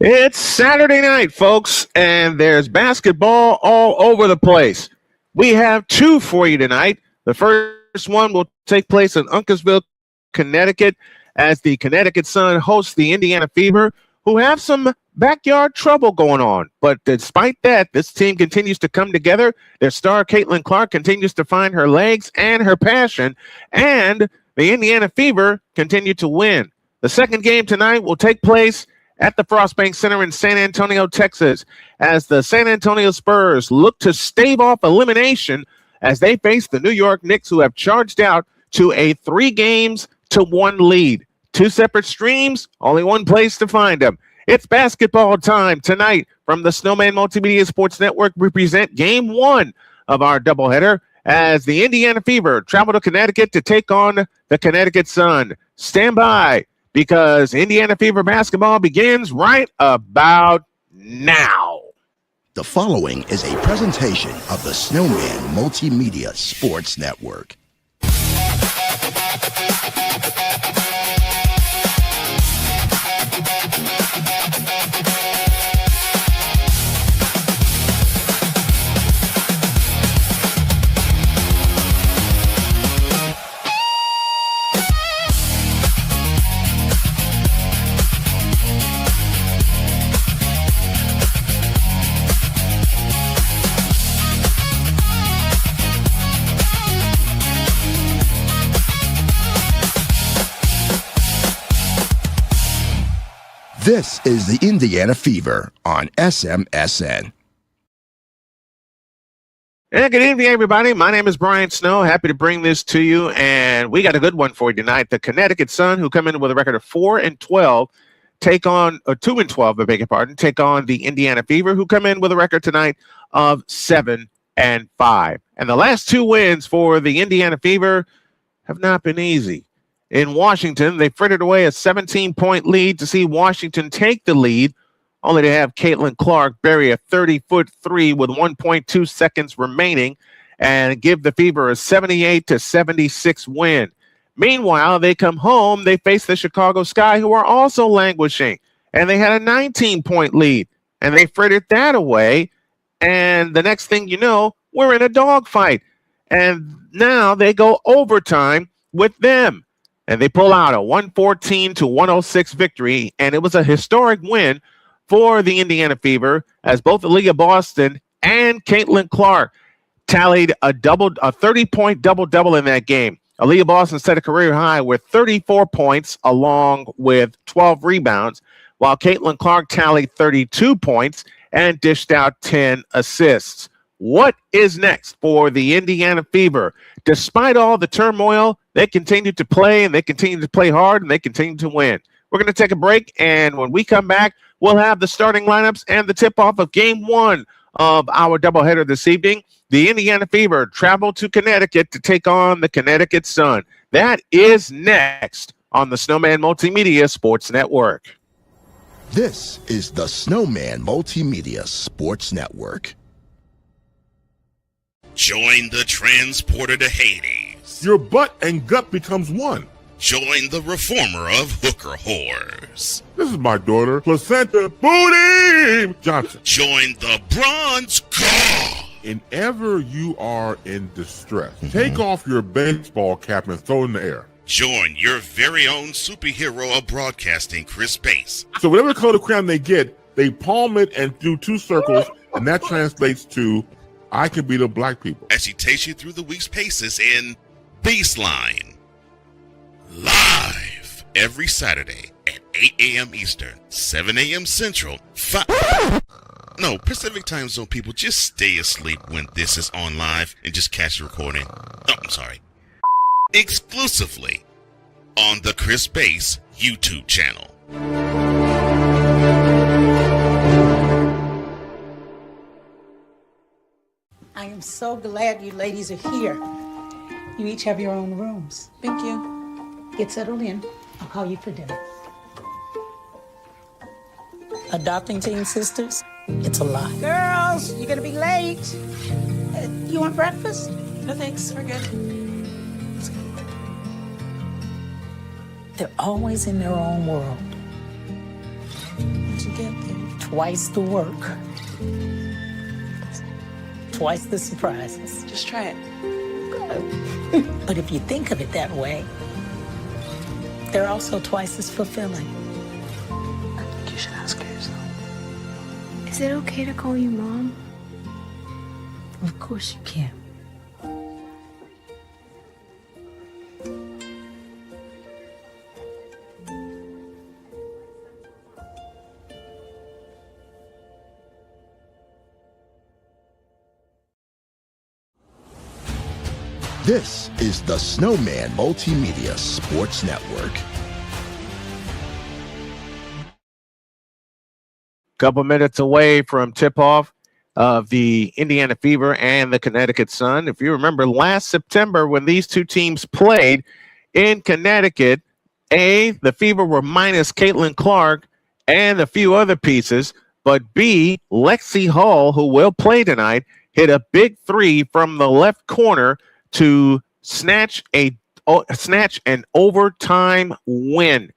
It's Saturday night, folks, and there's basketball all over the place. We have two for you tonight. The first one will take place in Uncasville, Connecticut, as the Connecticut Sun hosts the Indiana Fever, who have some backyard trouble going on. But despite that, this team continues to come together. Their star, Caitlin Clark, continues to find her legs and her passion, and the Indiana Fever continue to win. The second game tonight will take place at the Frostbank Center in San Antonio, Texas, as the San Antonio Spurs look to stave off elimination as they face the New York Knicks, who have charged out to a 3-1 lead. Two separate streams, only one place to find them. It's basketball time tonight from the Snowman Multimedia Sports Network. We present Game 1 of our doubleheader as the Indiana Fever travel to Connecticut to take on the Connecticut Sun. Stand by, because Indiana Fever basketball begins right about now. The following is a presentation of the Snowman Multimedia Sports Network. This is the Indiana Fever on SMSN. And good evening, everybody. My name is Brian Snow. Happy to bring this to you, and we got a good one for you tonight. The Connecticut Sun, who come in with a record of 4-12, take on 2-12. I beg your pardon. Take on the Indiana Fever, who come in with a record tonight of 7-5. And the last two wins for the Indiana Fever have not been easy. In Washington, they frittered away a 17-point lead to see Washington take the lead, only to have Caitlin Clark bury a 30-foot three with 1.2 seconds remaining and give the Fever a 78-76 win. Meanwhile, they come home, they face the Chicago Sky, who are also languishing, and they had a 19-point lead, and they frittered that away, and the next thing you know, we're in a dogfight, and now they go overtime with them. And they pull out a 114-106 victory, and it was a historic win for the Indiana Fever, as both Aaliyah Boston and Caitlin Clark tallied a 30-point double-double in that game. Aaliyah Boston set a career high with 34 points along with 12 rebounds, while Caitlin Clark tallied 32 points and dished out 10 assists. What is next for the Indiana Fever? Despite all the turmoil, they continue to play, and they continue to play hard, and they continue to win. We're going to take a break, and when we come back, we'll have the starting lineups and the tip-off of Game 1 of our doubleheader this evening. The Indiana Fever travel to Connecticut to take on the Connecticut Sun. That is next on the Snowman Multimedia Sports Network. This is the Snowman Multimedia Sports Network. Join the transporter to Hades. Your butt and gut becomes one. Join the reformer of hooker whores. This is my daughter, Placenta Booty Johnson. Join the bronze god. Whenever you are in distress, take off your baseball cap and throw it in the air. Join your very own superhero of broadcasting, Chris Bass. So whatever color crayon they get, they palm it and do 2 circles, and that translates to I can be the black people. As he takes you through the week's paces in Baseline. Live every Saturday at 8 a.m. Eastern, 7 a.m. Central, Pacific Time Zone people, just stay asleep when this is on live and just catch the recording. Oh, I'm sorry. Exclusively on the Chris Bass YouTube channel. I am so glad you ladies are here. You each have your own rooms. Thank you. Get settled in. I'll call you for dinner. Adopting teen sisters, it's a lot. Girls, you're gonna be late. You want breakfast? No thanks, we're good. They're always in their own world. What'd you get there? Twice the work. Twice the surprises. Just try it. Good. But if you think of it that way, they're also twice as fulfilling. I think you should ask her yourself. Is it okay to call you Mom? Of course you can. This is the Snowman Multimedia Sports Network. Couple minutes away from tip-off of the Indiana Fever and the Connecticut Sun. If you remember last September when these two teams played in Connecticut, the Fever were minus Caitlin Clark and a few other pieces, but B, Lexi Hall, who will play tonight, hit a big three from the left corner to snatch an overtime win.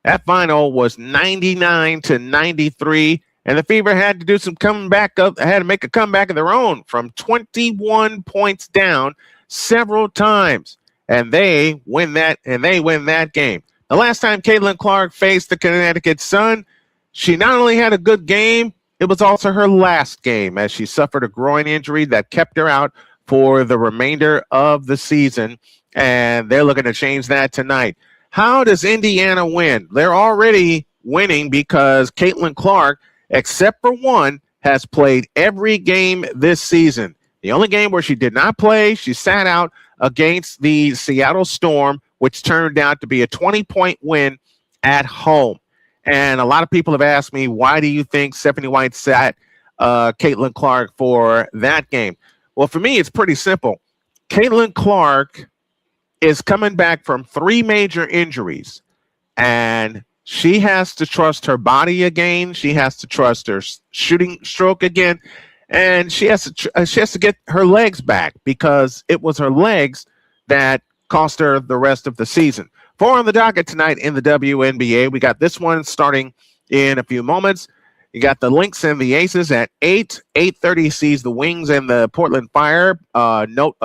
That final was 99-93, and the Fever had to do some coming back up, had to make a comeback of their own from 21 points down several times, and they win that game. The last time Caitlin Clark faced the Connecticut Sun, she not only had a good game, it was also her last game as she suffered a groin injury that kept her out for the remainder of the season, and they're looking to change that tonight. How does Indiana win? They're already winning because Caitlin Clark, except for one, has played every game this season. The only game where she did not play, she sat out against the Seattle Storm, which turned out to be a 20-point win at home. And a lot of people have asked me, why do you think Stephanie White sat Caitlin Clark for that game? Well, for me, it's pretty simple. Caitlin Clark is coming back from 3 major injuries, and she has to trust her body again. She has to trust her shooting stroke again, and she has to get her legs back because it was her legs that cost her the rest of the season. 4 on the docket tonight in the WNBA. We got this one starting in a few moments. You got the Lynx and the Aces at 8:30 sees the Wings and the Portland Fire. Note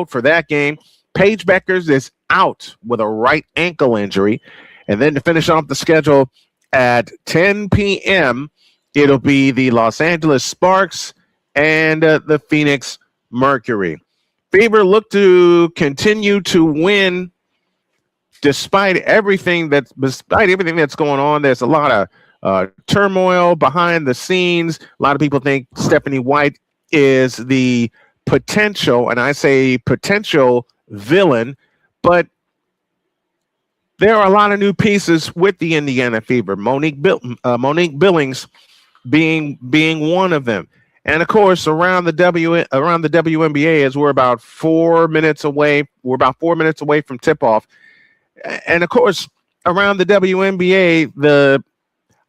for that game. Paige Beckers is out with a right ankle injury. And then to finish off the schedule at 10 p.m., it'll be the Los Angeles Sparks and the Phoenix Mercury. Fever look to continue to win despite everything that's going on. There's a lot of turmoil behind the scenes. A lot of people think Stephanie White is the potential, and I say potential villain, but there are a lot of new pieces with the Indiana Fever. Monique Billings being one of them, and of course around the WNBA, as we're about 4 minutes away. We're about 4 minutes away from tip-off, and of course around the WNBA,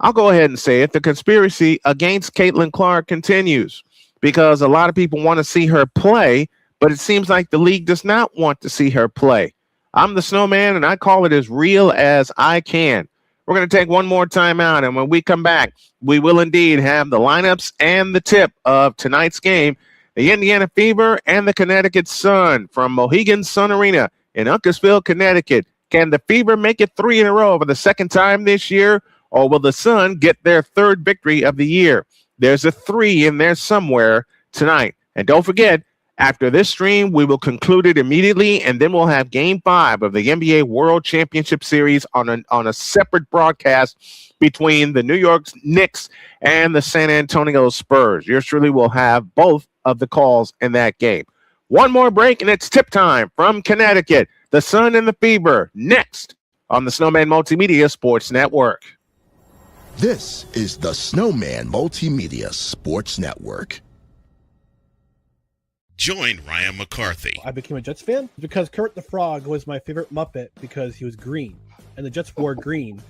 I'll go ahead and say it, the conspiracy against Caitlin Clark continues because a lot of people want to see her play, but it seems like the league does not want to see her play. I'm the Snowman, and I call it as real as I can. We're going to take one more time out, and when we come back, we will indeed have the lineups and the tip of tonight's game, the Indiana Fever and the Connecticut Sun from Mohegan Sun Arena in Uncasville, Connecticut. Can the Fever make it 3 in a row for the second time this year? Or will the Sun get their 3rd victory of the year? There's a 3 in there somewhere tonight. And don't forget, after this stream, we will conclude it immediately, and then we'll have Game 5 of the NBA World Championship Series on a separate broadcast between the New York Knicks and the San Antonio Spurs. Yours truly will have both of the calls in that game. One more break, and it's tip time from Connecticut. The Sun and the Fever next on the Snowman Multimedia Sports Network. This is the Snowman Multimedia Sports Network. Join Ryan McCarthy I became a Jets fan because Kurt the Frog was my favorite Muppet because he was green, and the Jets wore green.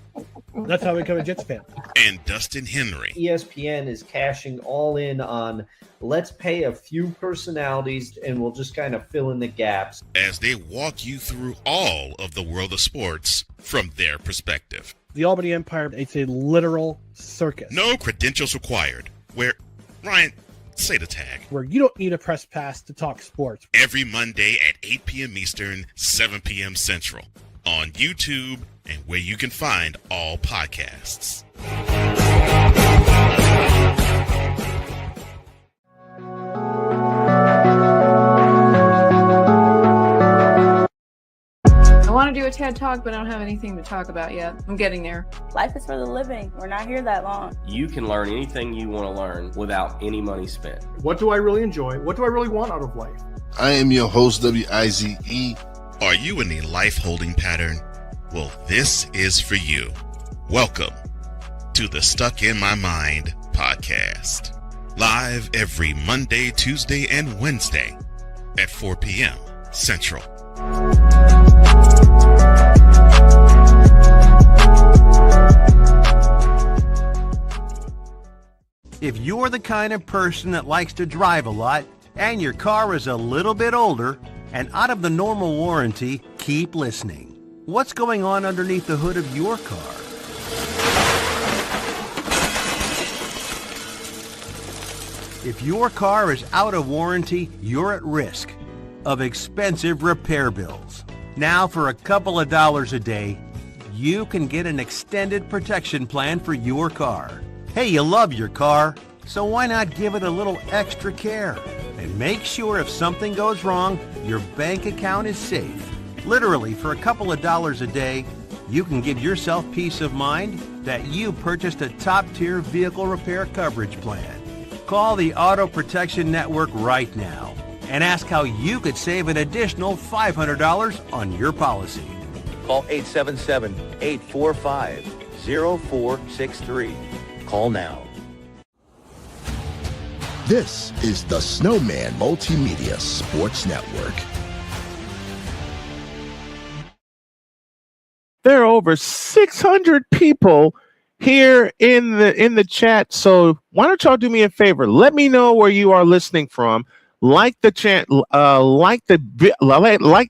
That's how I became a Jets fan. and Dustin Henry ESPN is cashing all in on let's pay a few personalities and we'll just kind of fill in the gaps as they walk you through all of the world of sports from their perspective. The Albany Empire, it's a literal circus. No credentials required. Where, Ryan, say the tag. Where you don't need a press pass to talk sports. Every Monday at 8 p.m. Eastern, 7 p.m. Central. On YouTube and where you can find all podcasts. I want to do a TED Talk, but I don't have anything to talk about yet. I'm getting there. Life is for the living. We're not here that long. You can learn anything you want to learn without any money spent. What do I really enjoy? What do I really want out of life? I am your host, WIZE. Are you in a life holding pattern? Well, this is for you. Welcome to the Stuck in My Mind podcast. Live every Monday, Tuesday, and Wednesday at 4 p.m. Central. If you're the kind of person that likes to drive a lot and your car is a little bit older and out of the normal warranty, keep listening. What's going on underneath the hood of your car? If your car is out of warranty, you're at risk of expensive repair bills. Now, for a couple of dollars a day, you can get an extended protection plan for your car. Hey, you love your car, so why not give it a little extra care? And make sure if something goes wrong, your bank account is safe. Literally, for a couple of dollars a day, you can give yourself peace of mind that you purchased a top-tier vehicle repair coverage plan. Call the Auto Protection Network right now and ask how you could save an additional $500 on your policy. Call 877-845-0463. Call now. This is the Snowman Multimedia Sports Network. There are over 600 people here in the chat. So why don't y'all do me a favor? Let me know where you are listening from. Like the chat, like the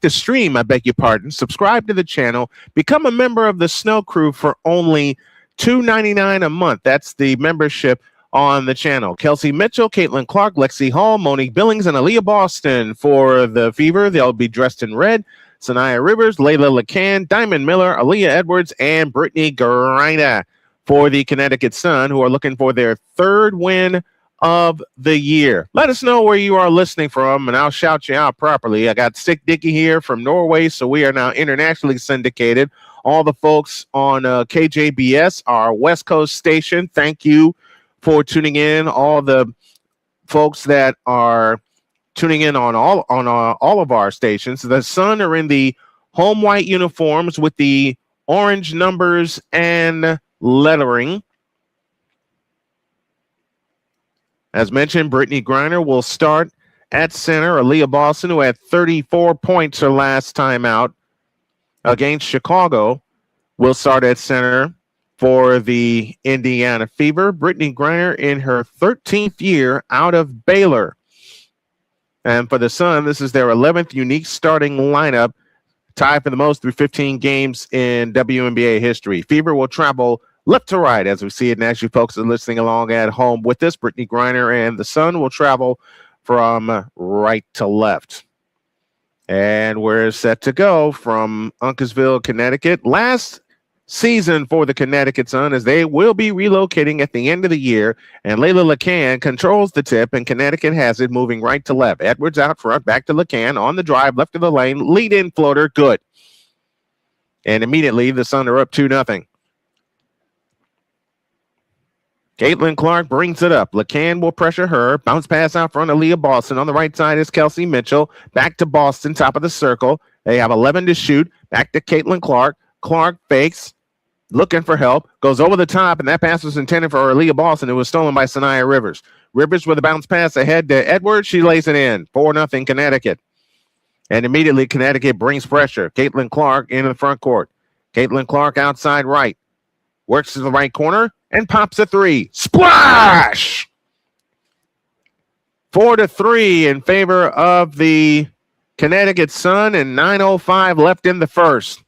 stream. I beg your pardon. Subscribe to the channel. Become a member of the Snow Crew for only $2.99 a month. That's the membership on the channel. Kelsey Mitchell, Caitlin Clark, Lexi Hall, Monique Billings, and Aaliyah Boston for the Fever. They'll be dressed in red. Saniya Rivers, Layla LeCan, Diamond Miller, Aaliyah Edwards, and Brittany Griner for the Connecticut Sun, who are looking for their third win of the year. Let us know where you are listening from, and I'll shout you out properly. I got Stick Dicky here from Norway, so we are now internationally syndicated. All the folks on KJBS, our West Coast station, thank you for tuning in. All the folks that are tuning in on all of our stations. The Sun are in the home white uniforms with the orange numbers and lettering. As mentioned, Brittany Griner will start at center. Aaliyah Boston, who had 34 points her last time out against Chicago, will start at center for the Indiana Fever. Brittany Griner in her 13th year out of Baylor. And for the Sun, this is their 11th unique starting lineup, tied for the most through 15 games in WNBA history. Fever will travel left to right as we see it, and as you folks are listening along at home with this, Brittany Griner and the Sun will travel from right to left. And we're set to go from Uncasville, Connecticut. Last season for the Connecticut Sun, as they will be relocating at the end of the year, and Layla LeCan controls the tip, and Connecticut has it moving right to left. Edwards out front, back to LeCan on the drive, left of the lane, lead in floater, good. And immediately the Sun are up 2-0. Caitlin Clark brings it up. LeCan will pressure her. Bounce pass out front of Aaliyah Boston. On the right side is Kelsey Mitchell. Back to Boston, top of the circle. They have 11 to shoot. Back to Caitlin Clark. Clark fakes, looking for help, goes over the top, and that pass was intended for Aaliyah Boston. It was stolen by Saniya Rivers. Rivers with a bounce pass ahead to Edwards. She lays it in. 4-0 Connecticut. And immediately Connecticut brings pressure. Caitlin Clark into the front court. Caitlin Clark outside right. Works to the right corner and pops a three. Splash! 4-3 in favor of the Connecticut Sun, and 9:05 left in the first.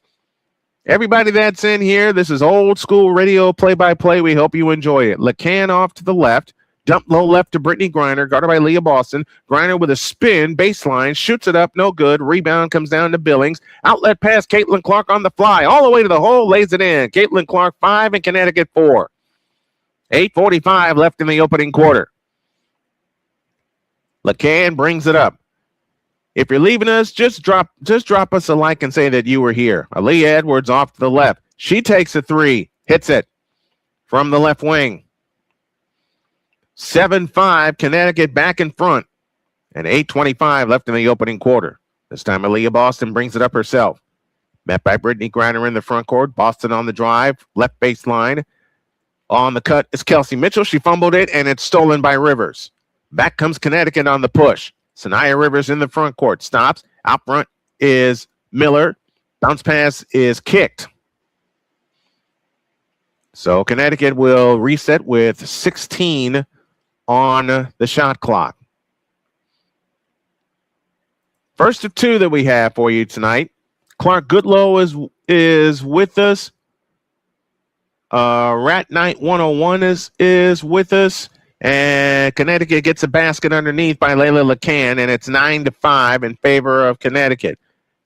Everybody that's in here, this is old school radio play-by-play. We hope you enjoy it. LeCan off to the left. Dump low left to Brittany Griner, guarded by Leah Boston. Griner with a spin, baseline, shoots it up, no good. Rebound comes down to Billings. Outlet pass, Caitlin Clark on the fly. All the way to the hole, lays it in. Caitlin Clark 5 and Connecticut 4. 8:45 left in the opening quarter. LeCan brings it up. If you're leaving us, just drop us a like and say that you were here. Aaliyah Edwards off to the left. She takes a three, hits it from the left wing. 7-5, Connecticut back in front. And 8:25 left in the opening quarter. This time Aaliyah Boston brings it up herself. Met by Brittany Griner in the front court. Boston on the drive, left baseline. On the cut is Kelsey Mitchell. She fumbled it, and it's stolen by Rivers. Back comes Connecticut on the push. Saniya Rivers in the front court. Stops. Out front is Miller. Bounce pass is kicked. So Connecticut will reset with 16 on the shot clock. First of two that we have for you tonight. Clark Goodlow is with us. Rat Night 101 is with us. And Connecticut gets a basket underneath by Layla LeCan, and it's 9-5 in favor of Connecticut.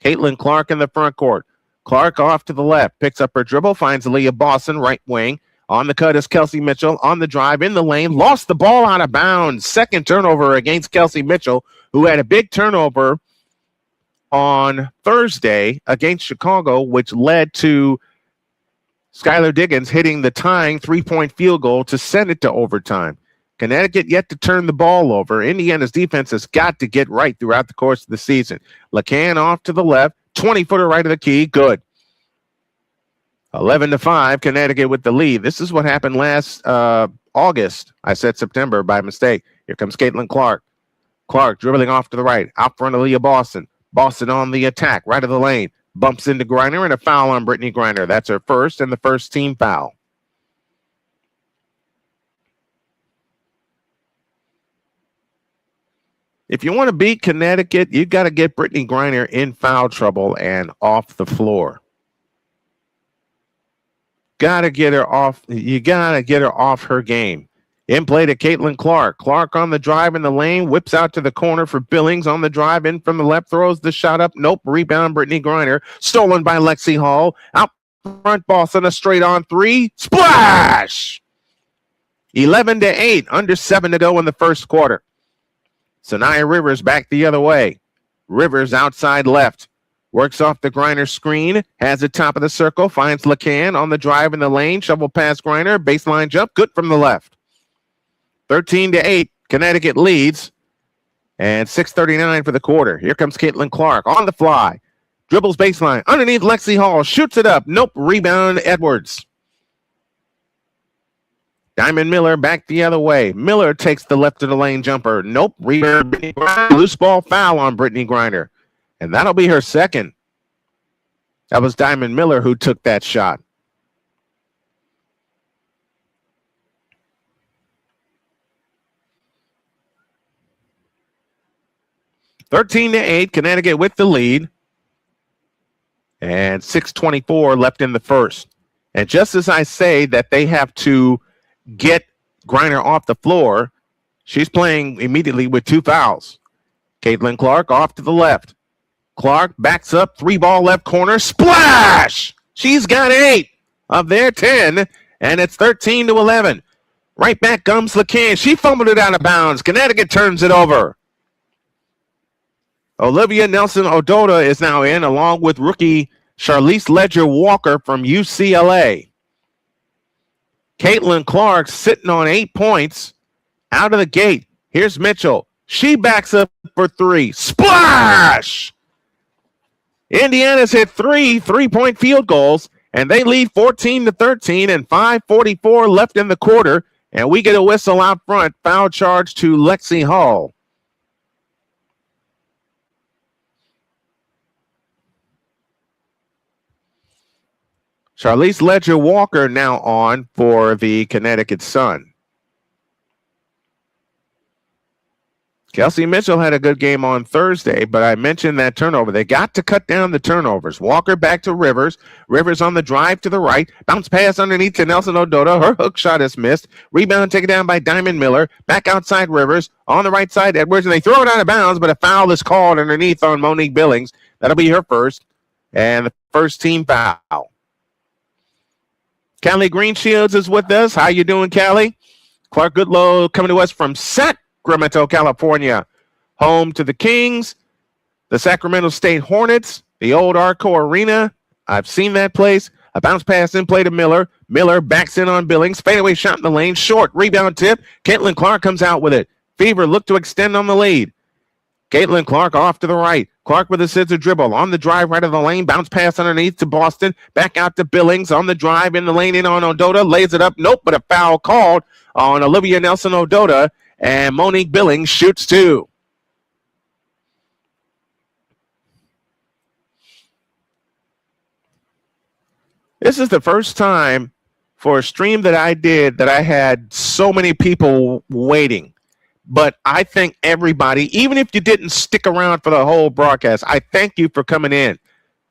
Caitlin Clark in the front court. Clark off to the left, picks up her dribble, finds Aaliyah Boston, right wing. On the cut is Kelsey Mitchell. On the drive, in the lane, lost the ball out of bounds. Second turnover against Kelsey Mitchell, who had a big turnover on Thursday against Chicago, which led to Skylar Diggins hitting the tying three-point field goal to send it to overtime. Connecticut yet to turn the ball over. Indiana's defense has got to get right throughout the course of the season. LeCan off to the left, 20-footer right of the key, good. 11-5, Connecticut with the lead. This is what happened last August. I said September by mistake. Here comes Caitlin Clark. Clark dribbling off to the right, out front of Leah Boston. Boston on the attack, right of the lane. Bumps into Griner, and a foul on Brittany Griner. That's her first and the first team foul. If you want to beat Connecticut, you've got to get Brittany Griner in foul trouble and off the floor. Gotta get her off. You gotta get her off her game. In play to Caitlin Clark. Clark on the drive in the lane, whips out to the corner for Billings on the drive in from the left, throws the shot up. Nope. Rebound Brittany Griner. Stolen by Lexi Hall. Out front, Boston, a straight on three. Splash! 11-8, under 7 to go in the first quarter. Saniya Rivers back the other way. Rivers outside left. Works off the Griner screen. Has it top of the circle. Finds LeCan on the drive in the lane. Shovel past Griner. Baseline jump. Good from the left. 13-8. Connecticut leads. And 6:39 for the quarter. Here comes Caitlin Clark on the fly. Dribbles baseline. Underneath Lexi Hall. Shoots it up. Nope. Rebound Edwards. Diamond Miller back the other way. Miller takes the left of the lane jumper. Nope. Rebound Brittany Griner. Loose ball foul on Brittany Griner. And that'll be her second. That was Diamond Miller who took that shot. (13-8), Connecticut with the lead. And 6:24 left in the first. And just as I say that they have to get Griner off the floor, she's playing immediately with two fouls. Caitlin Clark off to the left. Clark backs up, 3-ball left corner, splash! She's got 8 of their 10, and it's 13-11. Right back comes LeCan. She fumbled it out of bounds. Connecticut turns it over. Olivia Nelson-Ododa is now in, along with rookie Charlize Ledger-Walker from UCLA. Caitlin Clark sitting on 8 points out of the gate. Here's Mitchell. She backs up for 3. Splash! Indiana's hit 3 3-point field goals, and they lead 14-13 and 5:44 left in the quarter. And we get a whistle out front. Foul charge to Lexi Hall. Charlize Ledger-Walker now on for the Connecticut Sun. Kelsey Mitchell had a good game on Thursday, but I mentioned that turnover. They got to cut down the turnovers. Walker back to Rivers. Rivers on the drive to the right. Bounce pass underneath to Nelson Ododa. Her hook shot is missed. Rebound taken down by Diamond Miller. Back outside Rivers. On the right side, Edwards, and they throw it out of bounds, but a foul is called underneath on Monique Billings. That'll be her first, and the first team foul. Callie Greenshields is with us. How you doing, Callie? Clark Goodlow coming to us from Sacramento, California, home to the Kings, the Sacramento State Hornets, the old Arco Arena. I've seen that place. A bounce pass in play to Miller. Miller backs in on Billings. Fadeaway shot in the lane. Short. Rebound tip. Caitlin Clark comes out with it. Fever look to extend on the lead. Caitlin Clark off to the right. Clark with a scissor dribble. On the drive right of the lane. Bounce pass underneath to Boston. Back out to Billings. On the drive in the lane in on Ododa. Lays it up. Nope, but a foul called on Olivia Nelson Ododa. And Monique Billings shoots two. This is the first time for a stream that I did that I had so many people waiting. But I thank everybody, even if you didn't stick around for the whole broadcast, I thank you for coming in.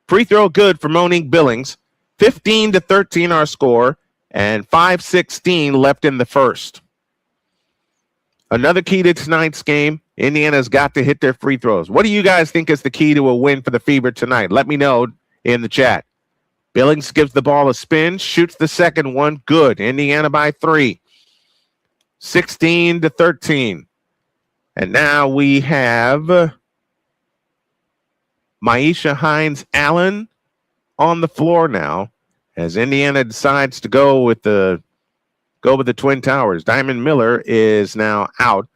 Free throw good for Monique Billings. 15-13 our score, and 5:16 left in the first. Another key to tonight's game, Indiana's got to hit their free throws. What do you guys think is the key to a win for the Fever tonight? Let me know in the chat. Billings gives the ball a spin, shoots the second one. Good. Indiana by 3. 16-13. And now we have Maisha Hines-Allen on the floor now as Indiana decides to go with the Twin Towers. Diamond Miller is now out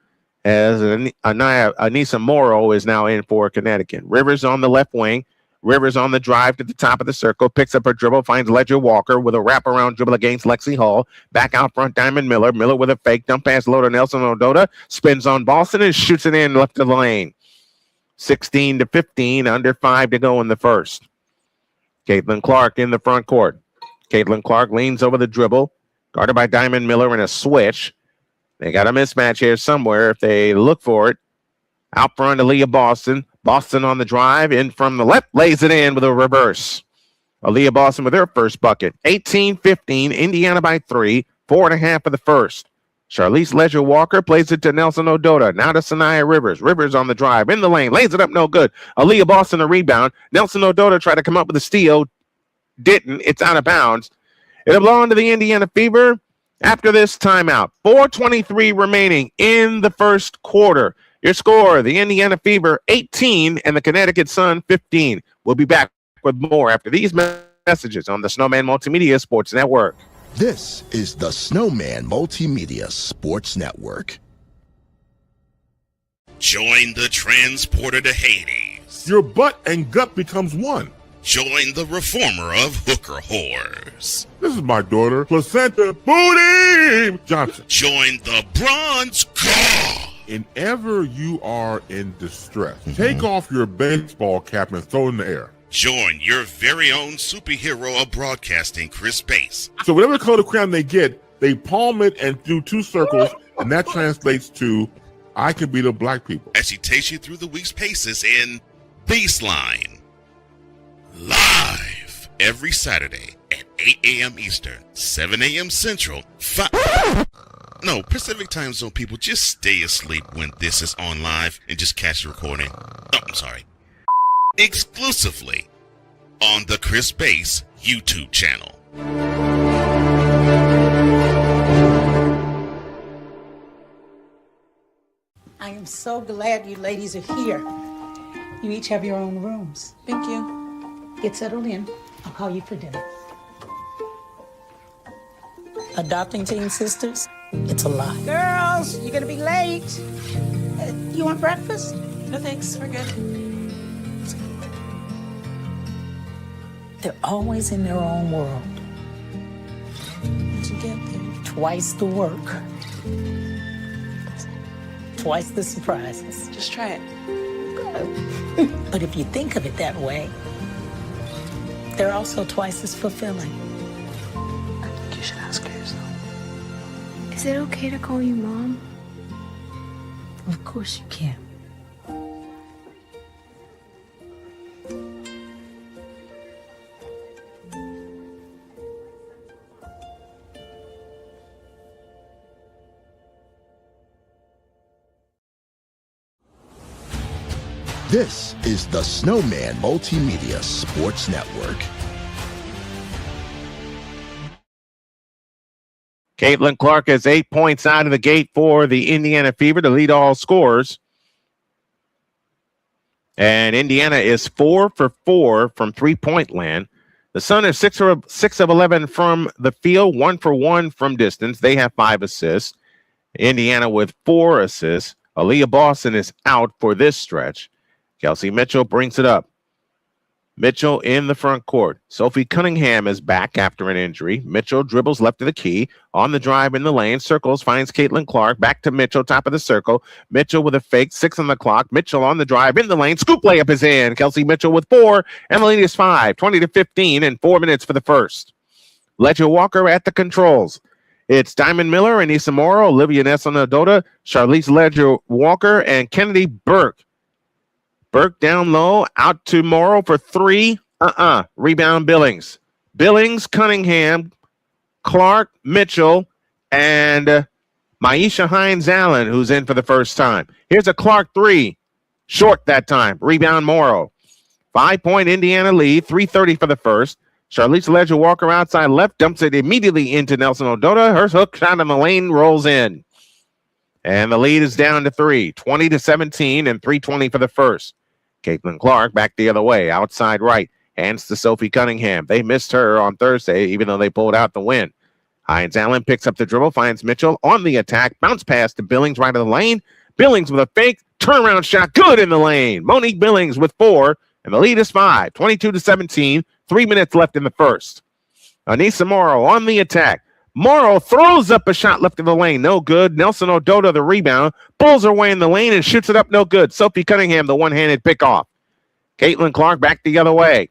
as Anissa Morrow is now in for Connecticut. Rivers on the left wing. Rivers on the drive to the top of the circle, picks up her dribble, finds Ledger Walker with a wraparound dribble against Lexi Hall. Back out front, Diamond Miller. Miller with a fake dump pass low to Nelson Ododa. Spins on Boston and shoots it in left of the lane. 16-15, under 5 to go in the first. Caitlin Clark in the front court. Caitlin Clark leans over the dribble, guarded by Diamond Miller in a switch. They got a mismatch here somewhere if they look for it. Out front, Aaliyah Boston. Boston on the drive, in from the left, lays it in with a reverse. Aaliyah Boston with her first bucket. 18-15, Indiana by 3, 4.5 of the first. Charlize Ledger Walker plays it to Nelson Ododa. Now to Saniya Rivers. Rivers on the drive, in the lane, lays it up, no good. Aaliyah Boston a rebound. Nelson Ododa tried to come up with a steal. Didn't. It's out of bounds. It'll belong to the Indiana Fever after this timeout. 4:23 remaining in the first quarter. Your score, the Indiana Fever 18 and the Connecticut Sun 15. We'll be back with more after these messages on the Snowman Multimedia Sports Network. This is the Snowman Multimedia Sports Network. Join the transporter to Hades. Your butt and gut becomes one. Join the reformer of hooker whores. This is my daughter, Placenta Booty Johnson. Join the bronze god. Whenever you are in distress, take off your baseball cap and throw it in the air. Join your very own superhero of broadcasting, Chris Bass. So whatever color crayon they get, they palm it and do 2 circles, and that translates to, I can beat up black people. As she takes you through the week's paces in Baseline. Live every Saturday at 8 a.m. Eastern, 7 a.m. Central, Pacific Time Zone people, just stay asleep when this is on live and just catch the recording. Oh, I'm sorry. Exclusively on the Chris Bass YouTube channel. I am so glad you ladies are here. You each have your own rooms. Thank you. Get settled in. I'll call you for dinner. Adopting teen sisters? It's a lot. Girls, you're gonna be late. You want breakfast? No thanks, we're good. They're always in their own world. What'd you get there? Twice the work. Twice the surprises. Just try it. But if you think of it that way, they're also twice as fulfilling. I think you should ask her yourself. Is it okay to call you Mom? Of course you can. This is the Snowman Multimedia Sports Network. Caitlin Clark has 8 points out of the gate for the Indiana Fever to lead all scorers. And Indiana is 4 for 4 from three-point land. The Sun is 6 of 11 from the field, 1 for 1 from distance. They have 5 assists. Indiana with 4 assists. Aaliyah Boston is out for this stretch. Kelsey Mitchell brings it up. Mitchell in the front court. Sophie Cunningham is back after an injury. Mitchell dribbles left of the key. On the drive in the lane. Circles, finds Caitlin Clark. Back to Mitchell, top of the circle. Mitchell with a fake. 6 on the clock. Mitchell on the drive in the lane. Scoop layup is in. Kelsey Mitchell with 4. And the lead is 5. 20-15 and 4 minutes for the first. Ledger Walker at the controls. It's Diamond Miller, Anissa Morrow, Olivia Nessel-Nadota, Charlize Ledger Walker, and Kennedy Burke. Burke down low, out to Morrow for 3. Rebound Billings. Billings, Cunningham, Clark, Mitchell, and Maisha Hines-Allen, who's in for the first time. Here's a Clark 3. Short that time. Rebound Morrow. 5-point Indiana lead, 3:30 for the first. Charlize Ledger Walker outside left, dumps it immediately into Nelson-Ododa. Her hook shot in the lane rolls in. And the lead is down to 3. 20-17 and 3:20 for the first. Caitlin Clark back the other way, outside right. Hands to Sophie Cunningham. They missed her on Thursday, even though they pulled out the win. Hines-Allen picks up the dribble, finds Mitchell on the attack. Bounce pass to Billings right of the lane. Billings with a fake. Turnaround shot. Good in the lane. Monique Billings with 4. And the lead is 5. 22-17. 3 minutes left in the first. Anissa Morrow on the attack. Morrow throws up a shot left of the lane. No good. Nelson-Ododa the rebound. Pulls her way in the lane and shoots it up. No good. Sophie Cunningham the one-handed pickoff. Caitlin Clark back the other way.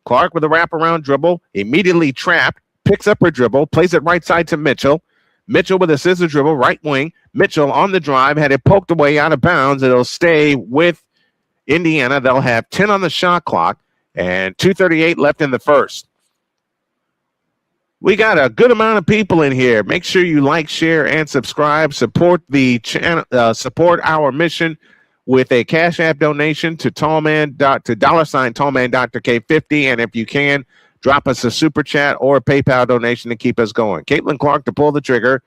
Clark with a wraparound dribble. Immediately trapped. Picks up her dribble. Plays it right side to Mitchell. Mitchell with a scissor dribble. Right wing. Mitchell on the drive. Had it poked away out of bounds. It'll stay with Indiana. They'll have 10 on the shot clock. And 2:38 left in the first. We got a good amount of people in here. Make sure you like, share, and subscribe. Support the channel. Support our mission with a Cash App donation to $$Tallman Dr. K50. And if you can, drop us a super chat or a PayPal donation to keep us going. Caitlin Clark to pull the trigger.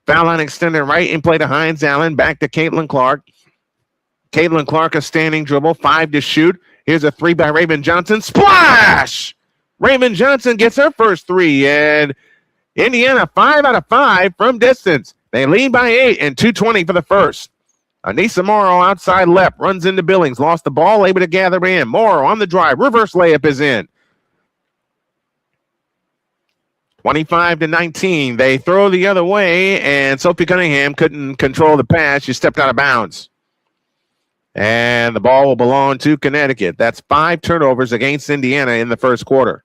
Foul line extended right in play to Hines-Allen. Back to Caitlin Clark. Caitlin Clark a standing dribble. 5 to shoot. Here's a 3 by Raven Johnson. Splash! Raymond Johnson gets her first 3, and Indiana 5 out of 5 from distance. They lead by 8 and 2:20 for the first. Anissa Morrow outside left, runs into Billings, lost the ball, able to gather in. Morrow on the drive, reverse layup is in. 25-19. They throw the other way, and Sophie Cunningham couldn't control the pass. She stepped out of bounds. And the ball will belong to Connecticut. That's 5 turnovers against Indiana in the first quarter.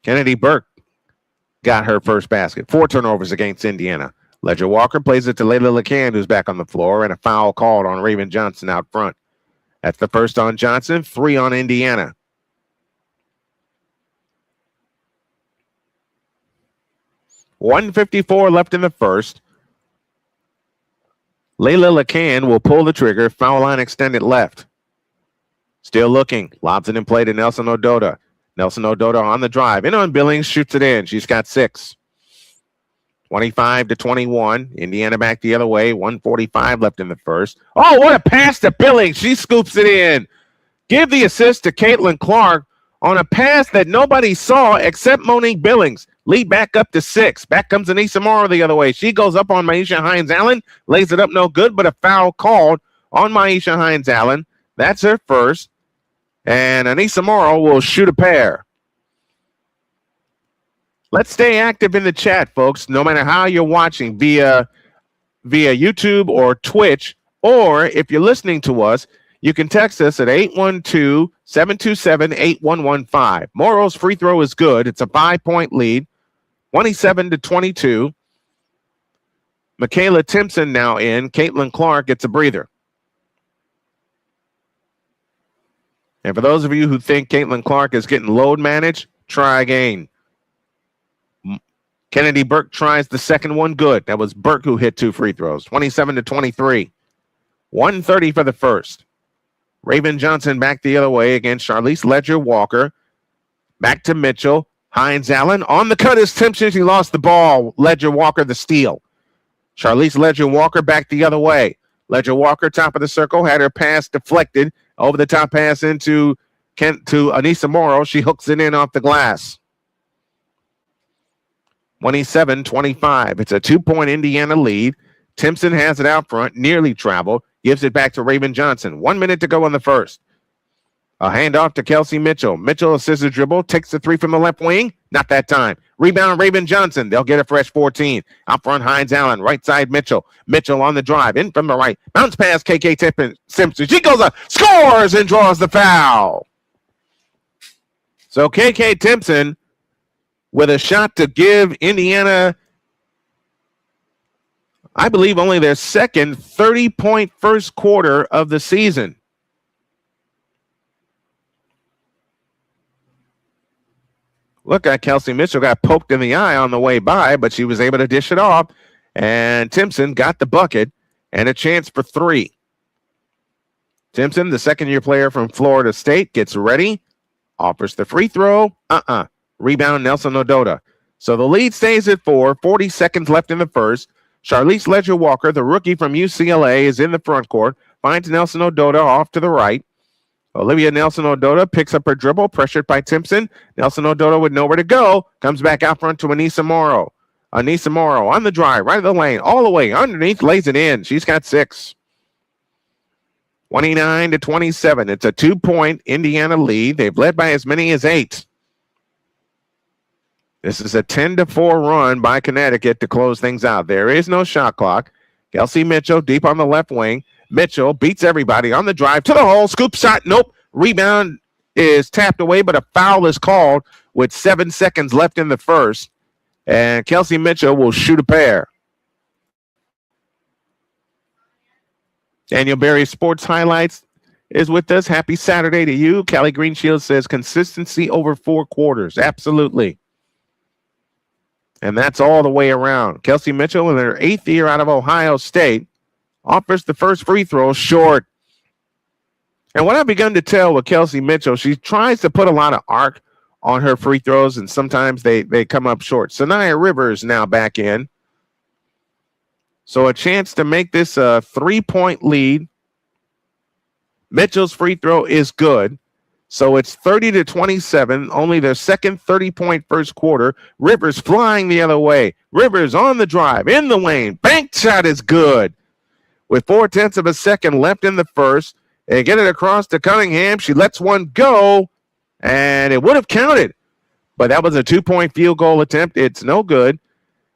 Kennedy Burke got her first basket. 4 turnovers against Indiana. Ledger Walker plays it to Layla LeCan, who's back on the floor, and a foul called on Raven Johnson out front. That's the first on Johnson, 3 on Indiana. .154 left in the first. Layla LeCan will pull the trigger. Foul line extended left. Still looking. Lobs it in play to Nelson-Ododa. Nelson-Ododa on the drive. In on Billings, shoots it in. She's got 6. 25-21. Indiana back the other way. 1:45 left in the first. Oh, what a pass to Billings. She scoops it in. Give the assist to Caitlin Clark on a pass that nobody saw except Monique Billings. Lead back up to 6. Back comes Anissa Morrow the other way. She goes up on Maisha Hines-Allen. Lays it up no good, but a foul called on Maisha Hines-Allen. That's her first. And Anissa Morrow will shoot a pair. Let's stay active in the chat, folks, no matter how you're watching via YouTube or Twitch, or if you're listening to us, you can text us at 812-727-8115. Morrow's free throw is good. It's a 5-point lead. 27-22. Michaela Timpson now in. Caitlin Clark gets a breather. And for those of you who think Caitlin Clark is getting load managed, try again. Kennedy Burke tries the second one. Good. That was Burke who hit 2 free throws. 27-23. 1:30 for the first. Raven Johnson back the other way against Charlize Ledger-Walker. Back to Mitchell. Hines Allen on the cut is Timpson. She lost the ball. Ledger-Walker the steal. Charlize Ledger-Walker back the other way. Ledger-Walker, top of the circle, had her pass deflected. Over the top pass into Anissa Morrow. She hooks it in off the glass. 27-25. It's a 2-point Indiana lead. Timpson has it out front, nearly traveled. Gives it back to Raven Johnson. 1 minute to go in the first. A handoff to Kelsey Mitchell. Mitchell assists a dribble, takes the 3 from the left wing. Not that time. Rebound, Raven Johnson. They'll get a fresh 14. Out front, Hines Allen. Right side, Mitchell. Mitchell on the drive. In from the right. Bounce pass, KK Simpson. She goes up, scores, and draws the foul. So KK Timpson with a shot to give Indiana, I believe, only their second 30-point first quarter of the season. Look at Kelsey Mitchell got poked in the eye on the way by, but she was able to dish it off. And Timpson got the bucket and a chance for 3. Timpson, the second-year player from Florida State, gets ready, offers the free throw. Rebound, Nelson Odota. So the lead stays at 4, 40 seconds left in the first. Charlize Ledger-Walker, the rookie from UCLA, is in the front court, finds Nelson Odota off to the right. Olivia Nelson Odota picks up her dribble, pressured by Timpson. Nelson Odota with nowhere to go, comes back out front to Anissa Morrow. Anissa Morrow on the drive, right of the lane, all the way underneath, lays it in. She's got 6. 29-27. It's a 2-point Indiana lead. They've led by as many as 8. This is a 10-4 run by Connecticut to close things out. There is no shot clock. Kelsey Mitchell deep on the left wing. Mitchell beats everybody on the drive to the hole. Scoop shot. Nope. Rebound is tapped away, but a foul is called with 7 seconds left in the first. And Kelsey Mitchell will shoot a pair. Daniel Berry Sports Highlights is with us. Happy Saturday to you. Callie Greenshield says consistency over 4 quarters. Absolutely. And that's all the way around. Kelsey Mitchell, in her 8th year out of Ohio State, offers the first free throw short. And what I've begun to tell with Kelsey Mitchell, she tries to put a lot of arc on her free throws, and sometimes they come up short. Saniya Rivers now back in. So a chance to make this a 3-point lead. Mitchell's free throw is good. So it's 30-27, only their second 30-point first quarter. Rivers flying the other way. Rivers on the drive, in the lane. Bank shot is good. With 0.4 of a second left in the first, they get it across to Cunningham. She lets one go, and it would have counted. But that was a 2-point field goal attempt. It's no good.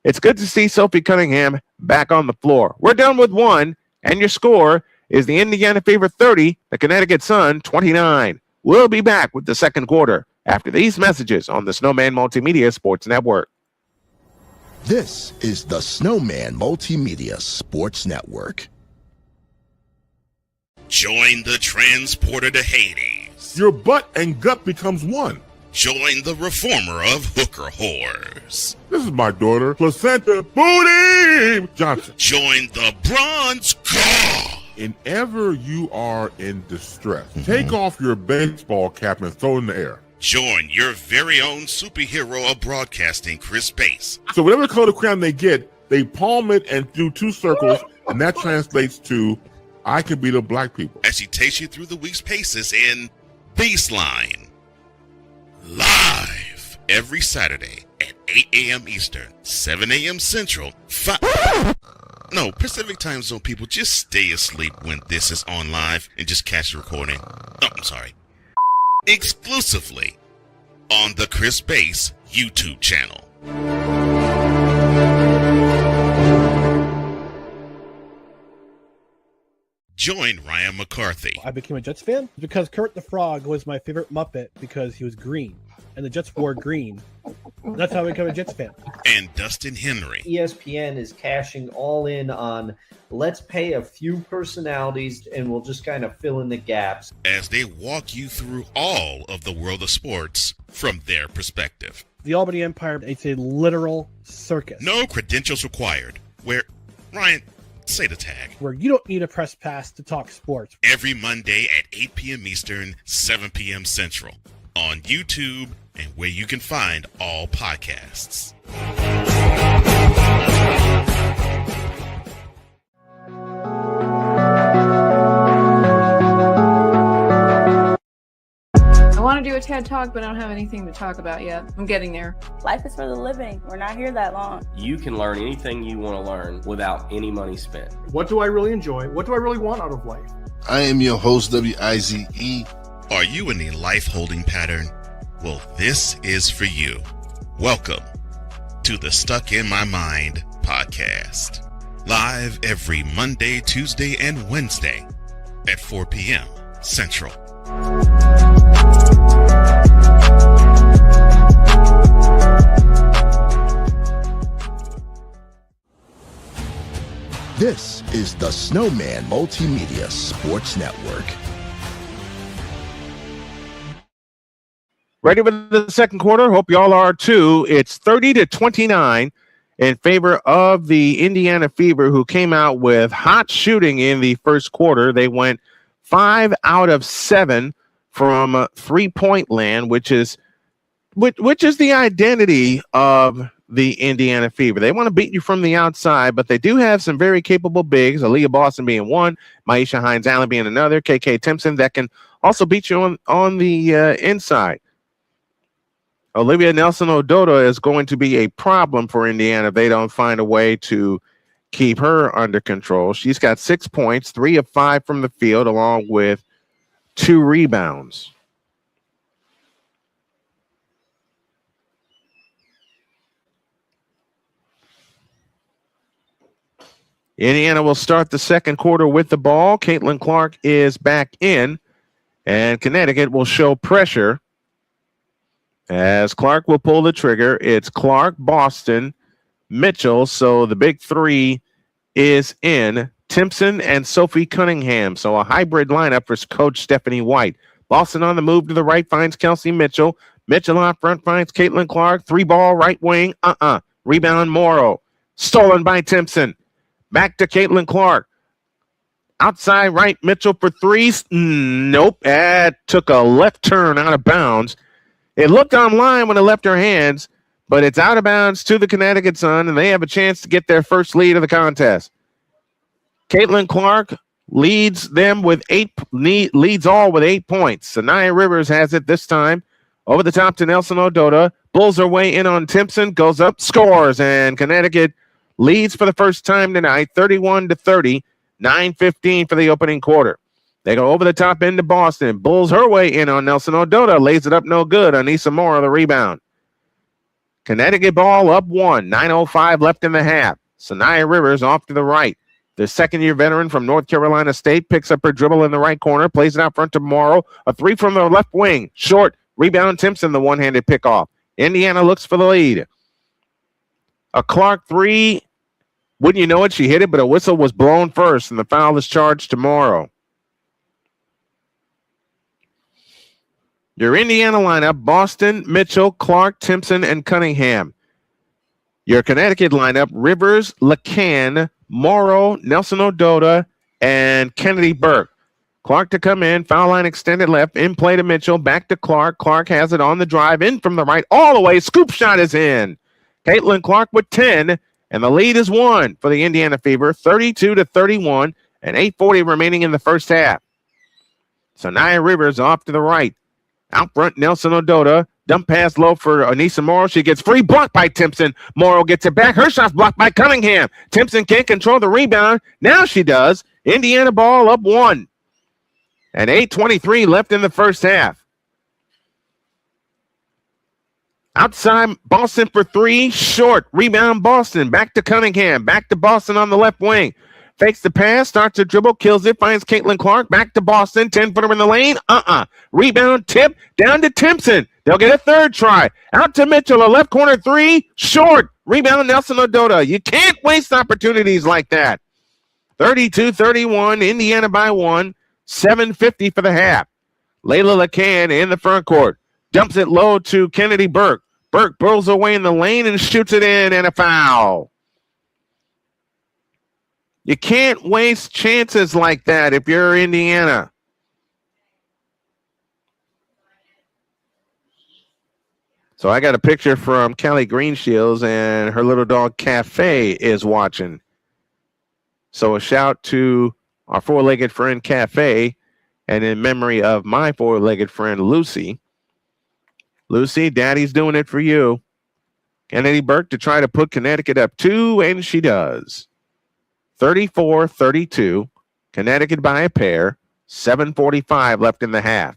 It's good to see Sophie Cunningham back on the floor. We're done with 1, and your score is the Indiana Fever 30, the Connecticut Sun 29. We'll be back with the second quarter after these messages on the Snowman Multimedia Sports Network. This is the Snowman Multimedia Sports Network. Join the transporter to Hades. Your butt and gut becomes one. Join the reformer of hooker whores. This is my daughter, Placenta Booty Johnson. Join the bronze god. Whenever you are in distress, take off your baseball cap and throw it in the air. Join your very own superhero of broadcasting, Chris Bass. So whatever color crayon they get, they palm it and do 2 circles, and that translates to I can beat up black people. As she takes you through the week's paces in Baseline. Live every Saturday at 8 a.m. Eastern, 7 a.m. Central, No, Pacific Time Zone people, just stay asleep when this is on live and just catch the recording. Oh, I'm sorry. Exclusively on the Chris Bass YouTube channel. Join Ryan McCarthy. I became a Jets fan because Kurt the Frog was my favorite Muppet because he was green, and the Jets wore green, That's how I become a Jets fan. And Dustin Henry. ESPN is cashing all in on let's pay a few personalities and we'll just kind of fill in the gaps as they walk you through all of the world of sports from their perspective. The Albany Empire, it's a literal circus. No credentials required. Where, Ryan, say the tag. Where you don't need a press pass to talk sports. Every Monday at 8 p.m. Eastern, 7 p.m. Central. On YouTube and where you can find all podcasts. I want to do a TED Talk, but I don't have anything to talk about yet. I'm getting there. Life is for the living. We're not here that long. You can learn anything you want to learn without any money spent. What do I really enjoy? What do I really want out of life? I am your host, WIZE. Are you in a life holding pattern? Well, this is for you. Welcome to the Stuck in My Mind podcast. Live every Monday, Tuesday, and Wednesday at 4 p.m. Central. This is the Snowman Multimedia Sports Network. Ready for the second quarter? Hope y'all are too. It's 30-29 in favor of the Indiana Fever, who came out with hot shooting in the first quarter. They went 5 out of 7 from three-point land, which is the identity of the Indiana Fever. They want to beat you from the outside, but they do have some very capable bigs, Aaliyah Boston being one, Maisha Hines-Allen being another, KK Timpson, that can also beat you on the inside. Olivia Nelson-Ododa is going to be a problem for Indiana if they don't find a way to keep her under control. She's got 6 points, 3 of 5 from the field, along with 2 rebounds. Indiana will start the second quarter with the ball. Caitlin Clark is back in, and Connecticut will show pressure as Clark will pull the trigger. It's Clark, Boston, Mitchell. So the big three is in. Timpson and Sophie Cunningham. So a hybrid lineup for Coach Stephanie White. Boston on the move to the right finds Kelsey Mitchell. Mitchell out front finds Caitlin Clark. 3-ball right wing. Rebound Morrow. Stolen by Timpson. Back to Caitlin Clark. Outside right, Mitchell for threes. Nope. That took a left turn out of bounds. It looked online when it left her hands, but it's out of bounds to the Connecticut Sun, and they have a chance to get their first lead of the contest. Caitlin Clark leads all with 8 points. Saniya Rivers has it this time. Over the top to Nelson-Ododa. Bulls her way in on Timpson, goes up, scores, and Connecticut leads for the first time tonight, 31-30, 9:15 for the opening quarter. They go over the top into Boston. Bulls her way in on Nelson-Ododa. Lays it up no good. Anissa Morrow the rebound. Connecticut ball up 1. 9:05 left in the half. Saniya Rivers off to the right. The second-year veteran from North Carolina State picks up her dribble in the right corner. Plays it out front to Morrow. A 3 from the left wing. Short. Rebound Timpson, the one-handed pickoff. Indiana looks for the lead. A Clark 3. Wouldn't you know it? She hit it, but a whistle was blown first, and the foul is charged to Morrow. Your Indiana lineup, Boston, Mitchell, Clark, Timpson, and Cunningham. Your Connecticut lineup, Rivers, LeCan, Morrow, Nelson-Ododa, and Kennedy Burke. Clark to come in, foul line extended left, in play to Mitchell, back to Clark. Clark has it on the drive, in from the right, all the way, scoop shot is in. Caitlin Clark with 10, and the lead is 1 for the Indiana Fever, 32-31, and 8:40 remaining in the first half. Saniya Rivers off to the right. Out front, Nelson-Ododa. Dump pass low for Anissa Morrow. She gets free, blocked by Timpson. Morrow gets it back. Her shot's blocked by Cunningham. Timpson can't control the rebound. Now she does. Indiana ball up 1. And 8:23 left in the first half. Outside, Boston for 3. Short. Rebound, Boston. Back to Cunningham. Back to Boston on the left wing. Fakes the pass, starts to dribble, kills it, finds Caitlin Clark, back to Boston, 10-footer in the lane. Rebound, tip, down to Timpson. They'll get a third try. Out to Mitchell, a left corner three, short. Rebound, Nelson Odota. You can't waste opportunities like that. 32-31, Indiana by 1, 7:50 for the half. Layla LeCan in the front court. Dumps it low to Kennedy Burke. Burke pulls away in the lane and shoots it in, and a foul. You can't waste chances like that if you're Indiana. So I got a picture from Callie Greenshields, and her little dog Cafe is watching. So a shout to our four-legged friend Cafe, and in memory of my four-legged friend Lucy. Lucy, Daddy's doing it for you. Kennedy Burke to try to put Connecticut up 2, and she does. 34-32. Connecticut by a pair. 7:45 left in the half.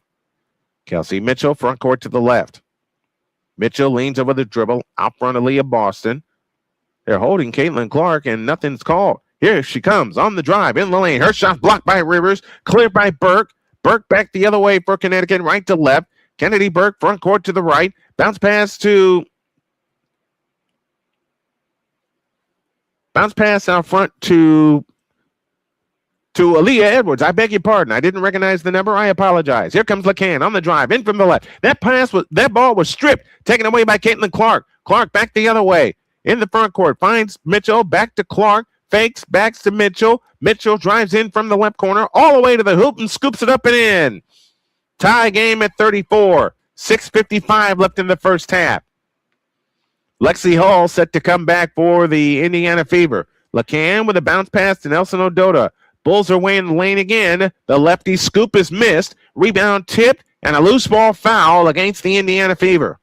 Kelsey Mitchell, front court to the left. Mitchell leans over the dribble, out front of Leah Boston. They're holding Caitlin Clark, and nothing's called. Here she comes on the drive in the lane. Her shot blocked by Rivers, cleared by Burke. Burke back the other way for Connecticut, right to left. Kennedy Burke, front court to the right. Bounce pass out front to Aaliyah Edwards. I beg your pardon. I didn't recognize the number. I apologize. Here comes LeCan on the drive, in from the left. That ball was stripped, taken away by Caitlin Clark. Clark back the other way. In the front court, finds Mitchell, back to Clark, fakes, backs to Mitchell. Mitchell drives in from the left corner, all the way to the hoop and scoops it up and in. Tie game at 34. 6:55 left in the first half. Lexi Hall set to come back for the Indiana Fever. LeCan with a bounce pass to Nelson Odota. Bulls are away in the lane again. The lefty scoop is missed. Rebound tipped and a loose ball foul against the Indiana Fever.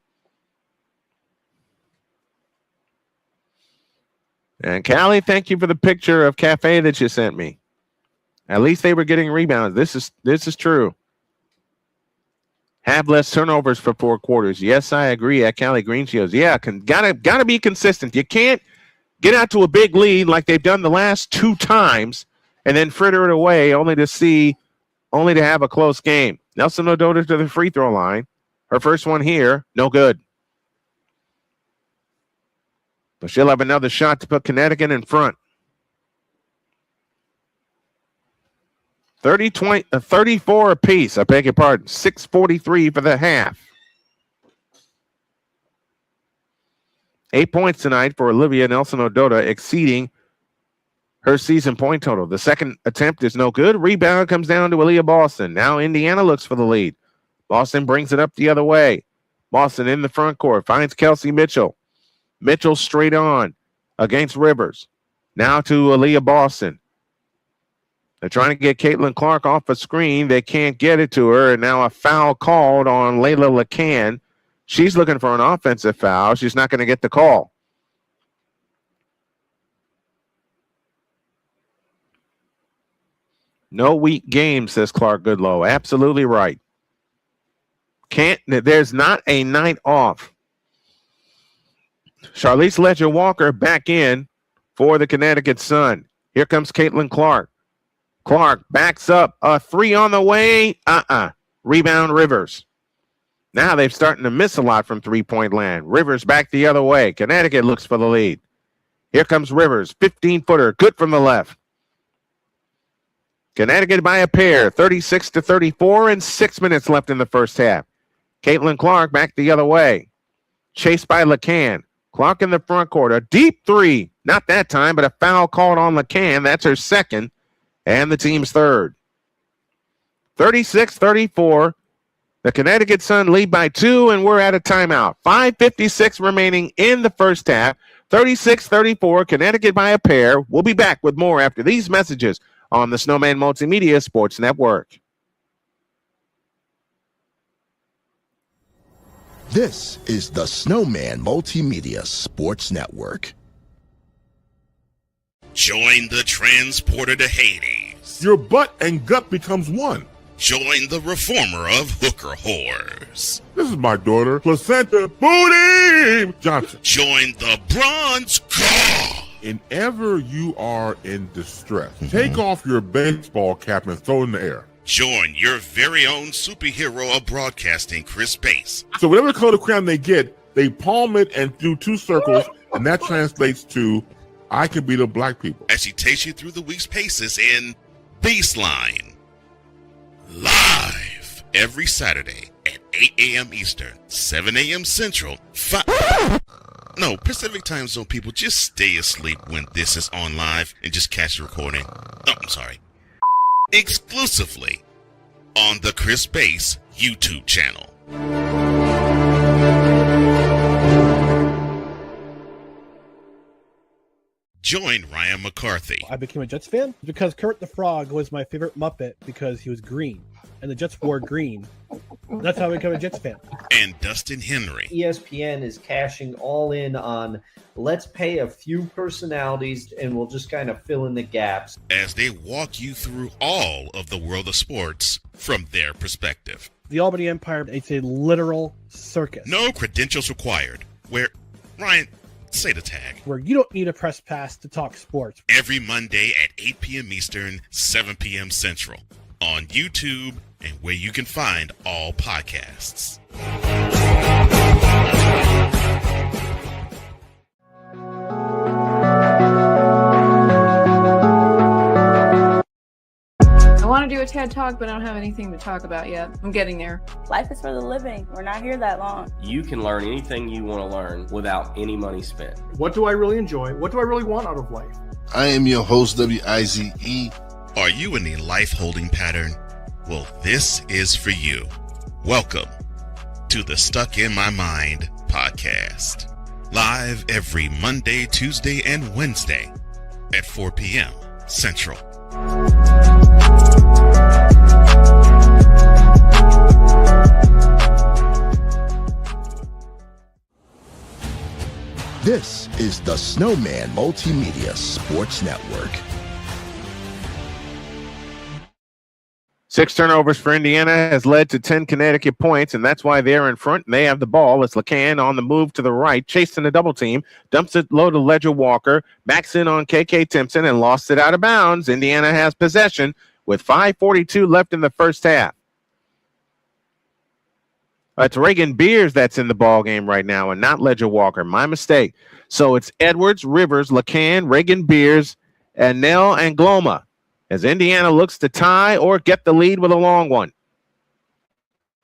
And Callie, thank you for the picture of Cafe that you sent me. At least they were getting rebounds. This is true. Have less turnovers for 4 quarters. Yes, I agree at Callie Greenshields. Yeah, gotta be consistent. You can't get out to a big lead like they've done the last 2 times and then fritter it away only to have a close game. Nelson Odota to the free throw line. Her first one here, no good. But she'll have another shot to put Connecticut in front. 34 apiece. I beg your pardon. 6:43 for the half. 8 points tonight for Olivia Nelson Odota, exceeding her season point total. The second attempt is no good. Rebound comes down to Aaliyah Boston. Now Indiana looks for the lead. Boston brings it up the other way. Boston in the front court finds Kelsey Mitchell. Mitchell straight on against Rivers. Now to Aaliyah Boston. They're trying to get Caitlin Clark off a screen. They can't get it to her, and now a foul called on Layla LeCan. She's looking for an offensive foul. She's not going to get the call. No weak game, says Clark Goodlow. Absolutely right. There's not a night off. Charlize Ledger-Walker back in for the Connecticut Sun. Here comes Caitlin Clark. Clark backs up. A 3 on the way. Rebound Rivers. Now they're starting to miss a lot from three-point land. Rivers back the other way. Connecticut looks for the lead. Here comes Rivers. 15-footer. Good from the left. Connecticut by a pair. 36-34 and 6 minutes left in the first half. Caitlin Clark back the other way. Chased by LeCan. Clark in the front court. A deep 3. Not that time, but a foul called on LeCan. That's her second and the team's third. 36-34. The Connecticut Sun lead by 2, and we're at a timeout. 5:56 remaining in the first half. 36-34. Connecticut by a pair. We'll be back with more after these messages on the Snowman Multimedia Sports Network. This is the Snowman Multimedia Sports Network. Join the transporter to Hades. Your butt and gut becomes one. Join the reformer of hooker whores. This is my daughter, Placenta Booty Johnson. Join the bronze god Whenever you are in distress, take off your baseball cap and throw it in the air. Join your very own superhero of broadcasting, Chris Bass. So whatever color crayon they get, they palm it and do two circles, and that translates to, I can be the black people. As she takes you through the week's paces in Baseline. Live every Saturday at 8 a.m. Eastern, 7 a.m. Central, Pacific Time Zone people, just stay asleep when this is on live and just catch the recording. Oh, I'm sorry. Exclusively on the Chris Bass YouTube channel. Join Ryan McCarthy. I became a Jets fan because Kurt the Frog was my favorite Muppet because he was green, and the Jets wore green. That's how I became a Jets fan. And Dustin Henry. ESPN is cashing all in on let's pay a few personalities and we'll just kind of fill in the gaps. As they walk you through all of the world of sports from their perspective. The Albany Empire, it's a literal circus. No credentials required. Where, Ryan, say the tag. Where you don't need a press pass to talk sports. Every Monday at 8 p.m. Eastern, 7 p.m. Central. On YouTube and where you can find all podcasts. I want to do a TED Talk, but I don't have anything to talk about yet. I'm getting there. Life is for the living. We're not here that long. You can learn anything you want to learn without any money spent. What do I really enjoy? What do I really want out of life? I am your host, WIZE. Are you in a life holding pattern? Well, this is for you. Welcome to the Stuck in My Mind podcast. Live every Monday, Tuesday, and Wednesday at 4 p.m. Central. This is the Snowman Multimedia Sports Network. 6 turnovers for Indiana has led to 10 Connecticut points, and that's why they're in front. They have the ball. It's LeCan on the move to the right, chasing a double team, dumps it low to Ledger Walker, backs in on KK Timpson, and lost it out of bounds. Indiana has possession with 5:42 left in the first half. It's Reagan Beers that's in the ball game right now, and not Ledger Walker. My mistake. So it's Edwards, Rivers, LeCan, Reagan Beers, and Nell and Gloma, as Indiana looks to tie or get the lead with a long one.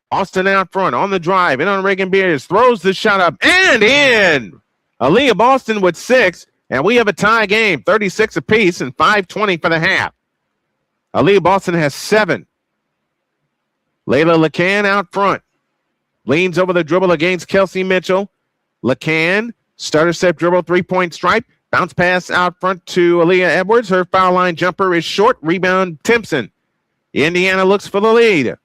Austin out front on the drive, in on Reagan Beers, throws the shot up and in. Aaliyah Boston with 6, and we have a tie game, 36 apiece and 5:20 for the half. Aaliyah Boston has 7. Layla LeCan out front. Leans over the dribble against Kelsey Mitchell. LeCan, starter step dribble, 3-point stripe. Bounce pass out front to Aaliyah Edwards. Her foul line jumper is short. Rebound, Timpson. Indiana looks for the lead.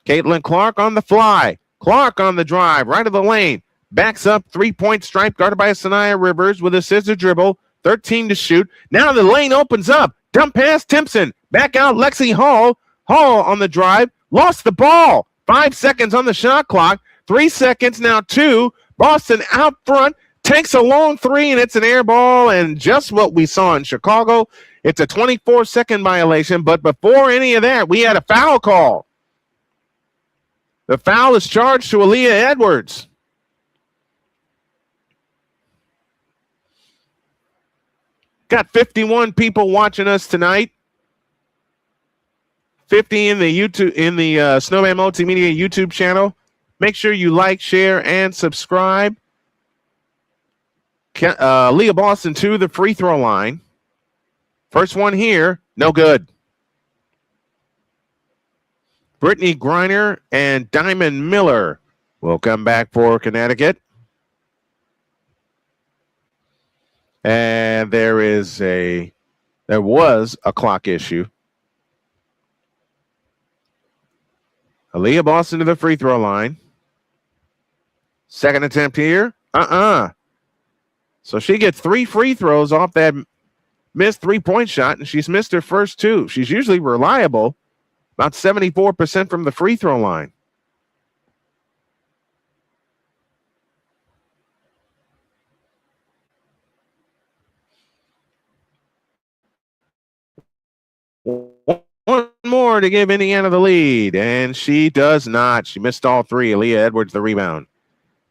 Caitlin Clark on the fly. Clark on the drive, right of the lane. Backs up, 3-point stripe, guarded by Saniya Rivers with a scissor dribble. 13 to shoot. Now the lane opens up. Dump pass, Timpson. Back out, Lexi Hall. Hall on the drive. Lost the ball. 5 seconds on the shot clock. 3 seconds, now 2. Boston out front. Takes a long 3, and it's an air ball, and just what we saw in Chicago. It's a 24-second violation, but before any of that, we had a foul call. The foul is charged to Aaliyah Edwards. Got 51 people watching us tonight. 50 in the Snowman Multimedia YouTube channel. Make sure you like, share, and subscribe. Leah Boston to the free throw line. First one here, no good. Brittany Griner and Diamond Miller will come back for Connecticut. And there was a clock issue. Aaliyah Boston to the free throw line. Second attempt here. So she gets 3 free throws off that missed 3-point shot, and she's missed her first 2. She's usually reliable, about 74% from the free throw line. more to give Indiana the lead, and she does not. She missed all three. Aaliyah Edwards the rebound.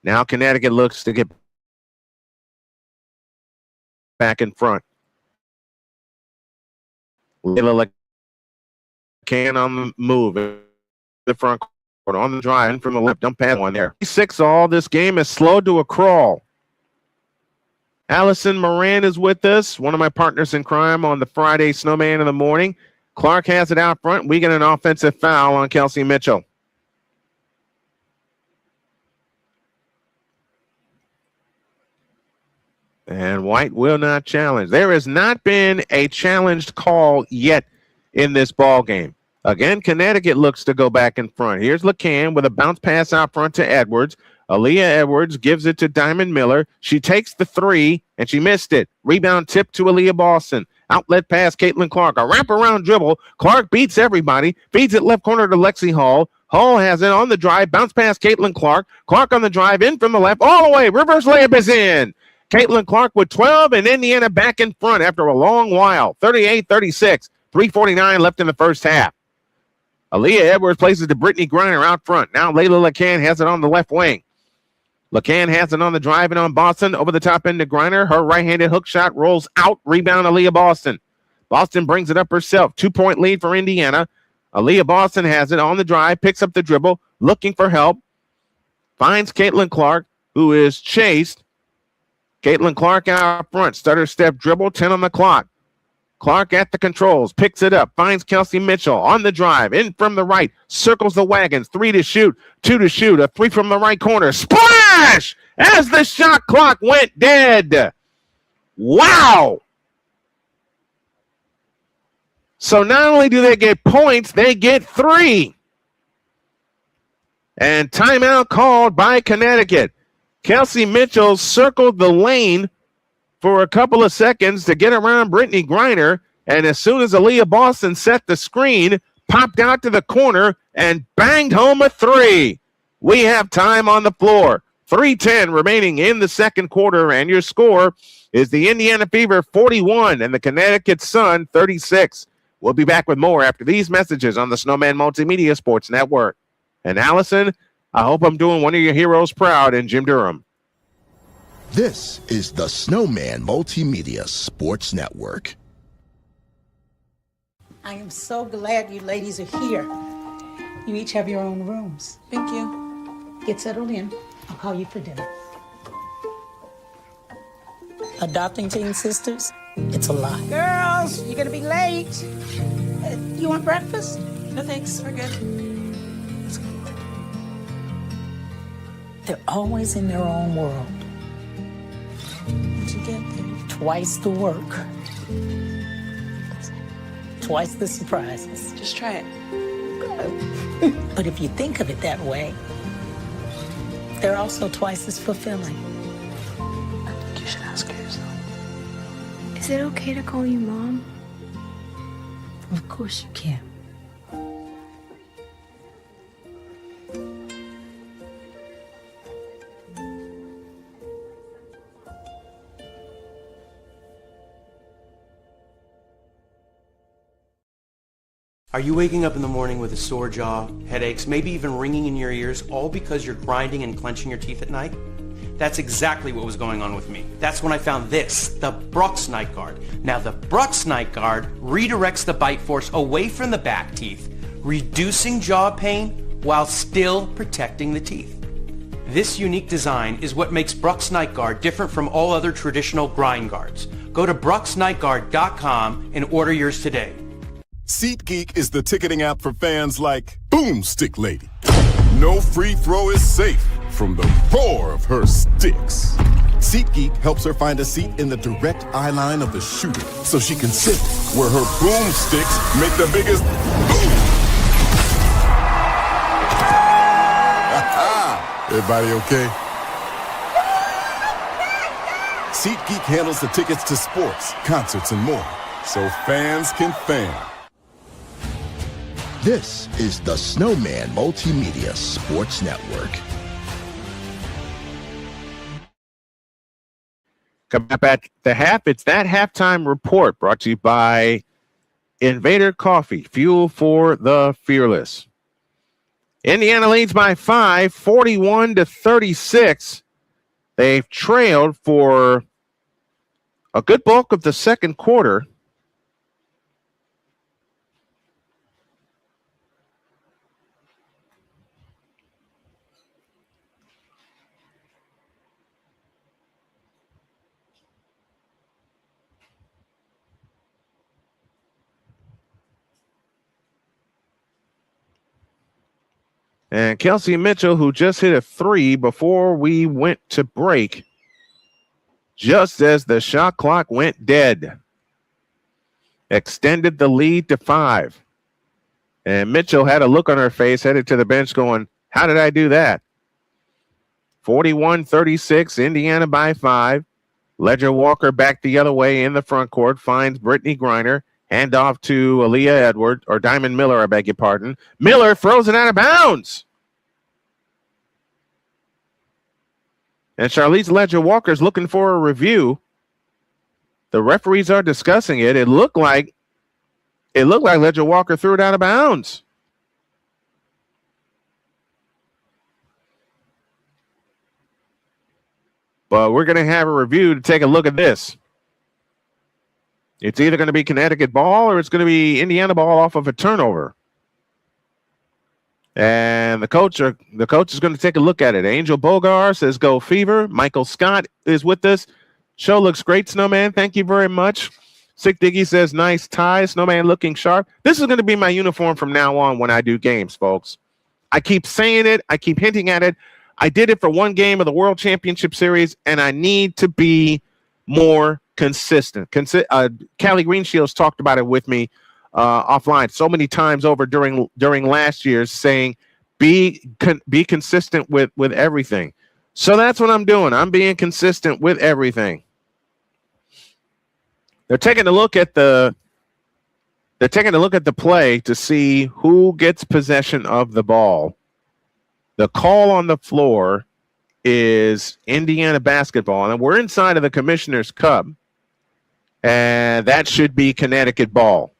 Now Connecticut looks to get back in front. Layla can on the move. The front court on the drive from the left. Dump pad one there. 6 all. This game is slowed to a crawl. Allison Moran is with us, one of my partners in crime on the Friday Snowman in the morning. Clark has it out front. We get an offensive foul on Kelsey Mitchell. And White will not challenge. There has not been a challenged call yet in this ball game. Again, Connecticut looks to go back in front. Here's LeCan with a bounce pass out front to Edwards. Aaliyah Edwards gives it to Diamond Miller. She takes the three, and she missed it. Rebound tip to Aaliyah Boston. Outlet pass, Caitlin Clark. A wraparound dribble. Clark beats everybody. Feeds it left corner to Lexi Hall. Hall has it on the drive. Bounce pass, Caitlin Clark. Clark on the drive, in from the left. All the way. Reverse layup is in. Caitlin Clark with 12, and Indiana back in front after a long while. 38-36. 3:49 left in the first half. Aaliyah Edwards places to Brittany Griner out front. Now Layla LeCan has it on the left wing. LeCan has it on the drive and on Boston. Over the top end to Griner. Her right-handed hook shot rolls out. Rebound Aaliyah Boston. Boston brings it up herself. 2-point lead for Indiana. Aaliyah Boston has it on the drive. Picks up the dribble. Looking for help. Finds Caitlin Clark, who is chased. Caitlin Clark out front. Stutter step dribble. 10 on the clock. Clark at the controls, picks it up, finds Kelsey Mitchell on the drive, in from the right, circles the wagons, 3 to shoot, 2 to shoot, a 3 from the right corner, splash! As the shot clock went dead. Wow! So not only do they get points, they get 3. And timeout called by Connecticut. Kelsey Mitchell circled the lane for a couple of seconds to get around Brittany Griner, and as soon as Aaliyah Boston set the screen, popped out to the corner and banged home a 3. We have time on the floor. 3:10 remaining in the second quarter, and your score is the Indiana Fever 41 and the Connecticut Sun 36. We'll be back with more after these messages on the Snowman Multimedia Sports Network. And Allison, I hope I'm doing one of your heroes proud in Jim Durham. This is the Snowman Multimedia Sports Network. I am so glad you ladies are here. You each have your own rooms. Thank you. Get settled in. I'll call you for dinner. Adopting teen sisters, it's a lot. Girls, you're gonna be late. You want breakfast? No thanks, we're good. They're always in their own world. What'd you get there? Twice the work. Twice the surprises. Just try it. But if you think of it that way, they're also twice as fulfilling. I think you should ask her yourself. Is it okay to call you Mom? Of course you can. Are you waking up in the morning with a sore jaw, headaches, maybe even ringing in your ears, all because you're grinding and clenching your teeth at night? That's exactly what was going on with me. That's when I found this, the Brux Night Guard. Now the Brux Night Guard redirects the bite force away from the back teeth, reducing jaw pain while still protecting the teeth. This unique design is what makes Brux Night Guard different from all other traditional grind guards. Go to BruxNightGuard.com and order yours today. SeatGeek is the ticketing app for fans like Boomstick Lady. No free throw is safe from the roar of her sticks. SeatGeek helps her find a seat in the direct eye line of the shooter so she can sit where her boomsticks make the biggest boom. Everybody okay? SeatGeek handles the tickets to sports, concerts, and more, so fans can fan. This is the Snowman Multimedia Sports Network. Coming up at the half, it's that halftime report brought to you by Invader Coffee, fuel for the fearless. Indiana leads by 5, 41-36. They've trailed for a good bulk of the second quarter. And Kelsey Mitchell, who just hit a 3 before we went to break, just as the shot clock went dead, extended the lead to 5. And Mitchell had a look on her face, headed to the bench going, how did I do that? 41-36, Indiana by 5. Ledger Walker back the other way in the front court, finds Brittany Griner. Hand off to Aaliyah Edwards, or Diamond Miller, I beg your pardon. Miller throws it out of bounds. And Charlize Ledger Walker's looking for a review. The referees are discussing it. It looked like Ledger Walker threw it out of bounds. But we're going to have a review to take a look at this. It's either going to be Connecticut ball or it's going to be Indiana ball off of a turnover. And the coach is going to take a look at it. Angel Bogar says, go Fever. Michael Scott is with us. Show looks great, Snowman. Thank you very much. Sick Diggy says, nice tie. Snowman looking sharp. This is going to be my uniform from now on when I do games, folks. I keep saying it. I keep hinting at it. I did it for one game of the World Championship Series, and I need to be more consistent. Callie Greenshields talked about it with me offline so many times over during last year's, saying be consistent with everything. So that's what I'm doing. I'm being consistent with everything. They're taking a look at the play to see who gets possession of the ball. The call on the floor is Indiana basketball, and we're inside of the Commissioner's Cup, and that should be Connecticut ball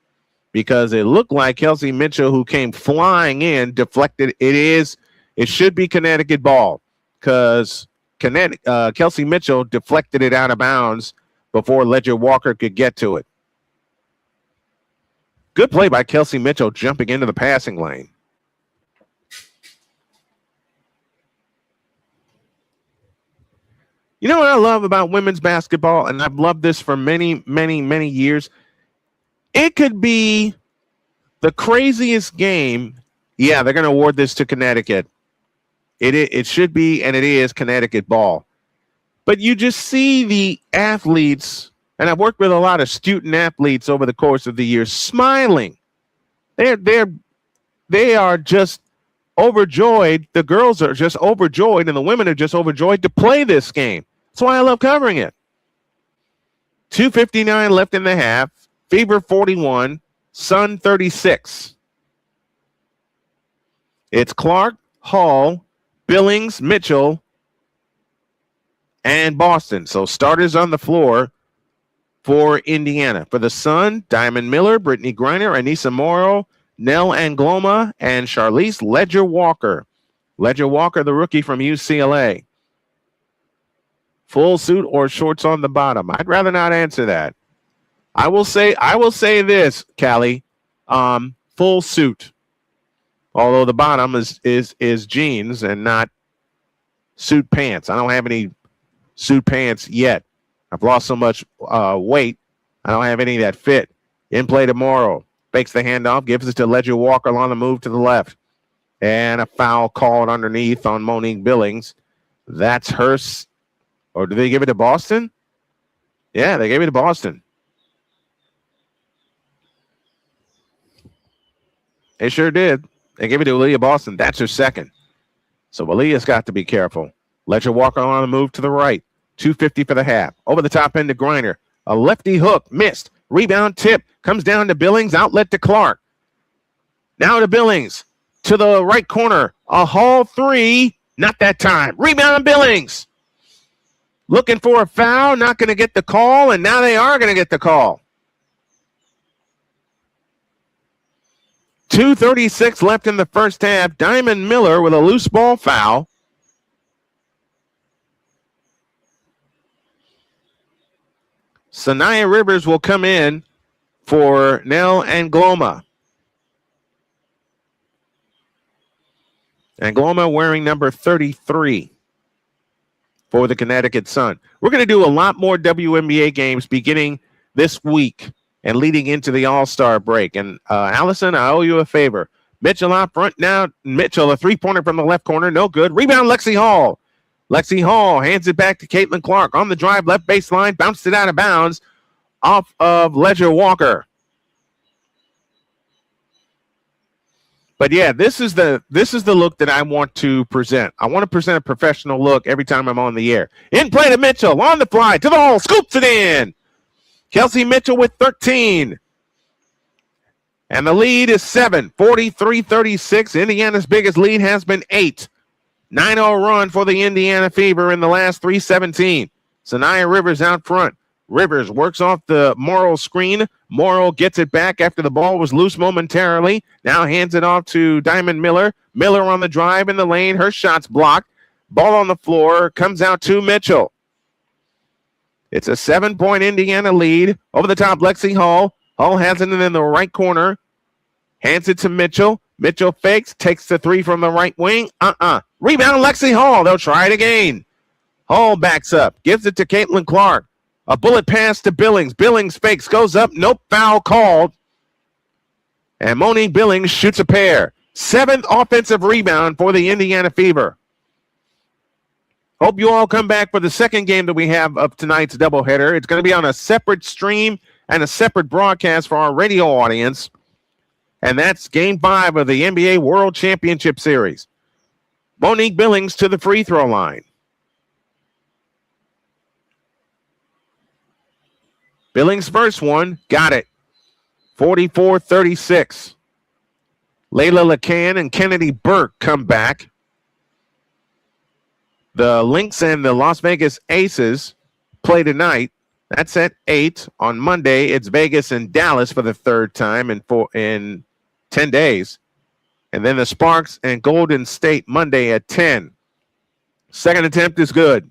because it looked like Kelsey Mitchell, who came flying in, deflected. It should be Connecticut ball because Kelsey Mitchell deflected it out of bounds before Ledger Walker could get to it. Good play by Kelsey Mitchell jumping into the passing lane. You know what I love about women's basketball, and I've loved this for many, many, many years? It could be the craziest game. Yeah, they're going to award this to Connecticut. It should be, and it is Connecticut ball. But you just see the athletes, and I've worked with a lot of student athletes over the course of the years, smiling. They are just overjoyed. The girls are just overjoyed, and the women are just overjoyed to play this game. That's why I love covering it. 2:59 left in the half. Fever 41, Sun 36. It's Clark, Hall, Billings, Mitchell, and Boston. So starters on the floor for Indiana. For the Sun, Diamond Miller, Brittany Griner, Anissa Morrow, Nell Angloma, and Charlize Ledger Walker. Ledger Walker, the rookie from UCLA. Full suit or shorts on the bottom? I'd rather not answer that. I will say this, Callie. Full suit. Although the bottom is jeans and not suit pants. I don't have any suit pants yet. I've lost so much weight. I don't have any that fit. In play tomorrow. Fakes the handoff, gives it to Ledger Walker on the move to the left. And a foul called underneath on Monique Billings. That's her. Or did they give it to Boston? Yeah, they gave it to Boston. They sure did. They gave it to Aaliyah Boston. That's her second. So Aaliyah's got to be careful. Ledger Walker on the move to the right. 2:50 for the half. Over the top end to Griner. A lefty hook. Missed. Rebound tip. Comes down to Billings. Outlet to Clark. Now to Billings. To the right corner. A Hall three. Not that time. Rebound Billings. Looking for a foul. Not going to get the call. And now they are going to get the call. 2:36 left in the first half. Diamond Miller with a loose ball foul. Saniya Rivers will come in for Nell Angloma. Angloma wearing number 33 for the Connecticut Sun. We're going to do a lot more WNBA games beginning this week and leading into the All-Star break. And Allison, I owe you a favor. Mitchell out front now. Mitchell, a three-pointer from the left corner, no good. Rebound, Lexi Hall. Lexi Hall hands it back to Caitlin Clark on the drive, left baseline, bounced it out of bounds off of Ledger Walker. But yeah, this is the look that I want to present. I want to present a professional look every time I'm on the air. In play to Mitchell, on the fly, to the hole, scoops it in. Kelsey Mitchell with 13. And the lead is 7, 43-36. Indiana's biggest lead has been 8. 9-0 run for the Indiana Fever in the last 3:17. Saniya Rivers out front. Rivers works off the Morrill screen. Morrill gets it back after the ball was loose momentarily. Now hands it off to Diamond Miller. Miller on the drive in the lane. Her shot's blocked. Ball on the floor. Comes out to Mitchell. It's a 7-point Indiana lead. Over the top, Lexi Hall. Hall has it in the right corner. Hands it to Mitchell. Mitchell fakes. Takes the three from the right wing. Rebound, Lexi Hall. They'll try it again. Hall backs up. Gives it to Caitlin Clark. A bullet pass to Billings. Billings fakes. Goes up. Nope. Foul called. And Monique Billings shoots a pair. 7th offensive rebound for the Indiana Fever. Hope you all come back for the second game that we have of tonight's doubleheader. It's going to be on a separate stream and a separate broadcast for our radio audience. And that's Game 5 of the NBA World Championship Series. Monique Billings to the free throw line. Billings' first one, got it. 44-36. Layla LeCan and Kennedy Burke come back. The Lynx and the Las Vegas Aces play tonight. That's at 8. On Monday, it's Vegas and Dallas for the third time in 10 days. And then the Sparks and Golden State Monday at 10. Second attempt is good.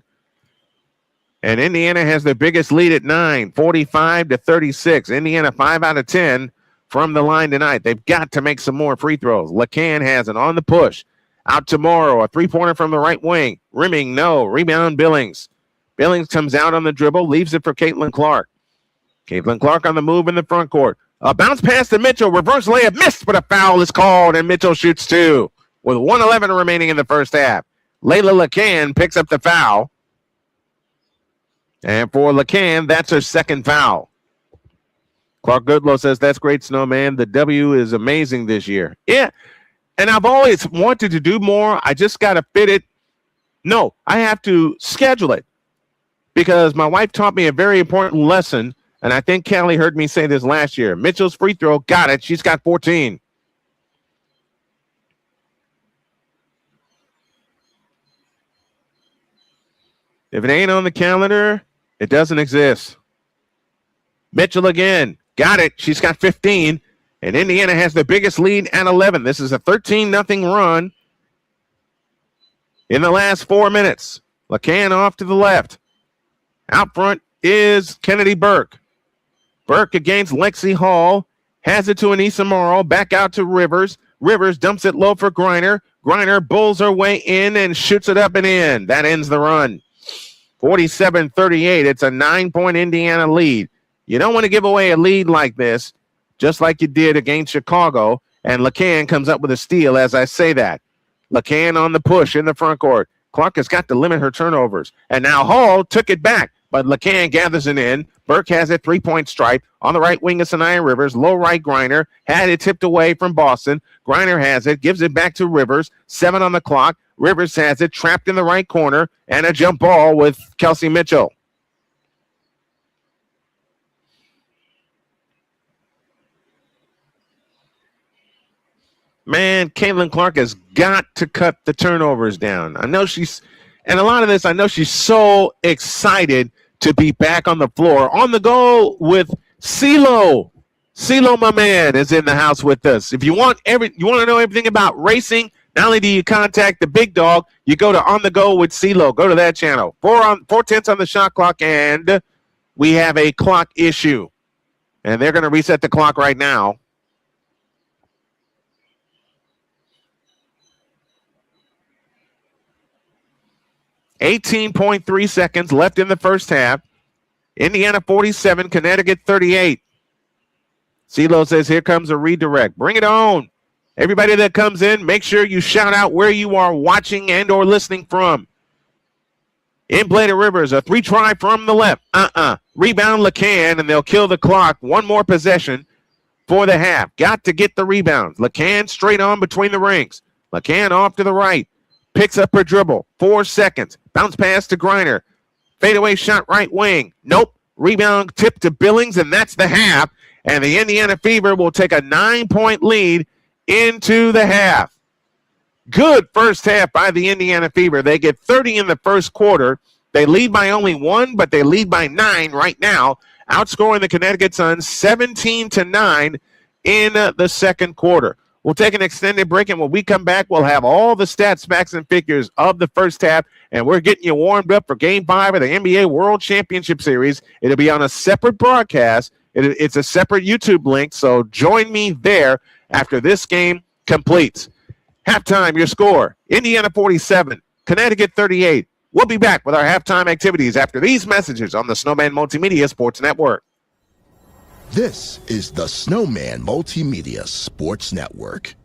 And Indiana has their biggest lead at 9, 45-36. Indiana 5 out of 10 from the line tonight. They've got to make some more free throws. LeCan has it on the push. Out tomorrow, a three-pointer from the right wing. Rimming, no. Rebound, Billings. Billings comes out on the dribble, leaves it for Caitlin Clark. Caitlin Clark on the move in the front court. A bounce pass to Mitchell. Reverse layup missed, but a foul is called, and Mitchell shoots 2 with 1:11 remaining in the first half. Layla LeCan picks up the foul. And for LeCan, that's her second foul. Clark Goodlow says, that's great, Snowman. The W is amazing this year. Yeah, and I've always wanted to do more. I just got to fit it. No, I have to schedule it because my wife taught me a very important lesson, and I think Callie heard me say this last year. Mitchell's free throw, got it. She's got 14. If it ain't on the calendar, it doesn't exist. Mitchell again. Got it. She's got 15. And Indiana has the biggest lead at 11. This is a 13-0 run in the last 4 minutes. LeCan off to the left. Out front is Kennedy Burke. Burke against Lexi Hall. Has it to Anissa Morrow. Back out to Rivers. Rivers dumps it low for Griner. Griner bulls her way in and shoots it up and in. That ends the run. 47-38. It's a 9-point Indiana lead. You don't want to give away a lead like this, just like you did against Chicago. And LeCan comes up with a steal as I say that. LeCan on the push in the front court. Clark has got to limit her turnovers. And now Hall took it back, but LeCan gathers it in. Burke has a three-point stripe. On the right wing of Saniya Rivers. Low right Griner. Had it tipped away from Boston. Griner has it. Gives it back to Rivers. 7 on the clock. Rivers has it, trapped in the right corner, and a jump ball with Kelsey Mitchell. Man, Caitlin Clark has got to cut the turnovers down. I know she's so excited to be back on the floor. On the go with CeeLo. CeeLo, my man, is in the house with us. If you want to know everything about racing, not only do you contact the big dog, you go to On the Go with CeeLo. Go to that channel. 4:10 on the shot clock, and we have a clock issue. And they're going to reset the clock right now. .3 seconds left in the first half. Indiana 47, Connecticut 38. CeeLo says, here comes a redirect. Bring it on. Everybody that comes in, make sure you shout out where you are watching and or listening from. In play to Rivers, a 3-try from the left. Rebound LeCan, and they'll kill the clock. One more possession for the half. Got to get the rebounds. LeCan straight on between the rings. LeCan off to the right. Picks up her dribble. 4 seconds. Bounce pass to Griner. Fadeaway shot right wing. Nope. Rebound tip to Billings, and that's the half. And the Indiana Fever will take a 9-point lead into the half. Good first half by the Indiana Fever. They get 30 in the first quarter. They lead by only 1, but they lead by 9 right now, outscoring the Connecticut Sun 17-9 in the second quarter. We'll take an extended break, and when we come back, we'll have all the stats, facts, and figures of the first half, and we're getting you warmed up for Game 5 of the NBA World Championship Series. It'll be on a separate broadcast. It's a separate YouTube link, so join me there after this game completes. Halftime, your score, Indiana 47, Connecticut 38. We'll be back with our halftime activities after these messages on the Snowman Multimedia Sports Network. This is the Snowman Multimedia Sports Network.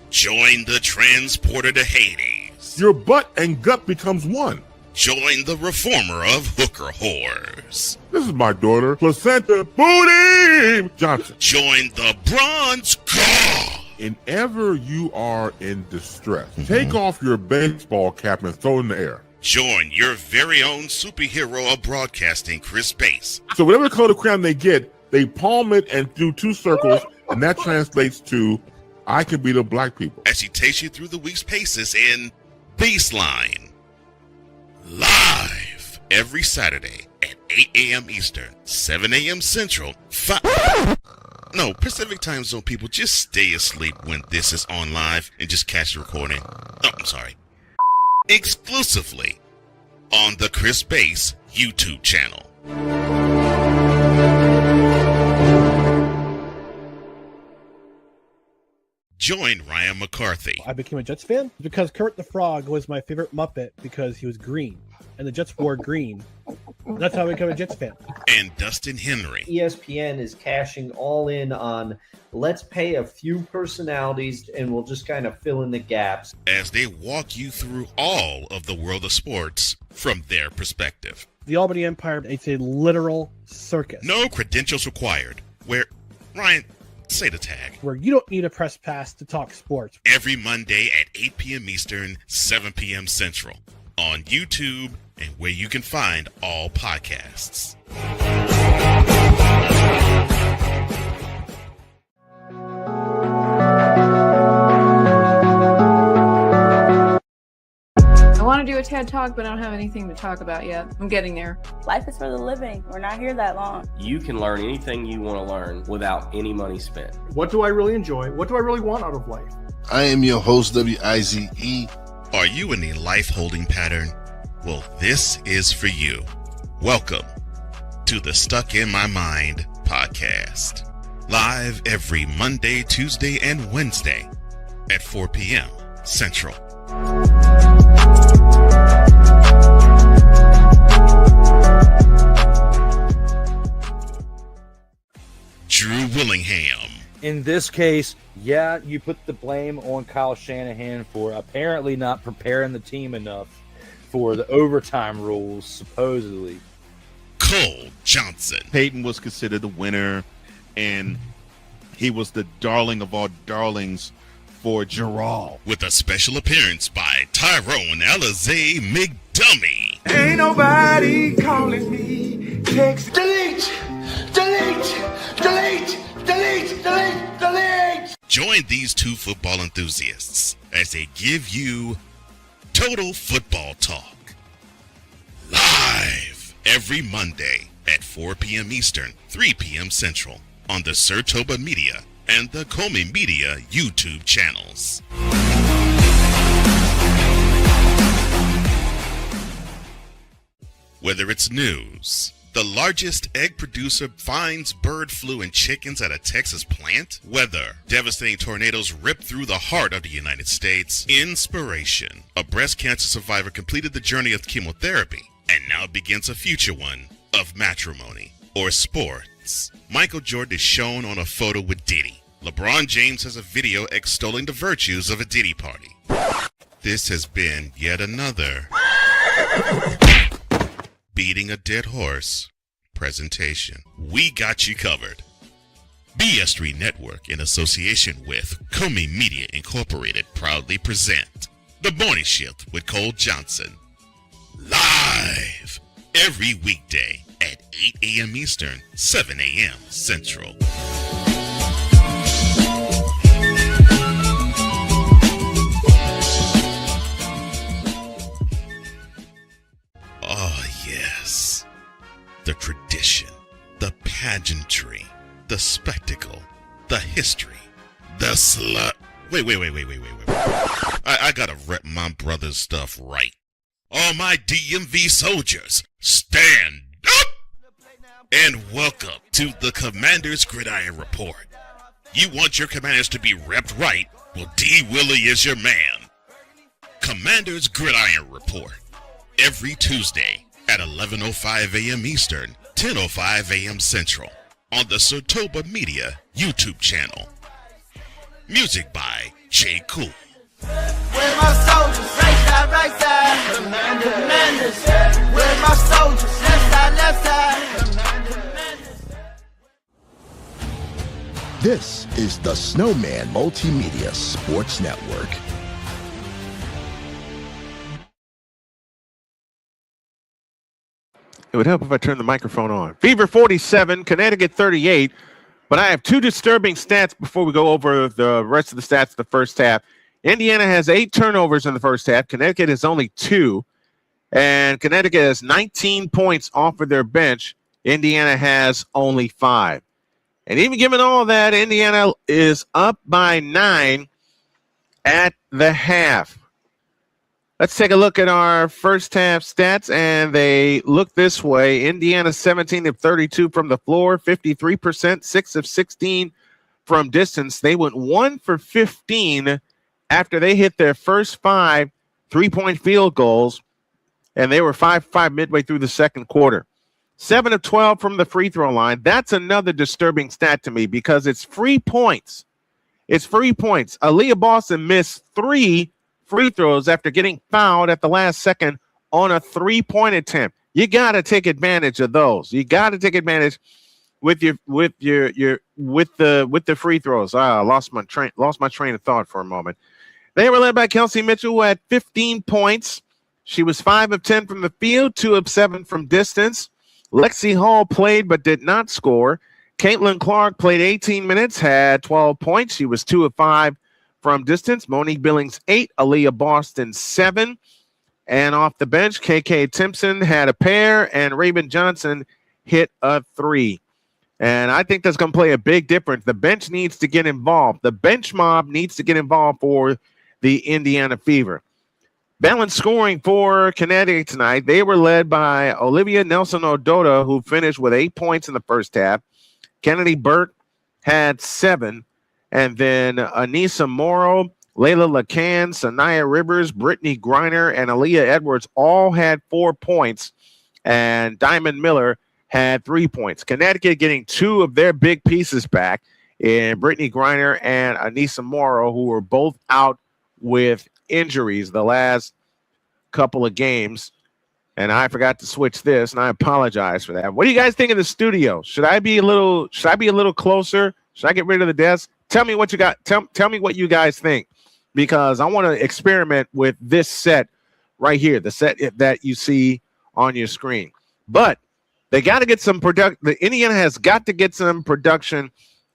Join the transporter to Hades. Your butt and gut becomes one. Join the reformer of hooker whores. This is my daughter, Placenta Booty Johnson. Join the bronze god. Whenever you are in distress, take off your baseball cap and throw it in the air. Join your very own superhero of broadcasting, Chris Bass. So whatever color crayon they get, they palm it and do 2 circles, and that translates to, I can beat up black people. As he takes you through the week's paces in Baseline. Live every Saturday at 8 a.m. Eastern, 7 a.m. Central, Pacific Time Zone people, just stay asleep when this is on live and just catch the recording. Exclusively on the Chris Bass YouTube channel. Join Ryan McCarthy. I became a Jets fan because Kurt the Frog was my favorite Muppet because he was green, and the Jets wore green. That's how I became a Jets fan. And Dustin Henry. ESPN is cashing all in on let's pay a few personalities and we'll just kind of fill in the gaps. As they walk you through all of the world of sports from their perspective. The Albany Empire, it's a literal circus. No credentials required. Where, Ryan, say the tag. Where you don't need a press pass to talk sports. Every Monday at 8 p.m. Eastern, 7 p.m. Central. On YouTube and where you can find all podcasts. I want to do a TED Talk, but I don't have anything to talk about yet. I'm getting there. Life is for the living. We're not here that long. You can learn anything you want to learn without any money spent. What do I really enjoy? What do I really want out of life? I am your host, WIZE. Are you in a life holding pattern? Well, this is for you. Welcome to the Stuck in My Mind podcast. Live every Monday, Tuesday, and Wednesday at 4 p.m. Central. Drew Willingham. In this case, yeah, you put the blame on Kyle Shanahan for apparently not preparing the team enough for the overtime rules, supposedly. Cole Johnson. Peyton was considered the winner, and he was the darling of all darlings for Gerald. With a special appearance by Tyrone Alizé McDummy. Ain't nobody calling me. Text. Delete! Delete! Delete! Delete! Delete! Delete! Join these two football enthusiasts as they give you total football talk. Live every Monday at 4 p.m. Eastern, 3 p.m. Central on the Sertoba Media and the Comey Media YouTube channels. Whether it's news, the largest egg producer finds bird flu in chickens at a Texas plant, weather, devastating tornadoes rip through the heart of the United States, inspiration, a breast cancer survivor completed the journey of chemotherapy and now begins a future one of matrimony, or sports. Michael Jordan is shown on a photo with Diddy. LeBron James has a video extolling the virtues of a Diddy party. This has been yet another Beating a Dead Horse presentation. We got you covered. BS3 Network, in association with Comey Media Incorporated, proudly present The Morning Shift with Cole Johnson. Live every weekday at 8 a.m. Eastern, 7 a.m. Central. Oh, yes. The tradition, the pageantry, the spectacle, the history, the slut. Wait. I gotta rep my brother's stuff right. All my DMV soldiers, stand up! And welcome to the Commander's Gridiron Report. You want your commanders to be repped right? Well, D. Willie is your man. Commander's Gridiron Report. Every Tuesday at 11:05 a.m. Eastern, 10:05 a.m. Central on the Sertoba Media YouTube channel. Music by J. Cool. Where my soldiers? Right side. Commanders. Where my soldiers? Left side. This is the Snowman Multimedia Sports Network. It would help if I turned the microphone on. Fever 47, Connecticut 38. But I have two disturbing stats before we go over the rest of the stats of the first half. Indiana has 8 turnovers in the first half. Connecticut has only 2. And Connecticut has 19 points off of their bench. Indiana has only 5. And even given all that, Indiana is up by 9 at the half. Let's take a look at our first half stats, and they look this way. Indiana 17 of 32 from the floor, 53%, 6 of 16 from distance. They went 1 for 15 after they hit their first 5 3-point field goals, and they were 5-5 midway through the second quarter. 7 of 12 from the free throw line. That's another disturbing stat to me because it's free points. It's free points. Aaliyah Boston missed 3 free throws after getting fouled at the last second on a 3-point attempt. You got to take advantage of those. You got to take advantage with the free throws. I lost my train of thought for a moment. They were led by Kelsey Mitchell, who had 15 points. She was 5 of 10 from the field, 2 of 7 from distance. Lexi Hall played but did not score. Caitlin Clark played 18 minutes, had 12 points. She was 2 of 5 from distance. Monique Billings 8, Aaliyah Boston 7. And off the bench, KK Timpson had a pair, and Raven Johnson hit a 3. And I think that's going to play a big difference. The bench needs to get involved. The bench mob needs to get involved for the Indiana Fever. Balanced scoring for Connecticut tonight. They were led by Olivia Nelson-Ododa, who finished with 8 points in the first half. Kennedy Burke had 7. And then Anissa Morrow, Layla Lacan, Saniya Rivers, Brittany Griner, and Aaliyah Edwards all had 4 points. And Diamond Miller had 3 points. Connecticut getting 2 of their big pieces back in Brittany Griner and Anissa Morrow, who were both out with injuries the last couple of games. And I forgot to switch this, and I apologize for that. What do you guys think of the studio? Should I be a little closer? Should I get rid of the desk? Tell me what you got. Tell me what you guys think, because I want to experiment with this set right here, the set that you see on your screen. But they got to get some production. The Indiana has got to get some production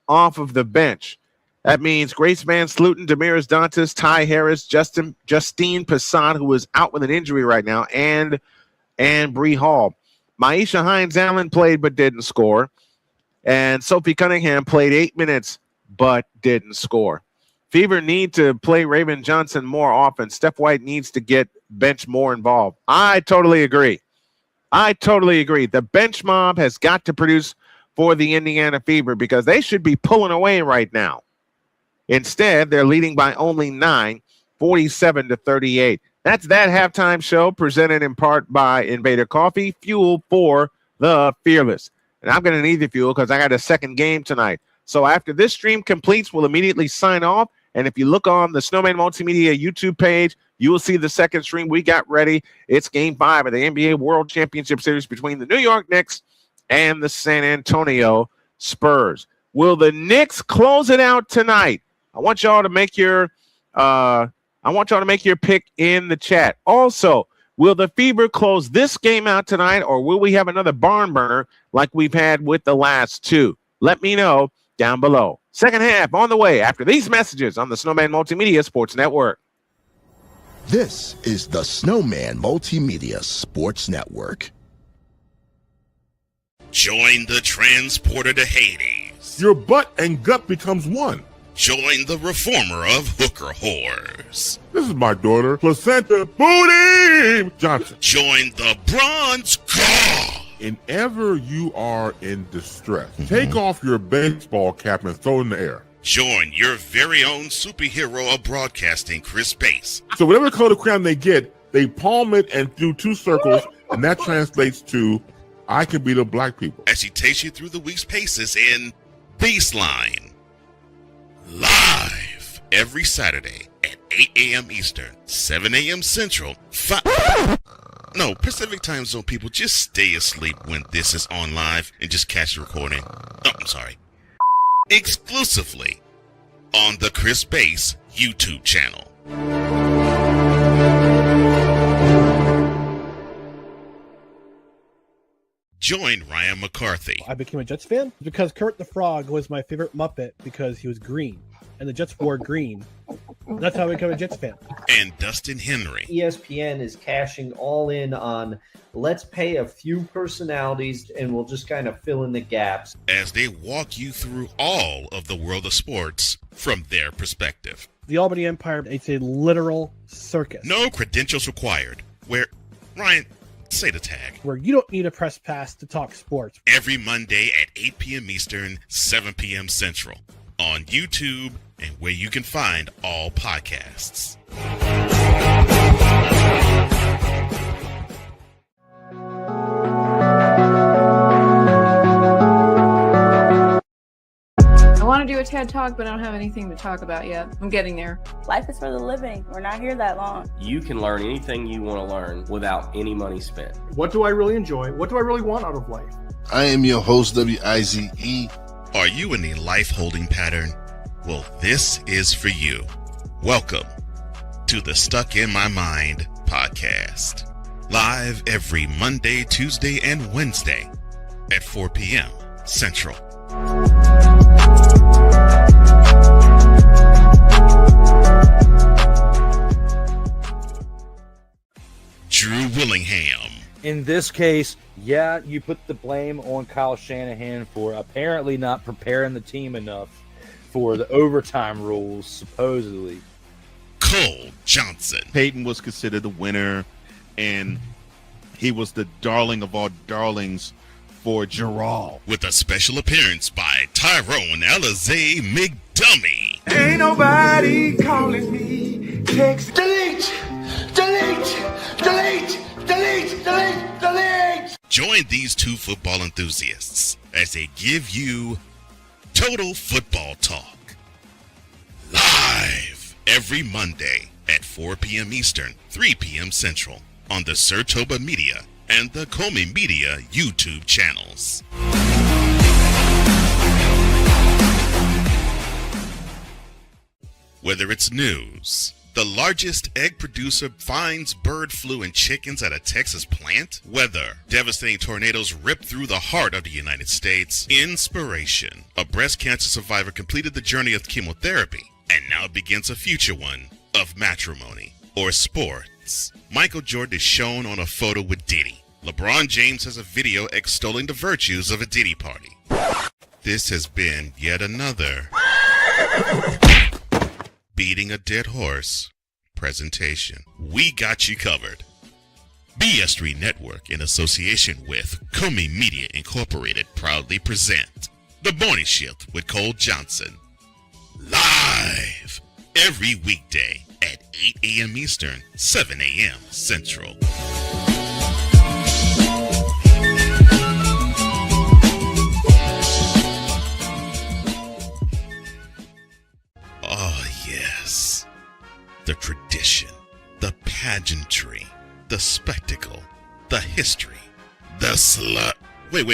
off of the bench. That means Grace Van Sluten, Damaris Dantas, Ty Harris, Justine Passant, who is out with an injury right now, and Bree Hall. Maisha Hines-Allen played but didn't score. And Sophie Cunningham played 8 minutes but didn't score. Fever need to play Raven Johnson more often. Steph White needs to get bench more involved. I totally agree. The bench mob has got to produce for the Indiana Fever because they should be pulling away right now. Instead, they're leading by only 9, 47-38. That's that halftime show presented in part by Invader Coffee, fuel for the fearless. And I'm going to need the fuel because I got a second game tonight. So after this stream completes, we'll immediately sign off. And if you look on the Snowman Multimedia YouTube page, you will see the second stream we got ready. It's Game 5 of the NBA World Championship Series between the New York Knicks and the San Antonio Spurs. Will the Knicks close it out tonight? I want y'all to make your pick in the chat. Also, will the Fever close this game out tonight, or will we have another barn burner like we've had with the last two? Let me know down below. Second half on the way after these messages on the Snowman Multimedia Sports Network. This is the Snowman Multimedia Sports Network. Join the transporter to Hades. Your butt and gut becomes one. Join the reformer of hooker whores. This is my daughter, Placenta Booty Johnson. Join the bronze god. Whenever you are in distress, take off your baseball cap and throw it in the air. Join your very own superhero of broadcasting, Chris Bass. So whatever color crayon they get, they palm it and do 2 circles, and that translates to, I can beat up black people. As he takes you through the week's paces in Baseline. Live every Saturday at 8 a.m. Eastern, 7 a.m. Central, Pacific time zone people, just stay asleep when this is on live and just catch the recording. Oh, I'm sorry. Exclusively on the Chris Bass YouTube channel. Join Ryan McCarthy. I became a Jets fan because Kurt the Frog was my favorite Muppet because he was green, and the Jets wore green. That's how I became a Jets fan. And Dustin Henry. ESPN is cashing all in on let's pay a few personalities and we'll just kind of fill in the gaps. As they walk you through all of the world of sports from their perspective. The Albany Empire, it's a literal circus. No credentials required. Where, Ryan, say the tag. Where you don't need a press pass to talk sports. Every Monday at 8 p.m. Eastern, 7 p.m. Central. On YouTube and where you can find all podcasts. I want to do a TED Talk, but I don't have anything to talk about yet. I'm getting there. Life is for the living. We're not here that long. You can learn anything you want to learn without any money spent. What do I really enjoy? What do I really want out of life? I am your host, WIZE. Are you in a life holding pattern? Well, this is for you. Welcome to the Stuck in My Mind podcast. Live every Monday, Tuesday, and Wednesday at 4 p.m. Central. Drew Willingham. In this case, yeah, you put the blame on Kyle Shanahan for apparently not preparing the team enough for the overtime rules, supposedly. Cole Johnson. Peyton was considered the winner, and he was the darling of all darlings for Gerald. With a special appearance by Tyrone Alizé McDummy. Ain't nobody calling me. Text delete, delete, delete, delete, delete, delete. Join these two football enthusiasts as they give you Total Football Talk. Live every Monday at 4 p.m. Eastern, 3 p.m. Central on the Sertoba Media and the Comey Media YouTube channels. Whether it's news, the largest egg producer finds bird flu in chickens at a Texas plant, weather, devastating tornadoes rip through the heart of the United States, inspiration, a breast cancer survivor completed the journey of chemotherapy, and now begins a future one of matrimony, or sports. Michael Jordan is shown on a photo with Diddy. LeBron James has a video extolling the virtues of a Diddy party. This has been yet another beating a dead horse presentation. We got you covered. BS3 Network, in association with Comey Media Incorporated, proudly present The Morning Shift with Cole Johnson. Live every weekday at 8 a.m. Eastern, 7 a.m. Central. Oh, yes. The tradition, the pageantry, the spectacle, the history, the slut. Wait.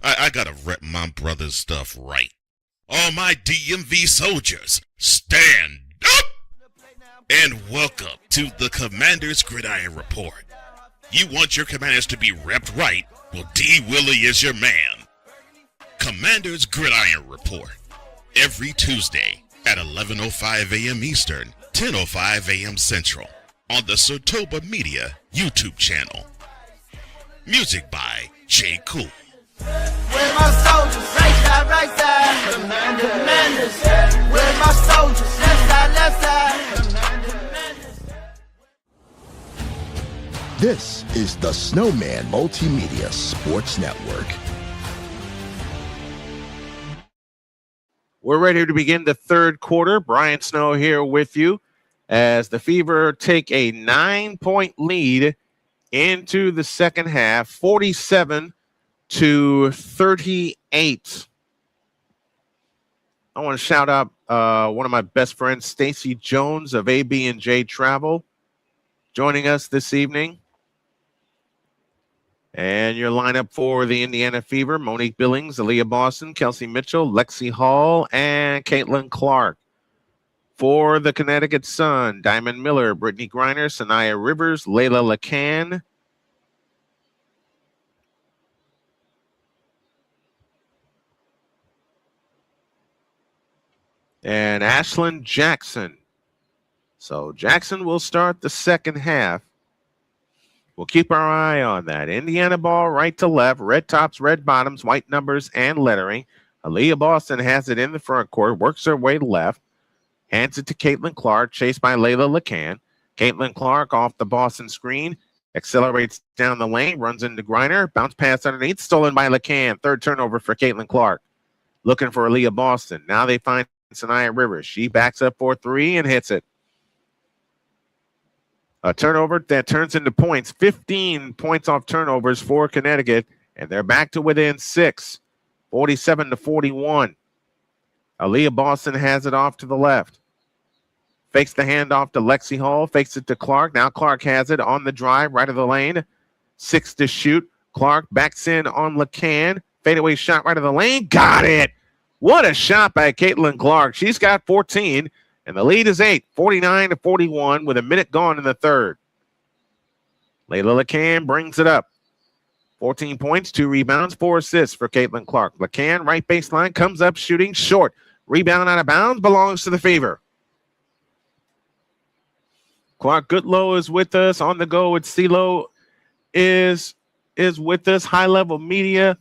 I gotta rep my brother's stuff right. All my DMV soldiers, stand up! And welcome to the Commander's Gridiron Report. You want your commanders to be repped right? Well, D. Willie is your man. Commander's Gridiron Report. Every Tuesday at 11:05 a.m. Eastern, 10:05 a.m. Central on the Sotoba Media YouTube channel. Music by J. Cool. Where my soldiers? Right side. Commanders. Where my soldiers? Left side. This is the Snowman Multimedia Sports Network. We're ready to begin the third quarter. Brian Snow here with you as the Fever take a 9-point lead into the second half, 47-38. I want to shout out one of my best friends, Stacy Jones of AB&J Travel, joining us this evening. And your lineup for the Indiana Fever: Monique Billings, Aaliyah Boston, Kelsey Mitchell, Lexi Hall, and Caitlin Clark. For the Connecticut Sun: Diamond Miller, Brittany Griner, Saniya Rivers, Layla LeCan, and Ashlyn Jackson. So Jackson will start the second half. We'll keep our eye on that. Indiana ball right to left, red tops, red bottoms, white numbers, and lettering. Aaliyah Boston has it in the front court, works her way left, hands it to Caitlin Clark, chased by Layla LeCan. Caitlin Clark off the Boston screen, accelerates down the lane, runs into Griner, bounce pass underneath, stolen by LeCan. Third turnover for Caitlin Clark. Looking for Aaliyah Boston. Now they find Saniya Rivers. She backs up for three and hits it. A turnover that turns into points. 15 points off turnovers for Connecticut, and they're back to within 6, 47-41. Aaliyah Boston has it off to the left. Fakes the handoff to Lexi Hall, fakes it to Clark. Now Clark has it on the drive, right of the lane. 6 to shoot. Clark backs in on LeCan. Fadeaway shot right of the lane. Got it! What a shot by Caitlin Clark. She's got 14. And the lead is 8, 49-41, with a minute gone in the third. Layla LeCan brings it up. 14 points, 2 rebounds, 4 assists for Caitlin Clark. LeCan, right baseline, comes up shooting short. Rebound out of bounds, belongs to the Fever. Clark Goodlow is with us. On the go with CeeLo is with us. High Level Media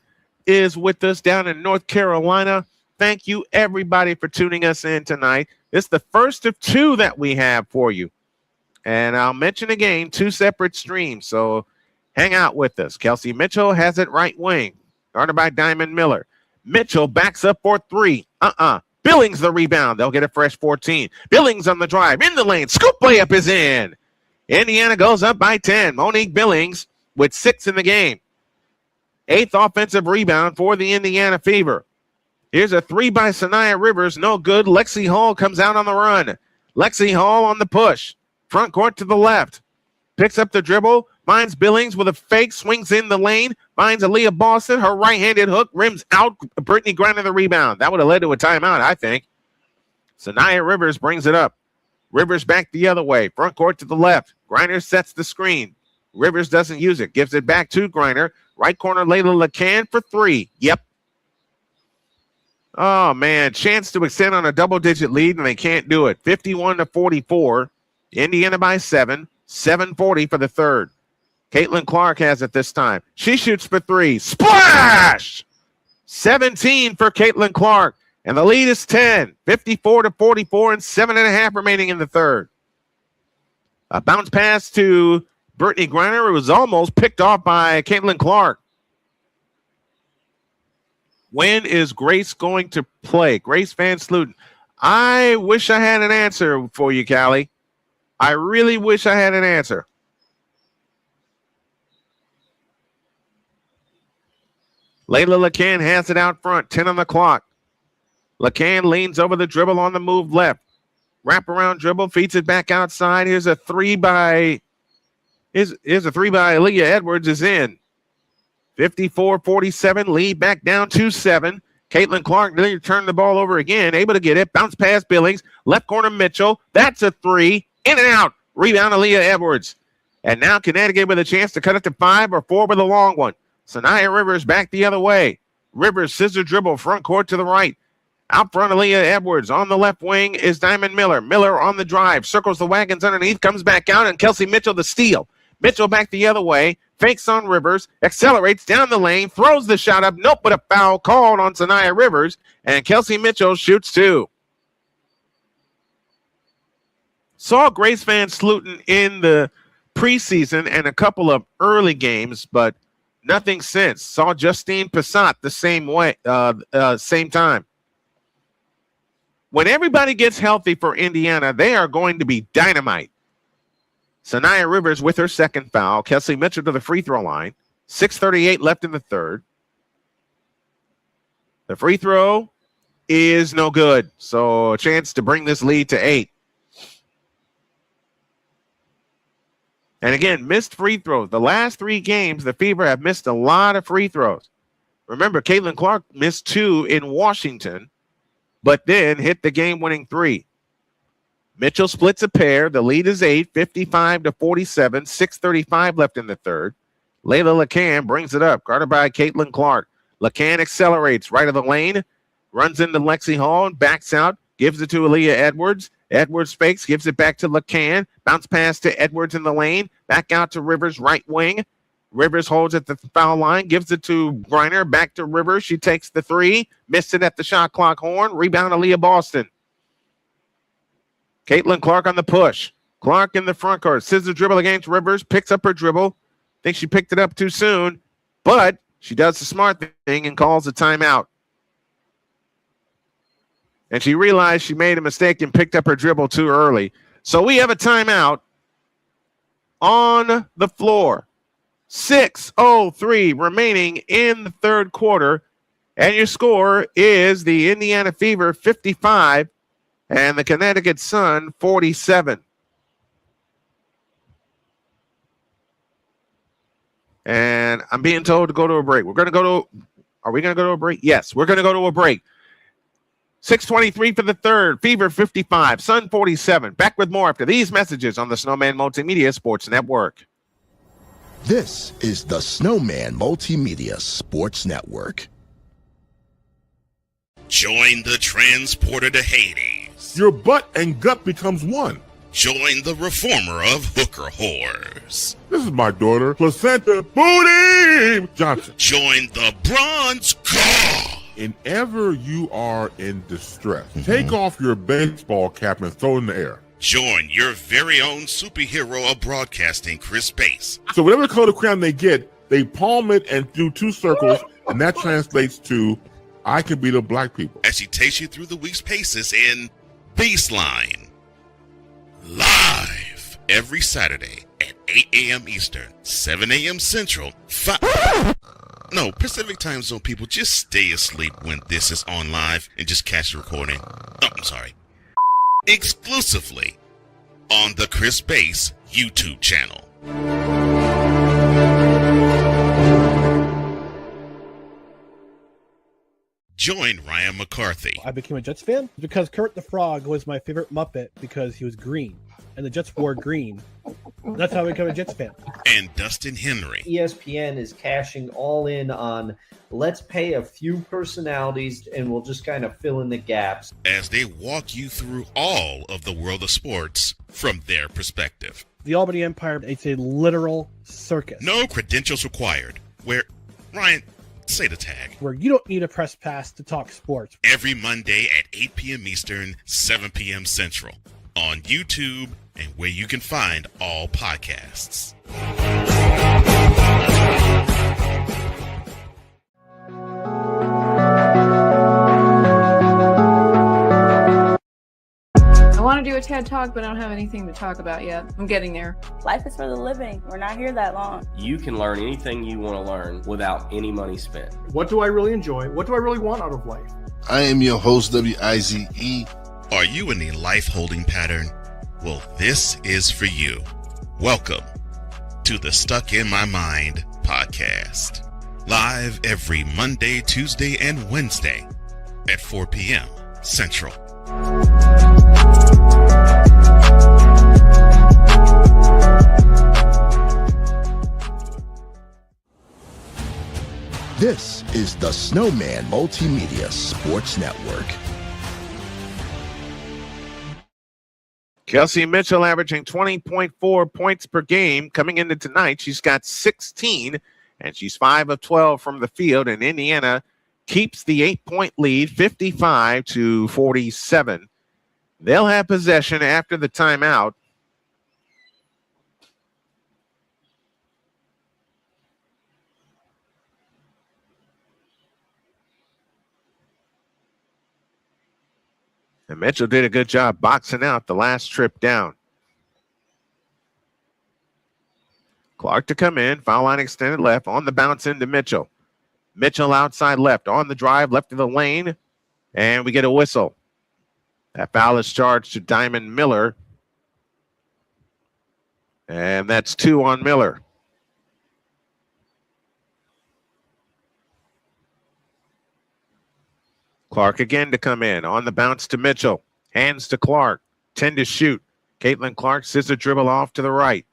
is with us down in North Carolina. Thank you, everybody, for tuning us in tonight. It's the first of 2 that we have for you. And I'll mention again, 2 separate streams, so hang out with us. Kelsey Mitchell has it right wing, guarded by Diamond Miller. Mitchell backs up for 3. Billings the rebound. They'll get a fresh 14. Billings on the drive, in the lane. Scoop layup is in. Indiana goes up by 10. Monique Billings with 6 in the game. 8th offensive rebound for the Indiana Fever. Here's a 3 by Saniya Rivers. No good. Lexi Hall comes out on the run. Lexi Hall on the push. Front court to the left. Picks up the dribble. Finds Billings with a fake. Swings in the lane. Finds Aaliyah Boston. Her right-handed hook. Rims out. Brittany Griner the rebound. That would have led to a timeout, I think. Saniya Rivers brings it up. Rivers back the other way. Front court to the left. Griner sets the screen. Rivers doesn't use it. Gives it back to Griner. Right corner, Layla LeCan for 3. Yep. Oh, man. Chance to extend on a double-digit lead, and they can't do it. 51-44. Indiana by 7. 7:40 for the third. Caitlin Clark has it this time. She shoots for three. Splash! 17 for Caitlin Clark. And the lead is 10, 54-44, and 7.5 remaining in the third. A bounce pass to Brittany Griner. It was almost picked off by Caitlin Clark. When is Grace going to play? Grace Van Sluten. I wish I had an answer for you, Callie. I really wish I had an answer. Layla LeCan has it out front, 10 on the clock. LeCan leans over the dribble on the move left. Wrap around dribble, feeds it back outside. Here's a three by Aaliyah Edwards is in. 54-47, lead back down 2-7. Caitlin Clark then turned the ball over again, able to get it. Bounce past Billings. Left corner Mitchell. That's a three. In and out. Rebound Aaliyah Edwards. And now Connecticut with a chance to cut it to 5 or 4 with a long one. Saniya Rivers back the other way. Rivers scissor dribble front court to the right. Out front, Aaliyah Edwards. On the left wing is Diamond Miller. Miller on the drive. Circles the wagons underneath. Comes back out. And Kelsey Mitchell the steal. Mitchell back the other way. Fakes on Rivers. Accelerates down the lane. Throws the shot up. Nope, but a foul called on Saniya Rivers. And Kelsey Mitchell shoots 2. Saw Grace Van Sluten in the preseason and a couple of early games, but nothing since. Saw Justine Passat the same way, same time. When everybody gets healthy for Indiana, they are going to be dynamite. Saniya Rivers with her second foul. Kelsey Mitchell to the free throw line. 6:38 left in the third. The free throw is no good. So a chance to bring this lead to 8. And again, missed free throws. The last 3 games, the Fever have missed a lot of free throws. Remember, Caitlin Clark missed 2 in Washington, but then hit the game-winning 3. Mitchell splits a pair. The lead is 8, 55-47, 6:35 left in the third. Layla LeCan brings it up, guarded by Caitlin Clark. LeCan accelerates right of the lane, runs into Lexi Hall and backs out, gives it to Aaliyah Edwards. Edwards fakes, gives it back to LeCan. Bounce pass to Edwards in the lane. Back out to Rivers, right wing. Rivers holds at the foul line, gives it to Griner. Back to Rivers. She takes the 3. Missed it at the shot clock horn. Rebound Aaliyah Boston. Caitlin Clark on the push. Clark in the front court. Scissor dribble against Rivers. Picks up her dribble. Think she picked it up too soon. But she does the smart thing and calls a timeout. And she realized she made a mistake and picked up her dribble too early. So we have a timeout on the floor. 6:03 remaining in the third quarter. And your score is the Indiana Fever 55 and the Connecticut Sun 47. And I'm being told to go to a break. Are we going to go to a break? Yes, we're going to go to a break. 6:23 for the third. Fever 55, Sun 47. Back with more after these messages on the Snowman Multimedia Sports Network. This is the Snowman Multimedia Sports Network. Join the transporter to Hades. Your butt and gut becomes one. Join the reformer of hooker whores. This is my daughter, Placenta Booty Johnson. Join the bronze car. Whenever you are in distress, take off your baseball cap and throw it in the air. Join your very own superhero of broadcasting, Chris Bass. So whatever color crown they get, they palm it and do 2 circles, and that translates to, I can beat up black people. As she takes you through the week's paces in Baseline. Live every Saturday at 8 a.m. Eastern, 7 a.m. Central, No, Pacific Time Zone people, just stay asleep when this is on live and just catch the recording. Oh, I'm sorry. Exclusively on the Chris Bass YouTube channel. Join Ryan McCarthy. I became a Jets fan because Kurt the Frog was my favorite Muppet because he was green, and the Jets wore green. That's how I became a Jets fan. And Dustin Henry. ESPN is cashing all in on let's pay a few personalities and we'll just kind of fill in the gaps. As they walk you through all of the world of sports from their perspective. The Albany Empire, it's a literal circus. No credentials required. Where, Ryan, say the tag. Where you don't need a press pass to talk sports. Every Monday at 8 p.m. Eastern, 7 p.m. Central. On YouTube and where you can find all podcasts. I want to do a TED Talk, but I don't have anything to talk about yet. I'm getting there. Life is for the living. We're not here that long. You can learn anything you want to learn without any money spent. What do I really enjoy? What do I really want out of life? I am your host, WIZE. Are you in a life holding pattern? Well, this is for you. Welcome to the Stuck in My Mind podcast. Live every Monday, Tuesday, and Wednesday at 4 p.m. Central. This is the Snowman Multimedia Sports Network. Kelsey Mitchell averaging 20.4 points per game. Coming into tonight, she's got 16, and she's 5 of 12 from the field, and Indiana keeps the 8-point lead, 55-47. They'll have possession after the timeout. And Mitchell did a good job boxing out the last trip down. Clark to come in, foul line extended left, on the bounce into Mitchell. Mitchell outside left, on the drive, left of the lane, and we get a whistle. That foul is charged to Diamond Miller, and that's 2 on Miller. Clark again to come in. On the bounce to Mitchell. Hands to Clark. 10 to shoot. Caitlin Clark scissor dribble off to the right.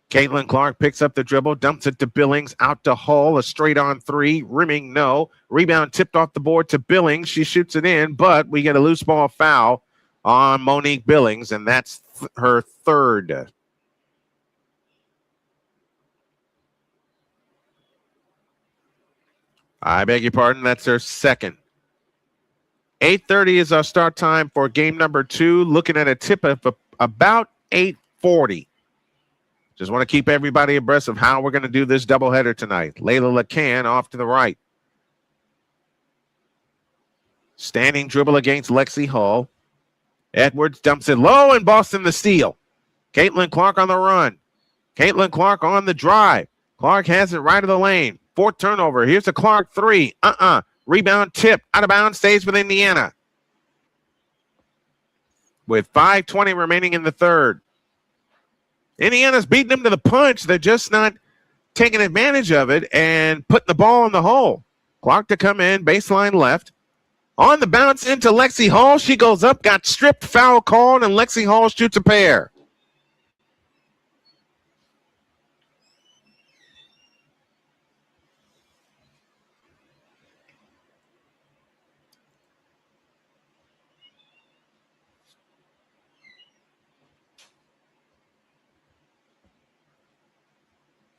Caitlin Clark picks up the dribble, dumps it to Billings, out to Hull, a straight on 3, rimming no. Rebound tipped off the board to Billings. She shoots it in, but we get a loose ball foul on Monique Billings, and that's her third. I beg your pardon, that's her second. 8:30 is our start time for game number 2. Looking at a tip of about 8:40. Just want to keep everybody abreast of how we're going to do this doubleheader tonight. Layla LeCan off to the right. Standing dribble against Lexi Hull. Edwards dumps it low, and Boston the steal. Caitlin Clark on the run. Caitlin Clark on the drive. Clark has it right of the lane. 4th turnover. Here's a Clark 3. Rebound tip, out of bounds, stays with Indiana. With 5:20 remaining in the third. Indiana's beating them to the punch. They're just not taking advantage of it and putting the ball in the hole. Clark to come in, baseline left. On the bounce into Lexi Hall. She goes up, got stripped, foul called, and Lexi Hall shoots a pair.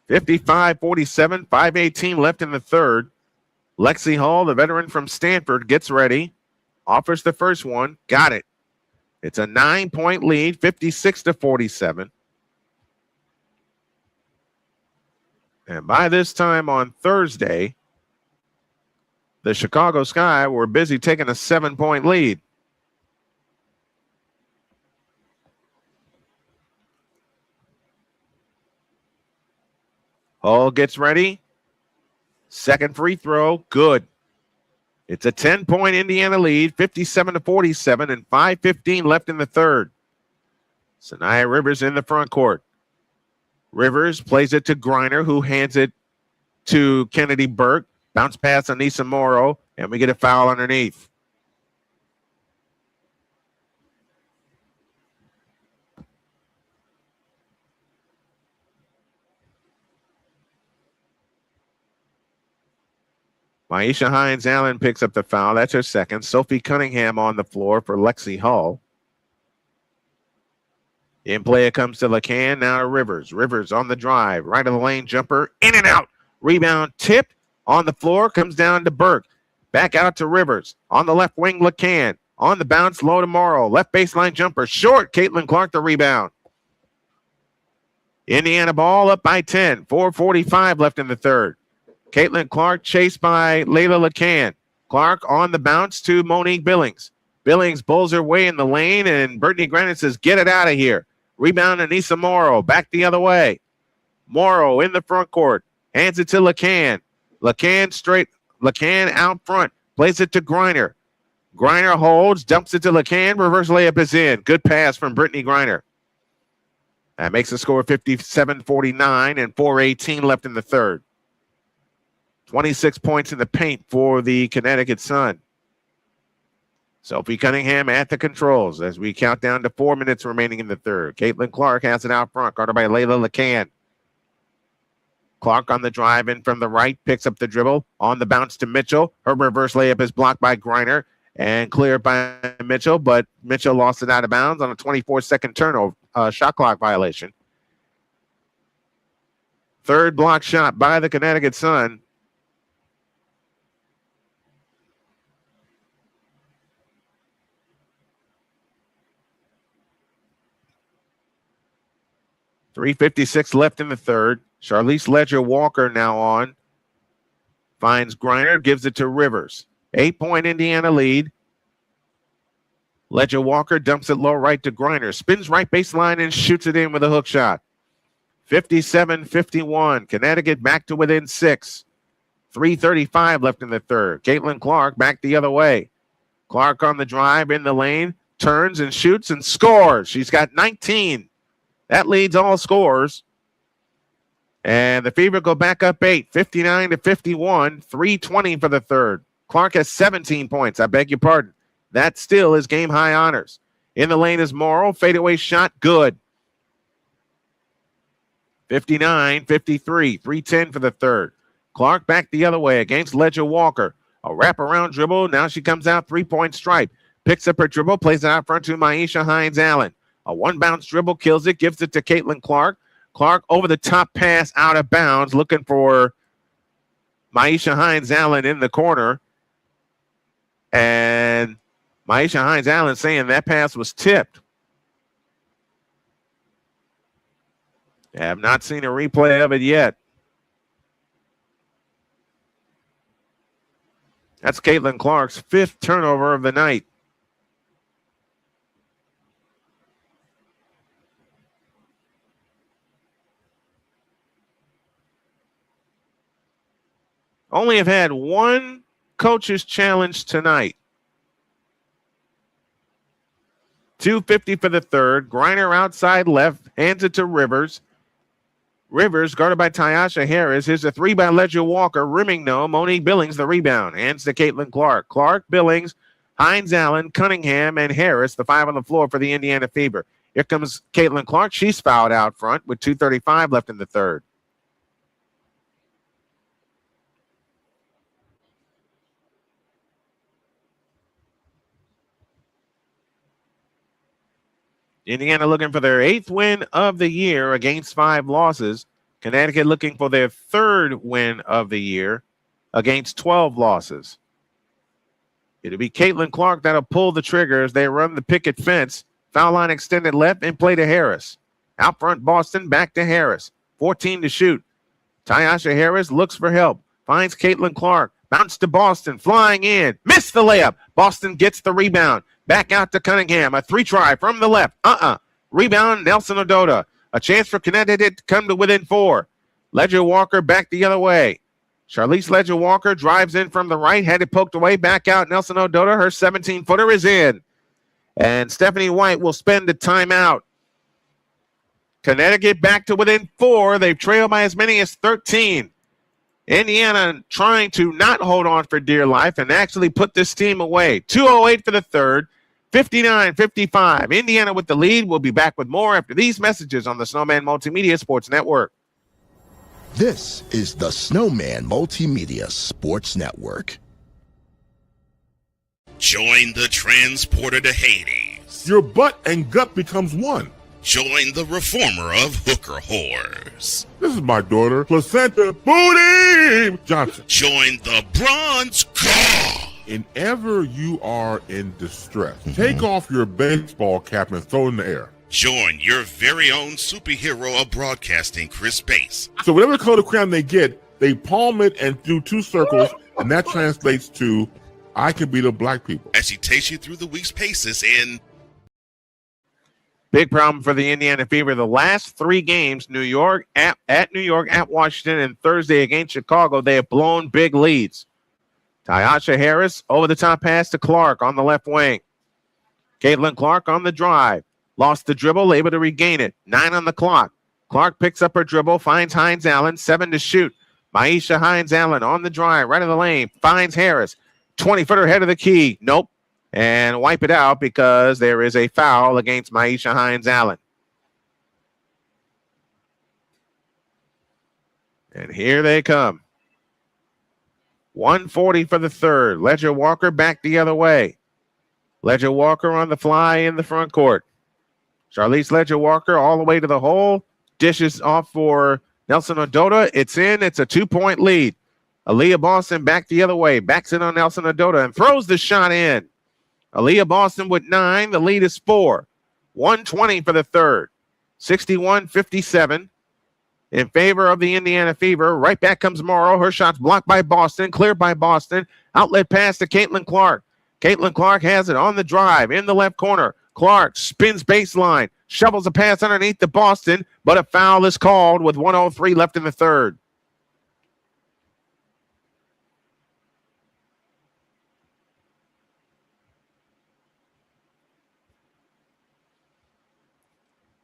(55-47), 5:18 left in the third. Lexi Hall, the veteran from Stanford, gets ready, offers the first one, got it. It's a 9-point lead, 56-47. And by this time on Thursday, the Chicago Sky were busy taking a 7-point lead. Hall gets ready. Second free throw, good. It's a 10-point Indiana lead, 57-47, and 5:15 left in the third. Saniya Rivers in the front court. Rivers plays it to Griner, who hands it to Kennedy Burke. Bounce pass on Nisa Morrow, and we get a foul underneath. Maisha Hines-Allen picks up the foul. That's her second. Sophie Cunningham on the floor for Lexi Hull. In play, it comes to LeCan, now to Rivers. Rivers on the drive, right of the lane jumper, in and out. Rebound tipped on the floor, comes down to Burke. Back out to Rivers. On the left wing, LeCan. On the bounce, low to Morrow. Left baseline jumper, short. Caitlin Clark the rebound. Indiana ball up by 10. 4:45 left in the third. Caitlin Clark chased by Layla LeCan. Clark on the bounce to Monique Billings. Billings bulls her way in the lane, and Brittany Granite says, get it out of here. Rebound, Anissa Morrow. Back the other way. Morrow in the front court. Hands it to LeCan. LeCan out front. Plays it to Griner. Griner holds, dumps it to LeCan. Reverse layup is in. Good pass from Brittany Griner. That makes the score 57-49 and 4:18 left in the third. 26 points in the paint for the Connecticut Sun. Sophie Cunningham at the controls as we count down to 4 minutes remaining in the third. Caitlin Clark has it out front, guarded by Layla LeCan. Clark on the drive in from the right, picks up the dribble. On the bounce to Mitchell. Her reverse layup is blocked by Griner and cleared by Mitchell, but Mitchell lost it out of bounds on a 24-second turnover, shot clock violation. Third block shot by the Connecticut Sun. .356 left in the third. Charlize Ledger-Walker now on. Finds Griner, gives it to Rivers. 8-point Indiana lead. Ledger-Walker dumps it low right to Griner. Spins right baseline and shoots it in with a hook shot. 57-51. Connecticut back to within 6. 3:35 left in the third. Caitlin Clark back the other way. Clark on the drive in the lane. Turns and shoots and scores. She's got 19. That leads all scores. And the Fever go back up 8, 59-51, 3:20 for the third. Clark has 17 points. I beg your pardon. That still is game high honors. In the lane is Morrow. Fadeaway shot, good. 59-53, 3:10 for the third. Clark back the other way against Ledger-Walker. A wraparound dribble. Now she comes out, 3-point stripe. Picks up her dribble, plays it out front to Maisha Hines-Allen. A one-bounce dribble, kills it, gives it to Caitlin Clark. Clark over the top pass out of bounds, looking for Maisha Hines-Allen in the corner. And Maisha Hines-Allen saying that pass was tipped. I have not seen a replay of it yet. That's Caitlin Clark's 5th turnover of the night. Only have had one coach's challenge tonight. 2:50 for the third. Griner outside left, hands it to Rivers. Rivers guarded by Tyasha Harris. Here's a 3 by Ledger-Walker. Rimming no. Monique Billings the rebound. Hands to Caitlin Clark. Clark, Billings, Hines-Allen, Cunningham, and Harris, the 5 on the floor for the Indiana Fever. Here comes Caitlin Clark. She's fouled out front with 2:35 left in the third. Indiana looking for their 8th win of the year against 5 losses. Connecticut looking for their 3rd win of the year against 12 losses. It'll be Caitlin Clark that'll pull the trigger as they run the picket fence. Foul line extended left and play to Harris. Out front, Boston, back to Harris. 14 to shoot. Tyasha Harris looks for help. Finds Caitlin Clark. Bounce to Boston, flying in. Missed the layup. Boston gets the rebound. Back out to Cunningham. A 3-try from the left. Rebound, Nelson Odota. A chance for Connecticut to come to within 4. Ledger-Walker back the other way. Charlize Ledger-Walker drives in from the right. Had it poked away. Back out, Nelson Odota. Her 17-footer is in. And Stephanie White will spend a timeout. Connecticut back to within 4. They've trailed by as many as 13. Indiana trying to not hold on for dear life and actually put this team away. 2:08 for the third, 59-55. Indiana with the lead. We'll be back with more after these messages on the Snowman Multimedia Sports Network. This is the Snowman Multimedia Sports Network. Join the transporter to Hades. Your butt and gut becomes one. Join the reformer of hooker whores. This is my daughter, Placenta Booty Johnson. Join the bronze car. Whenever you are in distress, take off your baseball cap and throw it in the air. Join your very own superhero of broadcasting, Chris Bass. So whatever color crown they get, they palm it and do 2 circles, and that translates to, I can be the black people. As he takes you through the week's paces in Big problem for the Indiana Fever. The last 3 games, New York, at New York, at Washington, and Thursday against Chicago, they have blown big leads. Tyasha Harris, over-the-top pass to Clark on the left wing. Caitlin Clark on the drive. Lost the dribble, able to regain it. 9 on the clock. Clark picks up her dribble, finds Hines Allen, 7 to shoot. Maisha Hines Allen on the drive, right of the lane, finds Harris. 20-footer head of the key. Nope. And wipe it out because there is a foul against Maisha Hines Allen. And here they come. 1:40 for the third. Ledger Walker back the other way. Ledger Walker on the fly in the front court. Charlize Ledger Walker all the way to the hole. Dishes off for Nelson Odota. It's in. It's a 2-point lead. Aaliyah Boston back the other way. Backs it on Nelson Odota and throws the shot in. Aaliyah Boston with 9. The lead is 4. 1:20 for the third. 61-57 in favor of the Indiana Fever. Right back comes Morrow. Her shot's blocked by Boston. Cleared by Boston. Outlet pass to Caitlin Clark. Caitlin Clark has it on the drive in the left corner. Clark spins baseline. Shovels a pass underneath to Boston, but a foul is called with 1:03 left in the third.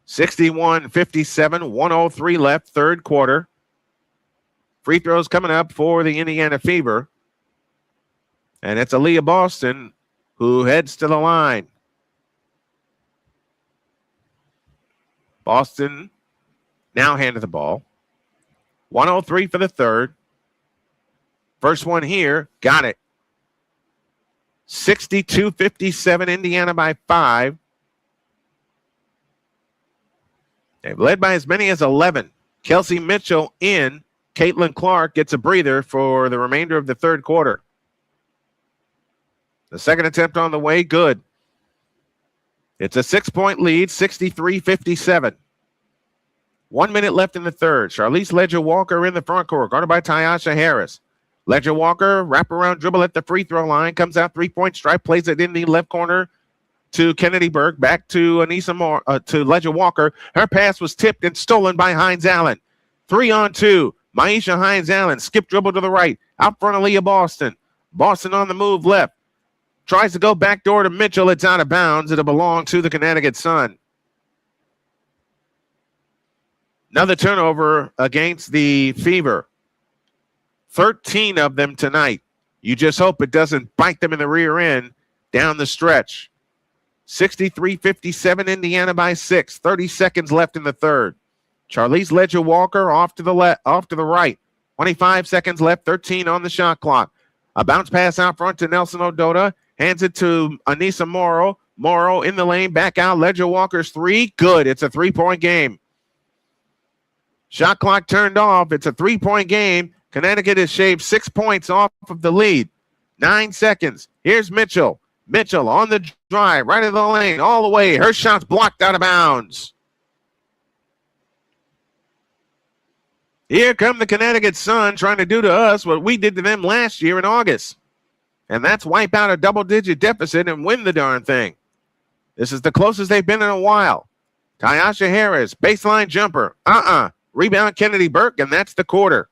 (61-57), 1:03 left, third quarter. Free throws coming up for the Indiana Fever. And it's Aaliyah Boston who heads to the line. Boston now handed the ball. 1:03 for the third. First one here, got it. 62-57, Indiana by 5. They've led by as many as 11. Kelsey Mitchell in. Caitlin Clark gets a breather for the remainder of the third quarter. The second attempt on the way, good. It's a 6-point lead, 63-57. 1 minute left in the third. Charlize Ledger Walker in the front court, guarded by Tyasha Harris. Ledger Walker, wraparound dribble at the free throw line, comes out 3-point stripe, plays it in the left corner to Kennedy Burke, back to to Ledger Walker. Her pass was tipped and stolen by Hines Allen. 3-on-2. Maisha Hines Allen, skip dribble to the right. Out front of Leah Boston. Boston on the move left. Tries to go backdoor to Mitchell. It's out of bounds. It'll belong to the Connecticut Sun. Another turnover against the Fever. 13 of them tonight. You just hope it doesn't bite them in the rear end down the stretch. 63-57, Indiana by 6. 30 seconds left in the third. Charlize Ledger Walker off to the right. 25 seconds left, 13 on the shot clock. A bounce pass out front to Nelson Odota. Hands it to Anissa Morrow. Morrow in the lane, back out. Ledger Walker's 3. Good. It's a 3-point game. Shot clock turned off. It's a 3-point game. Connecticut has shaved 6 points off of the lead. 9 seconds. Here's Mitchell. Mitchell on the drive, right of the lane, all the way. Her shot's blocked out of bounds. Here come the Connecticut Sun trying to do to us what we did to them last year in August. And that's wipe out a double-digit deficit and win the darn thing. This is the closest they've been in a while. Tyasha Harris, baseline jumper. Rebound Kennedy Burke, and that's the quarter.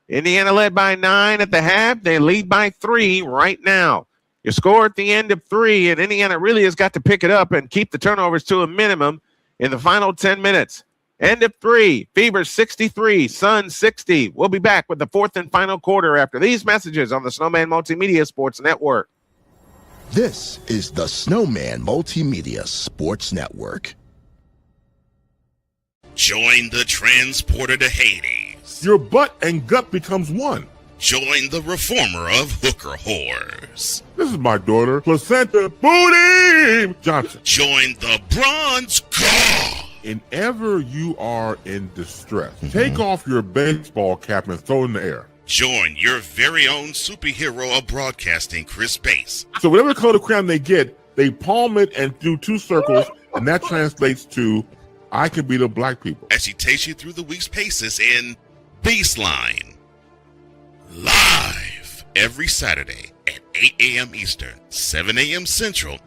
Indiana led by 9 at the half. They lead by 3 right now. You score at the end of 3, and Indiana really has got to pick it up and keep the turnovers to a minimum in the final 10 minutes. End of 3, Fever 63, Sun 60. We'll be back with the fourth and final quarter after these messages on the Snowman Multimedia Sports Network. This is the Snowman Multimedia Sports Network. Join the transporter to Hades. Your butt and gut becomes one. Join the reformer of hooker whores. This is my daughter, Placenta Booty Johnson. Join the bronze car. Whenever you are in distress, take off your baseball cap and throw it in the air. Join your very own superhero of broadcasting, Chris Bass. So whatever color crayon they get, they palm it and do two circles, and that translates to, I can beat up black people. As she takes you through the week's paces in Baseline. Live every Saturday at 8 a.m. Eastern, 7 a.m. Central,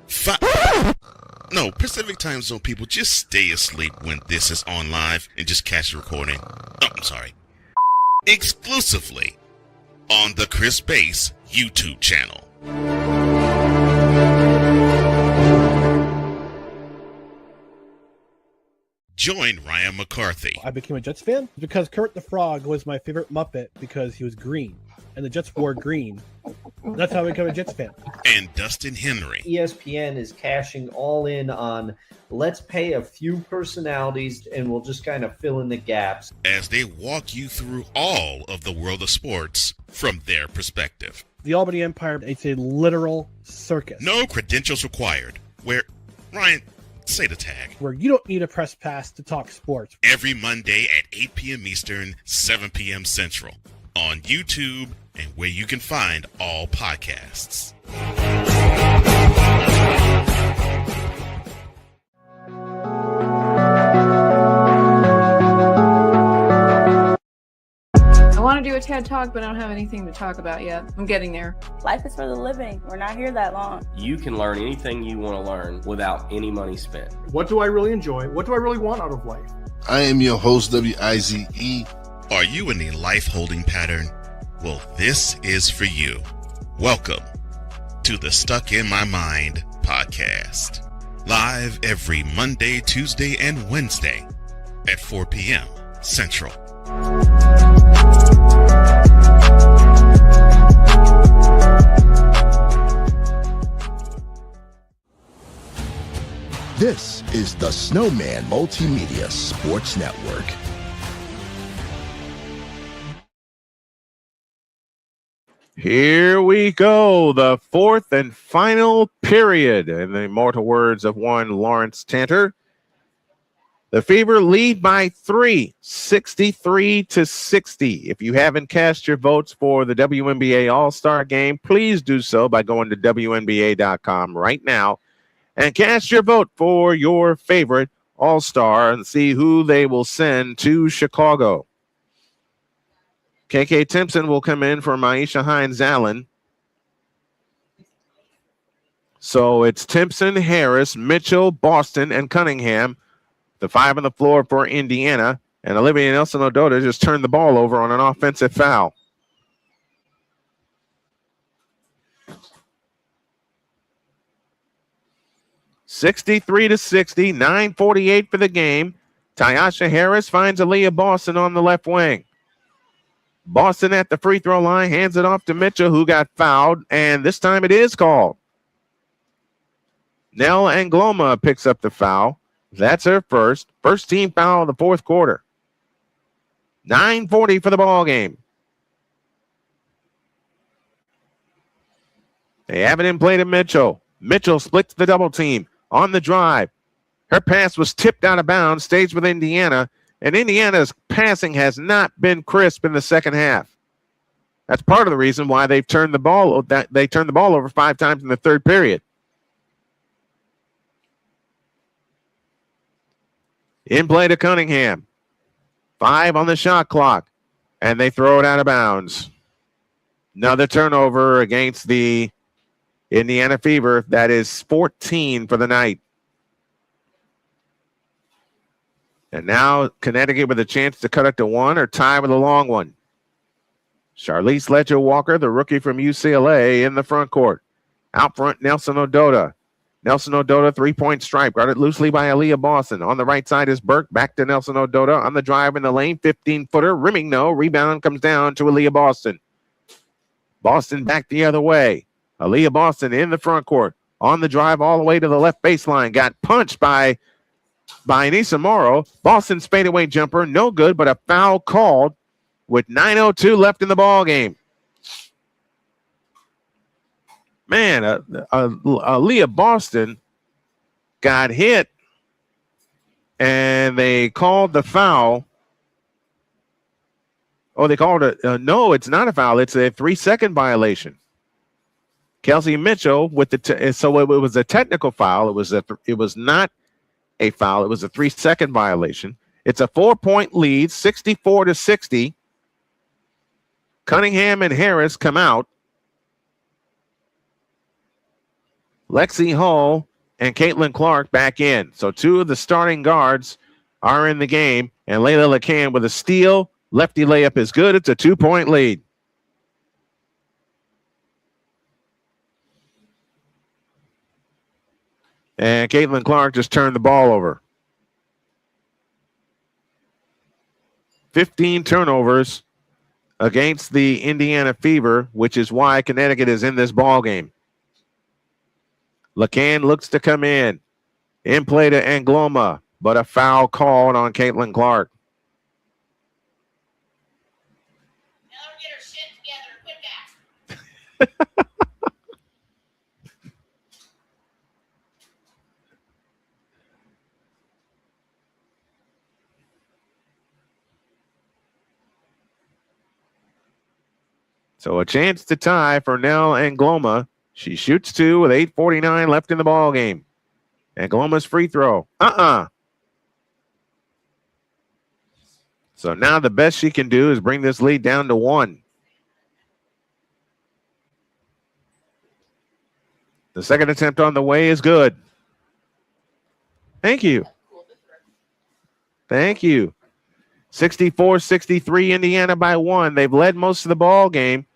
Pacific Time Zone people, just stay asleep when this is on live and just catch the recording. Oh, I'm sorry. Exclusively on the Chris Bass YouTube channel. Join Ryan McCarthy. I became a Jets fan because Kurt the Frog was my favorite Muppet because he was green, and the Jets wore green. That's how I became a Jets fan. And Dustin Henry. ESPN is cashing all in on let's pay a few personalities and we'll just kind of fill in the gaps. As they walk you through all of the world of sports from their perspective. The Albany Empire, it's a literal circus. No credentials required. Where, Ryan, say the tag. Where you don't need a press pass to talk sports. Every Monday at 8 p.m. Eastern, 7 p.m. Central. On YouTube and where you can find all podcasts. I want to do a TED Talk, but I don't have anything to talk about yet. I'm getting there. Life is for the living. We're not here that long. You can learn anything you want to learn without any money spent. What do I really enjoy? What do I really want out of life? I am your host, WIZE. Are you in a life holding pattern? Well, this is for you. Welcome to the Stuck in My Mind podcast. Live every Monday, Tuesday, and Wednesday at 4 p.m. Central. This is the Snowman Multimedia Sports Network. Here we go, the fourth and final period. In the immortal words of one Lawrence Tanter, the Fever lead by 3, 63-60. If you haven't cast your votes for the WNBA All-Star Game, please do so by going to WNBA.com right now and cast your vote for your favorite All-Star and see who they will send to Chicago. KK Timpson will come in for Maisha Hines-Allen. So it's Timpson, Harris, Mitchell, Boston, and Cunningham. The 5 on the floor for Indiana. And Olivia Nelson-Ododa just turned the ball over on an offensive foul. (63-60), 9:48 for the game. Tyasha Harris finds Aaliyah Boston on the left wing. Boston at the free throw line, hands it off to Mitchell, who got fouled, and this time it is called. Nell Angloma picks up the foul. That's her first team foul of the fourth quarter. 9:40 for the ball game. They have it in play to Mitchell. Mitchell splits the double team on the drive. Her pass was tipped out of bounds, stays with Indiana. And Indiana's passing has not been crisp in the second half. That's part of the reason why they turned the ball over 5 times in the third period. In play to Cunningham. 5 on the shot clock. And they throw it out of bounds. Another turnover against the Indiana Fever. That is 14 for the night. And now Connecticut with a chance to cut it to 1 or tie with a long one. Charlize Ledger-Walker, the rookie from UCLA, in the front court. Out front, Nelson-Ododa. Nelson-Ododa, 3-point stripe, guarded loosely by Aaliyah Boston. On the right side is Burke, back to Nelson-Ododa. On the drive in the lane, 15-footer, rimming no. Rebound comes down to Aaliyah Boston. Boston back the other way. Aaliyah Boston in the front court. On the drive all the way to the left baseline. Got punched by Anissa Morrow. Boston's fadeaway jumper, no good, but a foul called with 9:02 left in the ball game. Man, Aaliyah Boston got hit, and they called the foul. Oh, they called it. No, it's not a foul. It's a 3-second violation. Kelsey Mitchell with so it was a technical foul. It was not a foul. It was a 3-second violation. It's a 4-point lead, 64-60. Cunningham and Harris come out. Lexi Hull and Caitlin Clark back in. So two of the starting guards are in the game, and Layla LeCan with a steal. Lefty layup is good. It's a 2-point lead. And Caitlin Clark just turned the ball over. 15 turnovers against the Indiana Fever, which is why Connecticut is in this ball game. LeCan looks to come in play to Angloma, but a foul called on Caitlin Clark. So a chance to tie for Nell Angloma. She shoots two with 8:49 left in the ball game. Angloma's free throw. So now the best she can do is bring this lead down to 1. The second attempt on the way is good. Thank you. Thank you. 64-63 Indiana by 1. They've led most of the ball game.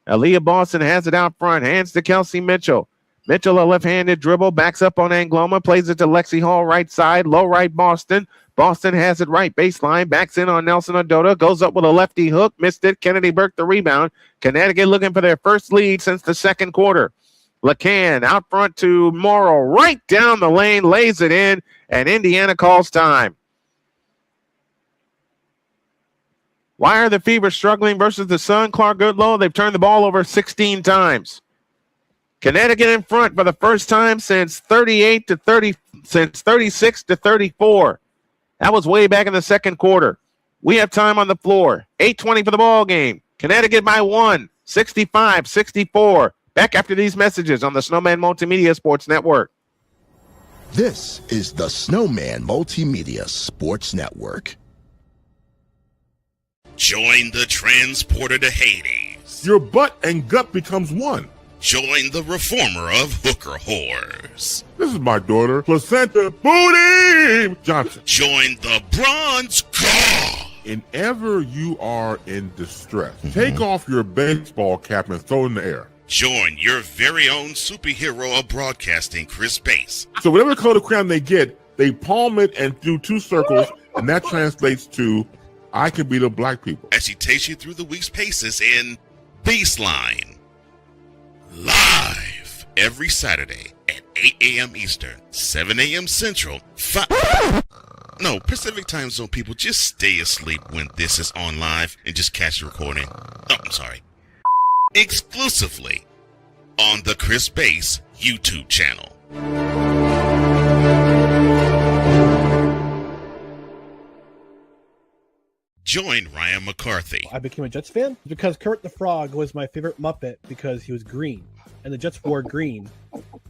Aaliyah Boston has it out front. Hands to Kelsey Mitchell. Mitchell, a left-handed dribble, backs up on Angloma, plays it to Lexi Hall right side, low right Boston. Boston has it right baseline, backs in on Nelson Odota, goes up with a lefty hook, missed it. Kennedy Burke the rebound. Connecticut looking for their first lead since the second quarter. LeCan out front to Morrow, right down the lane, lays it in, and Indiana calls time. Why are the Fever struggling versus the Sun? Clark Goodlow, they've turned the ball over 16 times. Connecticut in front for the first time since 36 to 34. That was way back in the second quarter. We have time on the floor. 8:20 for the ball game. Connecticut by 1, 65-64. Back after these messages on the Snowman Multimedia Sports Network. This is the Snowman Multimedia Sports Network. Join the transporter to Hades. Your butt and gut becomes one. Join the reformer of hooker whores. This is my daughter, Placenta Booty Johnson. Join the bronze god. Whenever you are in distress, take off your baseball cap and throw it in the air. Join your very own superhero of broadcasting, Chris Bass. So whatever color crayon they get, they palm it and do 2 circles, and that translates to I can beat up black people. As he takes you through the week's paces in Baseline. Live every Saturday at 8 a.m. Eastern, 7 a.m. Central, Pacific Time Zone people, just stay asleep when this is on live and just catch the recording. Exclusively on the Chris Bass YouTube channel. Join Ryan McCarthy. I became a Jets fan because Kurt the Frog was my favorite Muppet because he was green, and the Jets wore green.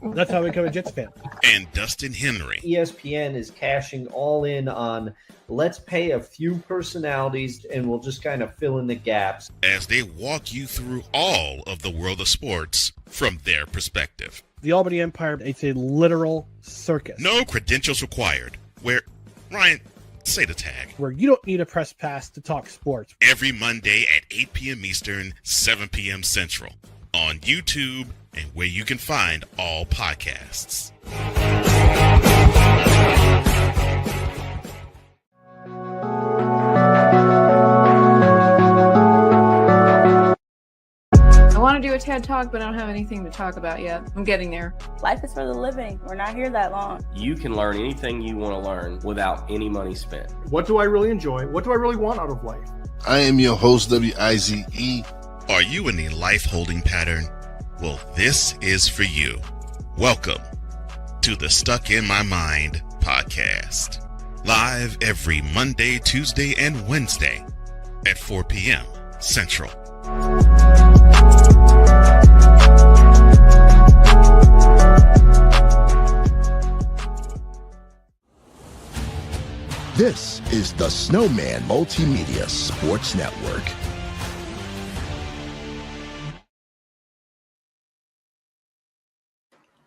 That's how I became a Jets fan. And Dustin Henry. ESPN is cashing all in on let's pay a few personalities and we'll just kind of fill in the gaps. As they walk you through all of the world of sports from their perspective. The Albany Empire, it's a literal circus. No credentials required. Where, Ryan, say the tag. Where you don't need a press pass to talk sports. Every Monday at 8 p.m. Eastern, 7 p.m. Central. On YouTube and where you can find all podcasts. I want to do a TED Talk, but I don't have anything to talk about yet. I'm getting there. Life is for the living. We're not here that long. You can learn anything you want to learn without any money spent. What do I really enjoy? What do I really want out of life? I am your host, WIZE. Are you in a life holding pattern? Well, this is for you. Welcome to the Stuck in My Mind podcast. Live every Monday, Tuesday, and Wednesday at 4 p.m. Central. This is the Snowman Multimedia Sports Network.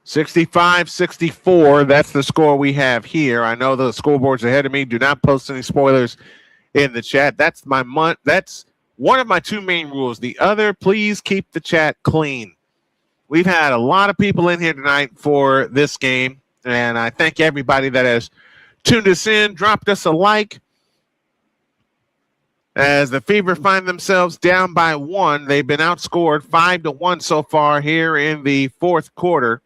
$65-64. That's the score we have here. I know the scoreboard's ahead of me. Do not post any spoilers in the chat. That's one of my two main rules. The other, please keep the chat clean. We've had a lot of people in here tonight for this game, and I thank everybody that has tuned us in, dropped us a like. As the Fever find themselves down by 1, they've been outscored 5-1 so far here in the fourth quarter.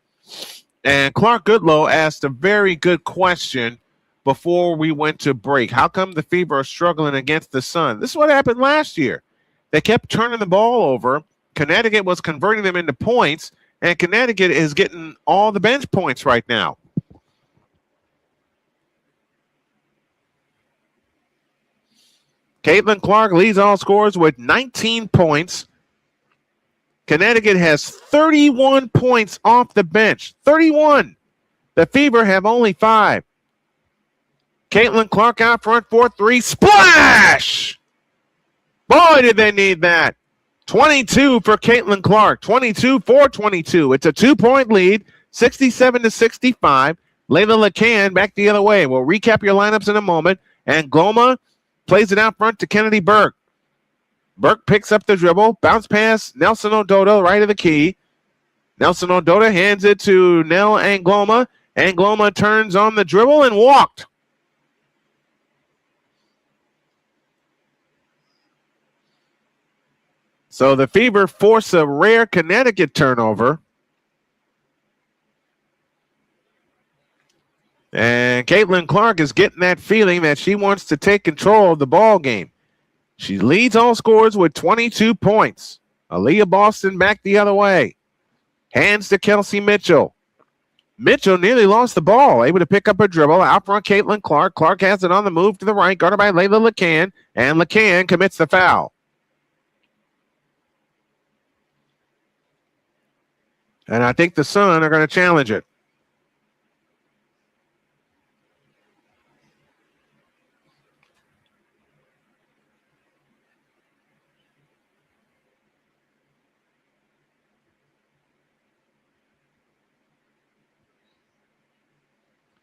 And Clark Goodlow asked a very good question before we went to break. How come the Fever are struggling against the Sun? This is what happened last year. They kept turning the ball over. Connecticut was converting them into points, and Connecticut is getting all the bench points right now. Caitlin Clark leads all scorers with 19 points. Connecticut has 31 points off the bench. 31. The Fever have only 5. Caitlin Clark out front for 3. Splash! Boy, did they need that. 22 for Caitlin Clark. 22 for 22. It's a 2-point lead, 67-65. Layla LeCan back the other way. We'll recap your lineups in a moment. And Gloma plays it out front to Kennedy Burke. Burke picks up the dribble. Bounce pass. Nelson Ododa right of the key. Nelson Ododa hands it to Nell Angloma. Angloma turns on the dribble and walked. So the Fever force a rare Connecticut turnover. And Caitlin Clark is getting that feeling that she wants to take control of the ball game. She leads all scorers with 22 points. Aaliyah Boston back the other way. Hands to Kelsey Mitchell. Mitchell nearly lost the ball, able to pick up a dribble. Out front, Caitlin Clark. Clark has it on the move to the right, guarded by Layla LeCan, and LeCan commits the foul. And I think the Sun are going to challenge it.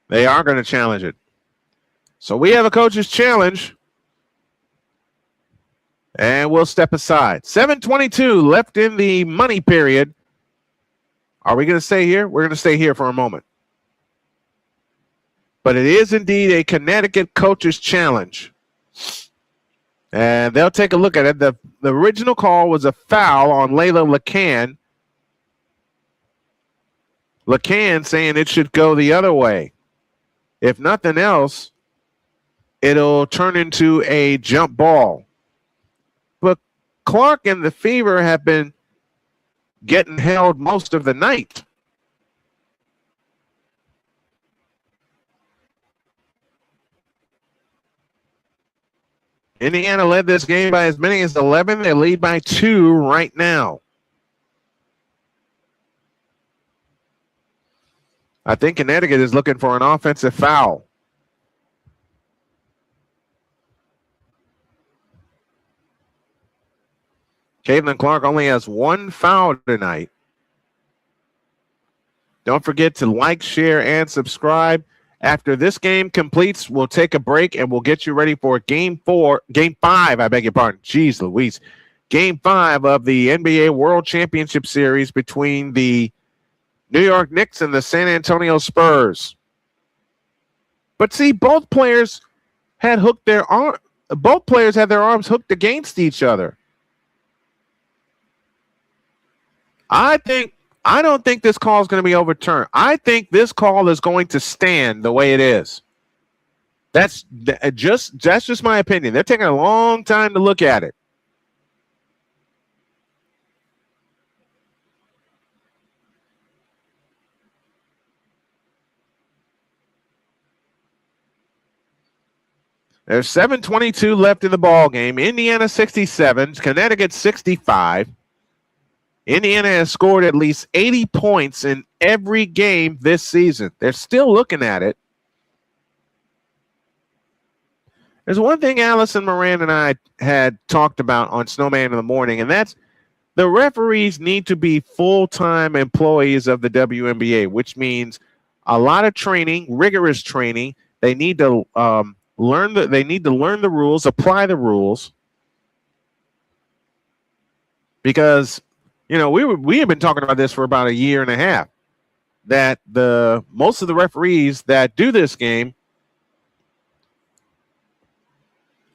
They are going to challenge it. So we have a coach's challenge. And we'll step aside. 7:22 left in the money period. Are we going to stay here? We're going to stay here for a moment. But it is indeed a Connecticut coach's challenge. And they'll take a look at it. The original call was a foul on Layla LeCan. LeCan saying it should go the other way. If nothing else, it'll turn into a jump ball. But Clark and the Fever have been getting held most of the night. Indiana led this game by as many as 11. They lead by 2 right now. I think Connecticut is looking for an offensive foul. Caitlin Clark only has 1 foul tonight. Don't forget to like, share, and subscribe. After this game completes, we'll take a break and we'll get you ready for game 5, I beg your pardon. Jeez Louise. Game 5 of the NBA World Championship Series between the New York Knicks and the San Antonio Spurs. But see, both players had their arms hooked against each other. I don't think this call is going to be overturned. I think this call is going to stand the way it is. That's just my opinion. They're taking a long time to look at it. There's 7:22 left in the ball game. Indiana 67, Connecticut 65. Indiana has scored at least 80 points in every game this season. They're still looking at it. There's one thing Allison Moran and I had talked about on Snowman in the Morning, and that's the referees need to be full-time employees of the WNBA, which means a lot of training, rigorous training. They need to learn the rules, apply the rules, because we have been talking about this for about a year and a half, that most of the referees that do this game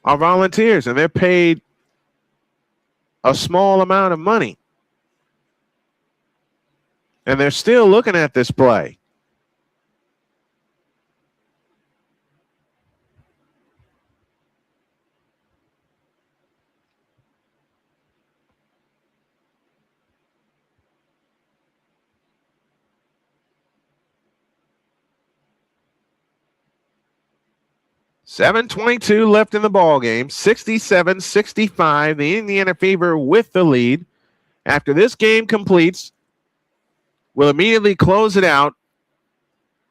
are volunteers, and they're paid a small amount of money, and they're still looking at this play. $7:22 left in the ball game. 67-65. The Indiana Fever with the lead. After this game completes, we'll immediately close it out,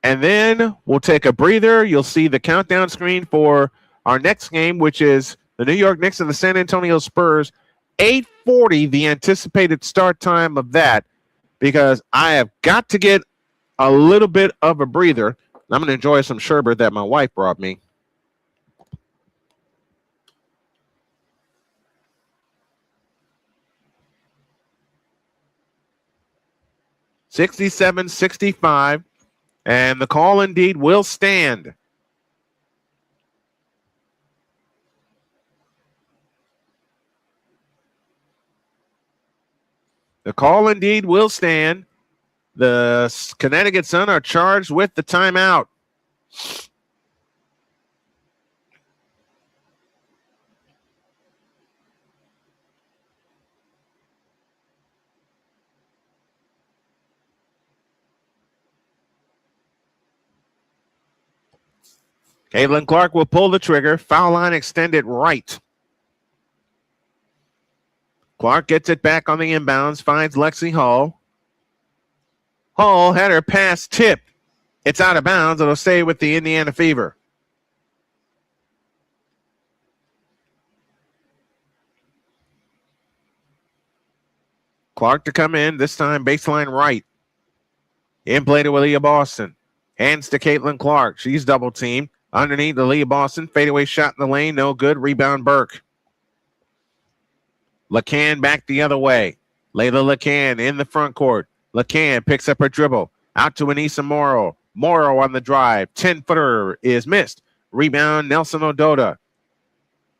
and then we'll take a breather. You'll see the countdown screen for our next game, which is the New York Knicks and the San Antonio Spurs. 8:40, the anticipated start time of that, because I have got to get a little bit of a breather. I'm going to enjoy some sherbet that my wife brought me. $67-65, and the call indeed will stand. The call indeed will stand. The Connecticut Sun are charged with the timeout. Caitlin Clark will pull the trigger. Foul line extended right. Clark gets it back on the inbounds, finds Lexi Hall. Hall had her pass tipped. It's out of bounds. It'll stay with the Indiana Fever. Clark to come in, this time baseline right. In play to Aaliyah Boston. Hands to Caitlin Clark. She's double teamed. Underneath Aaliyah Boston. Fadeaway shot in the lane. No good. Rebound Burke. LeCann back the other way. Layla LeCann in the front court. LeCann picks up her dribble. Out to Anissa Morrow. Morrow on the drive. 10-footer is missed. Rebound Nelson Ododa.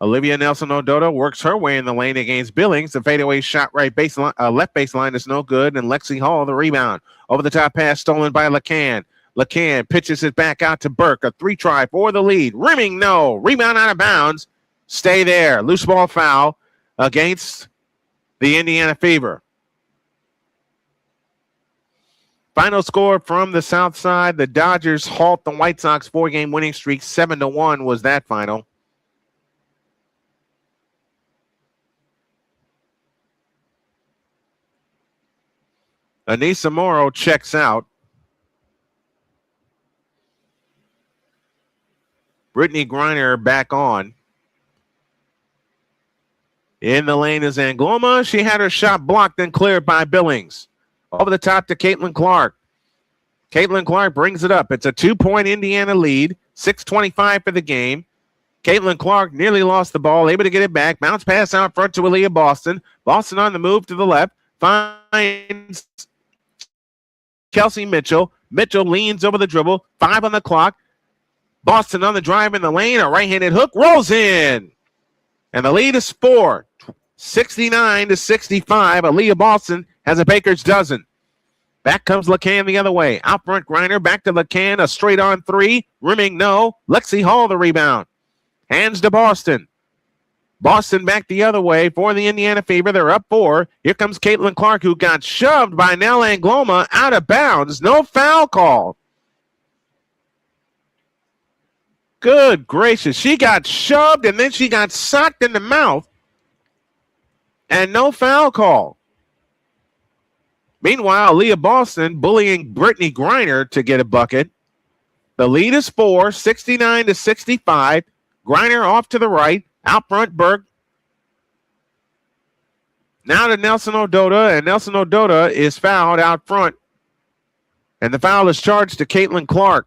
Olivia Nelson Ododa works her way in the lane against Billings. The fadeaway shot right baseline, left baseline is no good. And Lexi Hall the rebound. Over the top pass stolen by LeCann. LeCann pitches it back out to Burke. A 3-try for the lead. Rimming, no. Rebound out of bounds. Stay there. Loose ball foul against the Indiana Fever. Final score from the south side. The Dodgers halt the White Sox 4-game winning streak. 7-1 was that final. Anissa Morrow checks out. Brittany Griner back on. In the lane is Angloma. She had her shot blocked and cleared by Billings. Over the top to Caitlin Clark. Caitlin Clark brings it up. It's a 2-point Indiana lead. 6:25 for the game. Caitlin Clark nearly lost the ball, able to get it back. Bounce pass out front to Aaliyah Boston. Boston on the move to the left. Finds Kelsey Mitchell. Mitchell leans over the dribble. 5 on the clock. Boston on the drive in the lane. A right-handed hook rolls in. And the lead is 4. 69-65. Aaliyah Boston has a baker's dozen. Back comes LeCann the other way. Out front, Griner. Back to LeCann. A straight-on 3. Rimming, no. Lexi Hall the rebound. Hands to Boston. Boston back the other way for the Indiana Fever. They're up 4. Here comes Caitlin Clark, who got shoved by Nell Angloma out of bounds. No foul call. Good gracious. She got shoved and then she got socked in the mouth and no foul call. Meanwhile, Leah Boston bullying Brittany Griner to get a bucket. The lead is 4, 69-65. Griner off to the right. Out front, Burke. Now to Nelson Odota, and Nelson Odota is fouled out front. And the foul is charged to Caitlin Clark.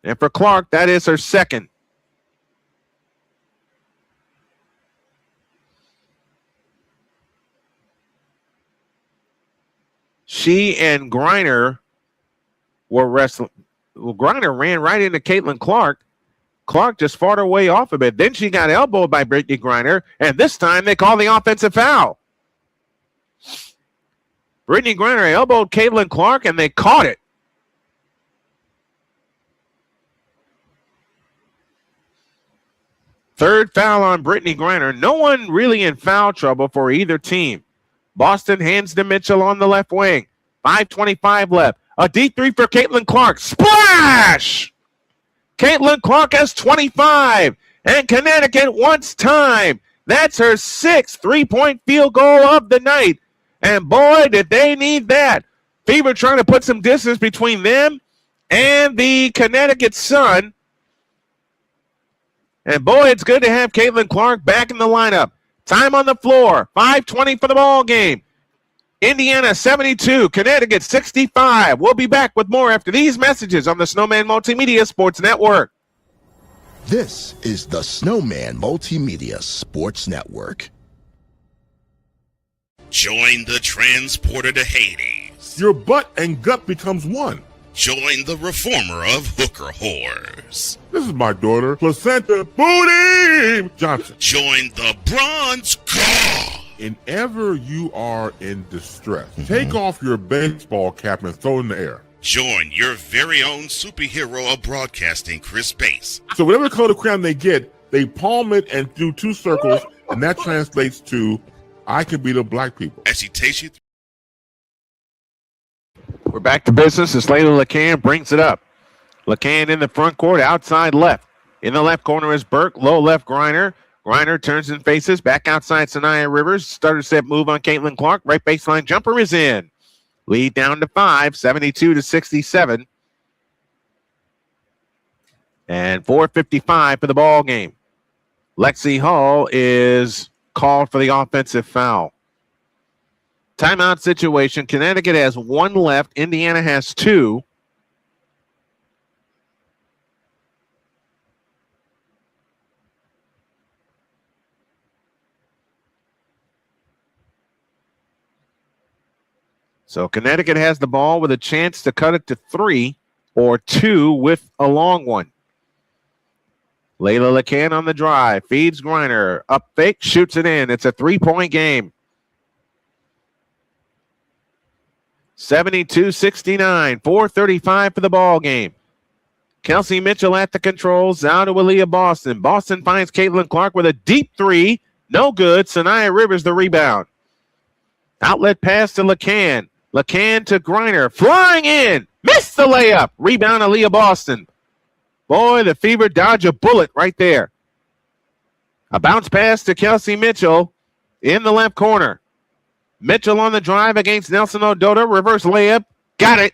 And for Clark, that is her second. She and Griner were wrestling. Well, Griner ran right into Caitlin Clark. Clark just fought her way off of it. Then she got elbowed by Brittany Griner, and this time they call the offensive foul. Brittany Griner elbowed Caitlin Clark, and they caught it. Third foul on Brittany Griner. No one really in foul trouble for either team. Boston hands to Mitchell on the left wing. 5:25 left. A deep three for Caitlin Clark. Splash! Caitlin Clark has 25, and Connecticut wants time. That's her 6th three-point field goal of the night. And boy, did they need that. Fever trying to put some distance between them and the Connecticut Sun. And boy, it's good to have Caitlin Clark back in the lineup. Time on the floor, 5:20 for the ball game. Indiana 72, Connecticut 65. We'll be back with more after these messages on the Snowman Multimedia Sports Network. This is the Snowman Multimedia Sports Network. Join the transporter to Hades. Your butt and gut becomes one. Join the reformer of hooker whores. This is my daughter, Placenta Booty Johnson. Join the bronze god. Whenever you are in distress, take off your baseball cap and throw it in the air. Join your very own superhero of broadcasting, Chris Bass. So whatever color crayon they get, they palm it and do 2 circles, and that translates to, I can be the black people. As he takes you through. We're back to business as Layla LeCan brings it up. LeCan in the front court, outside left. In the left corner is Burke, low left Griner. Griner turns and faces, back outside Saniya Rivers. Starter set move on Caitlin Clark. Right baseline jumper is in. Lead down to 5, 72-67. And 4:55 for the ball game. Lexi Hall is called for the offensive foul. Timeout situation. Connecticut has 1 left. Indiana has 2. So Connecticut has the ball with a chance to cut it to 3 or 2 with a long one. Layla LeCan on the drive. Feeds Griner. Up fake. Shoots it in. It's a 3-point game. 72-69. 4:35 for the ball game. Kelsey Mitchell at the controls. Out to Aaliyah Boston. Boston finds Caitlin Clark with a deep 3. No good. Saniya Rivers the rebound. Outlet pass to LeCan. LeCan to Griner. Flying in. Missed the layup. Rebound Aaliyah Boston. Boy, the Fever dodge a bullet right there. A bounce pass to Kelsey Mitchell in the left corner. Mitchell on the drive against Nelson Odota. Reverse layup. Got it.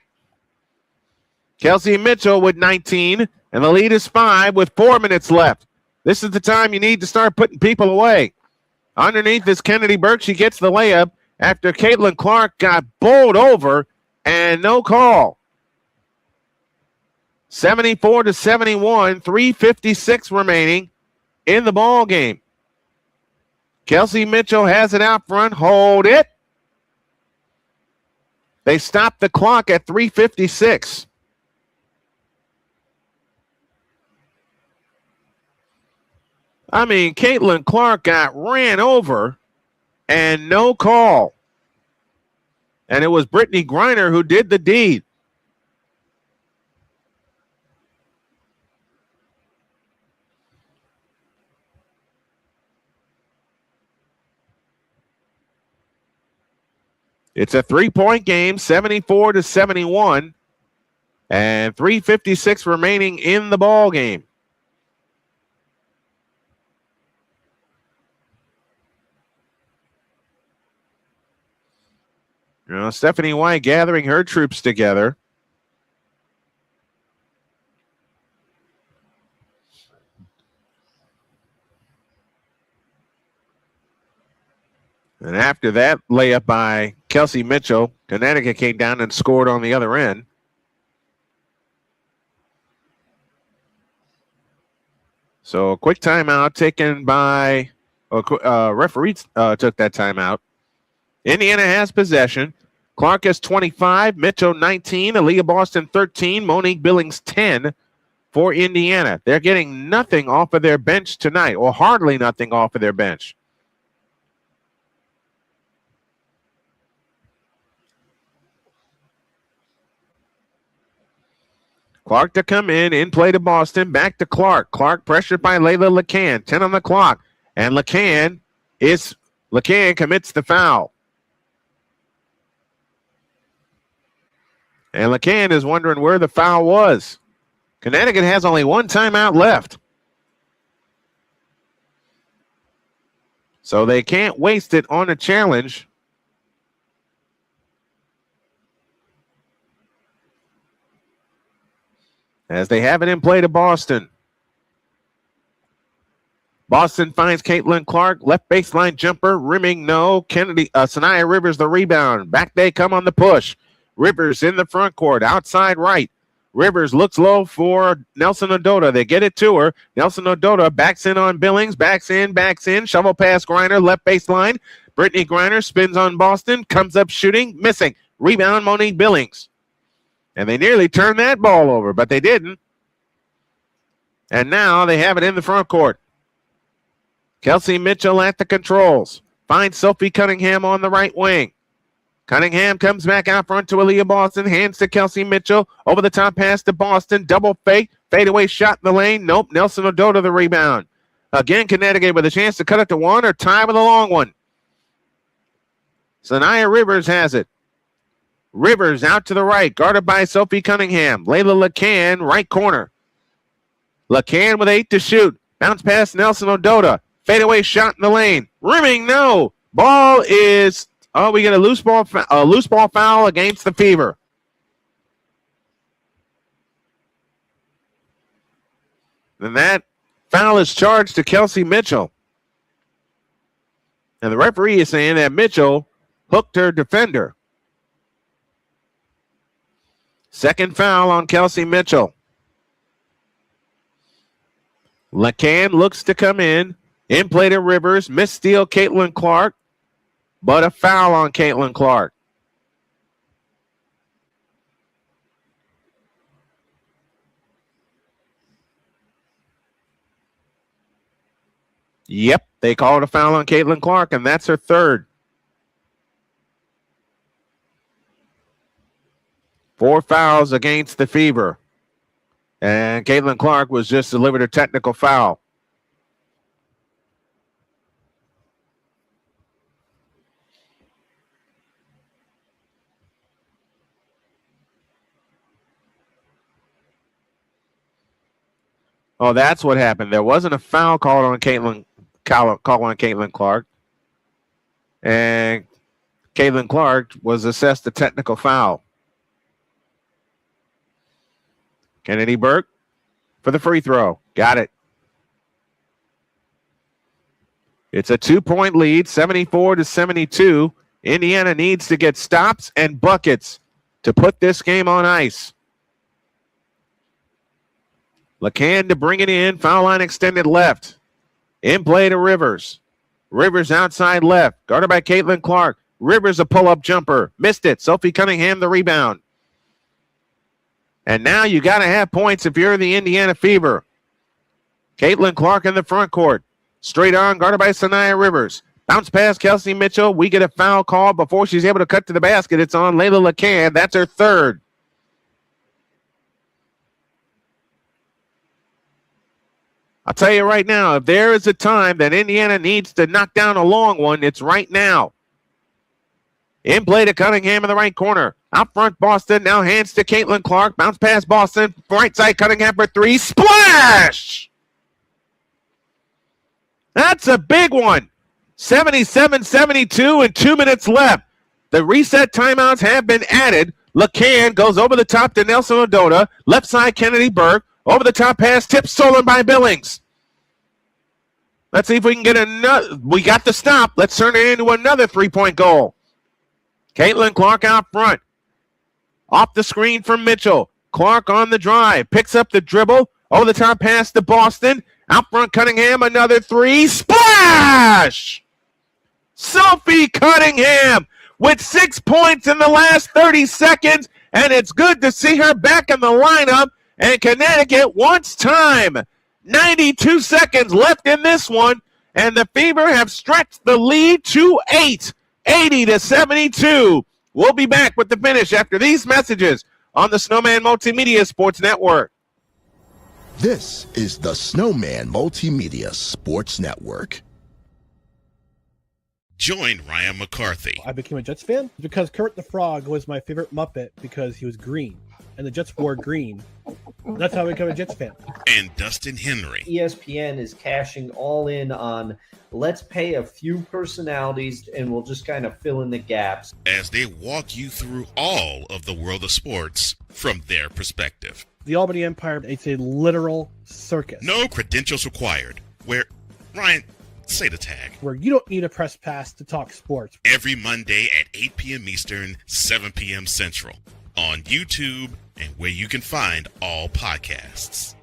Kelsey Mitchell with 19. And the lead is 5 with 4 minutes left. This is the time you need to start putting people away. Underneath is Kennedy Burke. She gets the layup after Caitlin Clark got bowled over and no call. 74-71, 3:56 remaining in the ball game. Kelsey Mitchell has it out front. Hold it. They stop the clock at 3:56. I mean, Caitlin Clark got ran over and no call. And it was Brittany Griner who did the deed. It's a 3-point game, 74-71, and 3:56 remaining in the ball game. Stephanie White gathering her troops together. And after that layup by Kelsey Mitchell, Connecticut came down and scored on the other end. So a quick timeout taken by referee took that timeout. Indiana has possession. Clark has 25, Mitchell 19, Aaliyah Boston 13, Monique Billings 10 for Indiana. They're getting nothing off of their bench tonight, or hardly nothing off of their bench. Clark to come in play to Boston, back to Clark. Clark pressured by Layla LeCan, 10 on the clock. And LeCan commits the foul. And LeCan is wondering where the foul was. Connecticut has only one timeout left. So they can't waste it on a challenge. As they have it in play to Boston. Boston finds Caitlin Clark, left baseline jumper, rimming no. Saniya Rivers the rebound. Back they come on the push. Rivers in the front court, outside right. Rivers looks low for Nelson Odota. They get it to her. Nelson Odota backs in on Billings, backs in. Shovel pass Griner, left baseline. Brittany Griner spins on Boston, comes up shooting, missing. Rebound Monique Billings. And they nearly turned that ball over, but they didn't. And now they have it in the front court. Kelsey Mitchell at the controls. Finds Sophie Cunningham on the right wing. Cunningham comes back out front to Aaliyah Boston. Hands to Kelsey Mitchell. Over the top pass to Boston. Double fake. Fadeaway shot in the lane. Nope. Nelson Odota the rebound. Again, Connecticut with a chance to cut it to one or tie with a long one. Saniya Rivers has it. Rivers out to the right. Guarded by Sophie Cunningham. Layla LeCan, right corner. LeCan with 8 to shoot. Bounce past Nelson Odota. Fadeaway shot in the lane. Rimming, no. Ball is... Oh, we get a loose ball foul against the Fever. And that foul is charged to Kelsey Mitchell. And the referee is saying that Mitchell hooked her defender. Second foul on Kelsey Mitchell. LeCan looks to come in play to Rivers. Miss steal Caitlin Clark. But a foul on Caitlin Clark. Yep, they called a foul on Caitlin Clark, and that's her third. 4 fouls against the Fever. And Caitlin Clark was just delivered a technical foul. Oh, that's what happened. There wasn't a foul called on Caitlin Clark. And Caitlin Clark was assessed a technical foul. Kennedy Burke for the free throw. Got it. It's a 2-point lead, 74-72. Indiana needs to get stops and buckets to put this game on ice. LeCan to bring it in. Foul line extended left. In play to Rivers. Rivers outside left. Guarded by Caitlin Clark. Rivers a pull-up jumper. Missed it. Sophie Cunningham the rebound. And now you got to have points if you're the Indiana Fever. Caitlin Clark in the front court. Straight on, guarded by Saniya Rivers. Bounce past Kelsey Mitchell. We get a foul call before she's able to cut to the basket. It's on Layla LeCan. That's her third. I'll tell you right now, if there is a time that Indiana needs to knock down a long one, it's right now. In play to Cunningham in the right corner. Out front, Boston. Now hands to Caitlin Clark. Bounce past Boston. Right side, Cunningham for 3. Splash! That's a big one. 77-72 and 2 minutes left. The reset timeouts have been added. LeCan goes over the top to Nelson Odota. Left side, Kennedy Burke. Over the top pass, tip stolen by Billings. Let's see if we can get another. We got the stop. Let's turn it into another three-point goal. Caitlin Clark out front. Off the screen from Mitchell. Clark on the drive. Picks up the dribble. Over the top pass to Boston. Out front, Cunningham. Another three. Splash! Sophie Cunningham with 6 points in the last 30 seconds. And it's good to see her back in the lineup. And Connecticut wants time. 92 seconds left in this one. And the Fever have stretched the lead to 8. 80-72. We'll be back with the finish after these messages on the Snowman Multimedia Sports Network. This is the Snowman Multimedia Sports Network. Join Ryan McCarthy. I became a Jets fan because Kurt the Frog was my favorite Muppet because he was green, and the Jets wore green. That's how I became a Jets fan. And Dustin Henry. ESPN is cashing all in on let's pay a few personalities and we'll just kind of fill in the gaps As they walk you through all of the world of sports from their perspective. The Albany Empire, it's a literal circus. No credentials required. Where, Ryan, say the tag. Where you don't need a press pass to talk sports. Every Monday at 8 p.m. Eastern, 7 p.m. Central. On YouTube and where you can find all podcasts.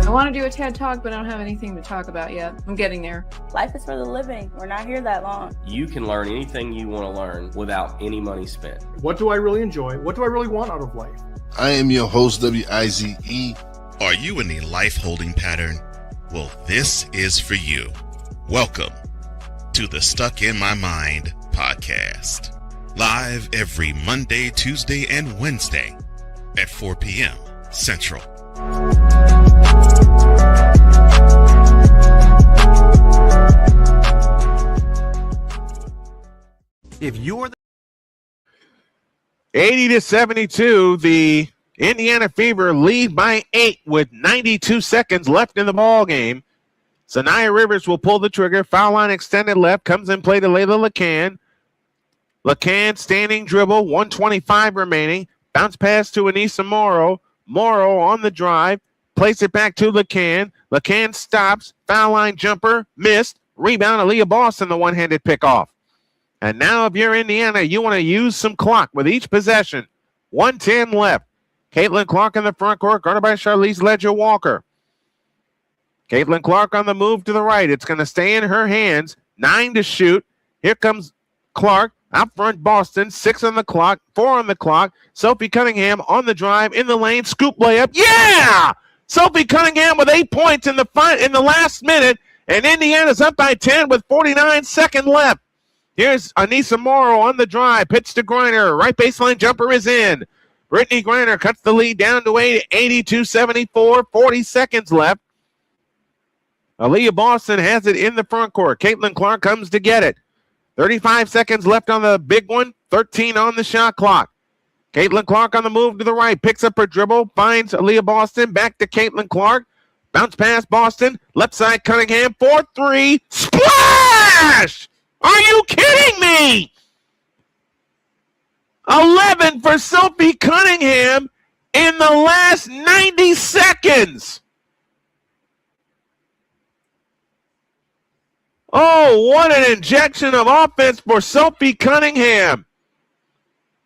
I want to do a TED Talk, but I don't have anything to talk about yet. I'm getting there. Life is for the living. We're not here that long. You can learn anything you want to learn without any money spent. What do I really enjoy? What do I really want out of life? I am your host, WIZE. Are you in a life-holding pattern? Well, this is for you. Welcome to the Stuck in My Mind podcast. Live every Monday, Tuesday, and Wednesday at 4 p.m. Central. If you're 80-72, the Indiana Fever lead by 8 with 92 seconds left in the ball game. Saniya Rivers will pull the trigger. Foul line extended left. Comes in play to Layla LeCan. LeCan standing dribble. 1:25 remaining. Bounce pass to Anissa Morrow. Morrow on the drive. Place it back to LeCan. LeCan stops. Foul line jumper. Missed. Rebound. Aaliyah Boston, the one-handed pickoff. And now if you're Indiana, you want to use some clock with each possession. 1:10 left. Caitlin Clark in the front court, guarded by Charlize Ledger-Walker. Caitlin Clark on the move to the right. It's going to stay in her hands. 9 to shoot. Here comes Clark. Out front, Boston. 6 on the clock. 4 on the clock. Sophie Cunningham on the drive. In the lane. Scoop layup. Yeah! Sophie Cunningham with 8 points in the last minute. And Indiana's up by 10 with 49 seconds left. Here's Anissa Morrow on the drive. Pitch to Griner. Right baseline jumper is in. Brittany Griner cuts the lead down to 82-74. 40 seconds left. Aaliyah Boston has it in the front court. Caitlin Clark comes to get it. 35 seconds left on the big one. 13 on the shot clock. Caitlin Clark on the move to the right. Picks up her dribble. Finds Aaliyah Boston. Back to Caitlin Clark. Bounce pass Boston. Left side Cunningham. 4-3. Splash! Are you kidding me? 11 for Sophie Cunningham in the last 90 seconds. Oh, what an injection of offense for Sophie Cunningham.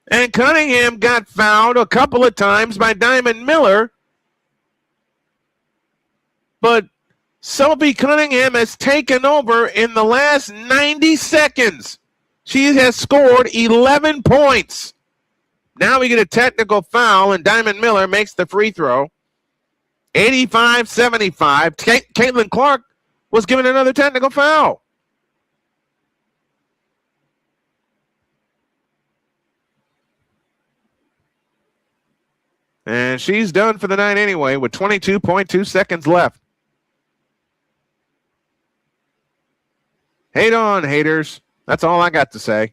And Cunningham got fouled a couple of times by Diamond Miller. But Sophie Cunningham has taken over in the last 90 seconds. She has scored 11 points. Now we get a technical foul, and Diamond Miller makes the free throw. 85-75. Caitlin Clark was given another technical foul. And she's done for the night anyway with 22.2 seconds left. Hate on, haters. That's all I got to say.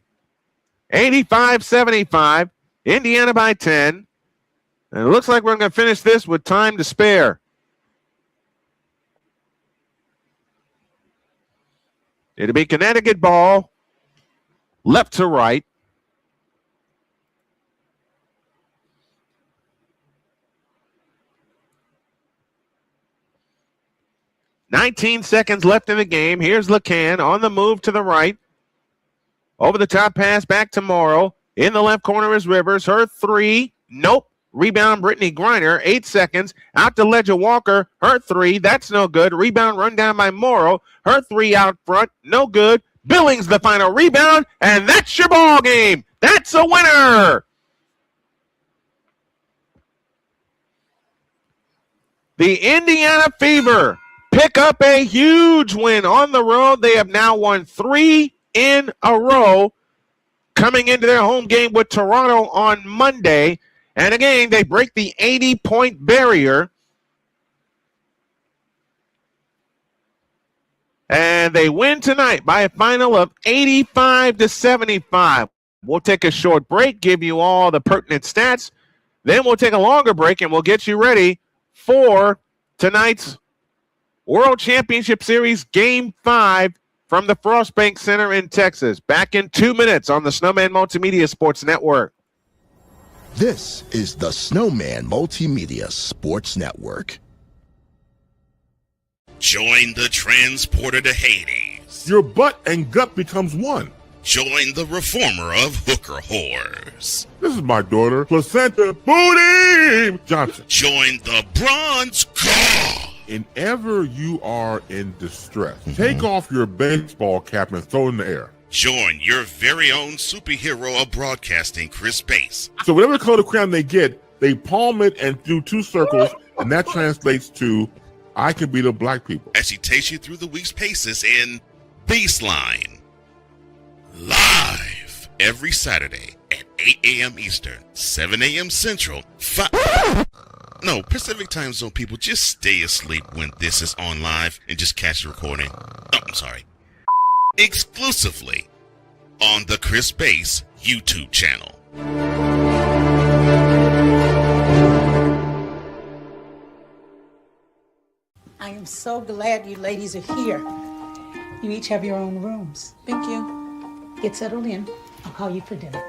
85-75. Indiana by 10. And it looks like we're going to finish this with time to spare. It'll be Connecticut ball, left to right. "19 seconds left in the game. Here's LeCan on the move to the right. Over the top pass back to Morrow. In the left corner is Rivers. Her three. Nope. Rebound, Brittany Griner. 8 seconds. Out to Ledger Walker. Her three. That's no good. Rebound run down by Morrow. Her three out front. No good. Billings the final rebound. And that's your ball game. That's a winner. The Indiana Fever pick up a huge win on the road. They have now won 3 in a row, coming into their home game with Toronto on Monday. And again, they break the 80-point barrier. And they win tonight by a final of 85-75. We'll take a short break, give you all the pertinent stats. Then we'll take a longer break, and we'll get you ready for tonight's World Championship Series Game 5 from the Frostbank Center in Texas. Back in 2 minutes on the Snowman Multimedia Sports Network. This is the Snowman Multimedia Sports Network. Join the transporter to Hades. Your butt and gut becomes one. Join the reformer of hooker whores. This is my daughter, Placenta Booty Johnson. Join the bronze god. Whenever you are in distress, take off your baseball cap and throw it in the air. Join your very own superhero of broadcasting, Chris Bass. So whatever color crayon they get, they palm it and do 2 circles, and that translates to, I can beat up black people. As she takes you through the week's paces in Baseline. Live every Saturday at 8 a.m. Eastern, 7 a.m. Central, Pacific Time Zone people, just stay asleep when this is on live and just catch the recording. Exclusively on the Chris Bass YouTube channel. I am so glad you ladies are here. You each have your own rooms. Thank you. Get settled in. I'll call you for dinner.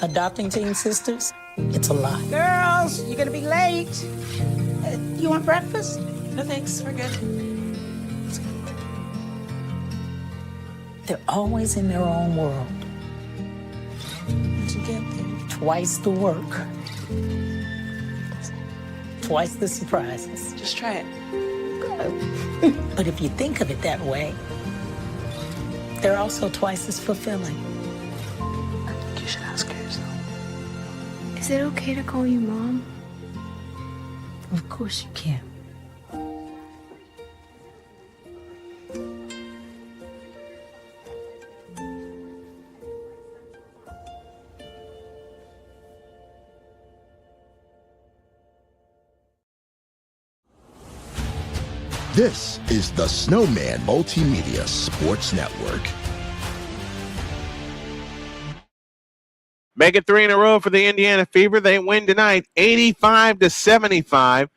Adopting teen sisters? It's a lot. Girls, you're gonna be late. You want breakfast? No thanks, we're good. They're always in their own world. What'd you get there? Twice the work. Twice the surprises. Just try it. But if you think of it that way, they're also twice as fulfilling. I think you should ask her yourself. Is it okay to call you Mom? Of course you can. This is the Snowman Multimedia Sports Network. Make it 3 in a row for the Indiana Fever. They win tonight 85-75.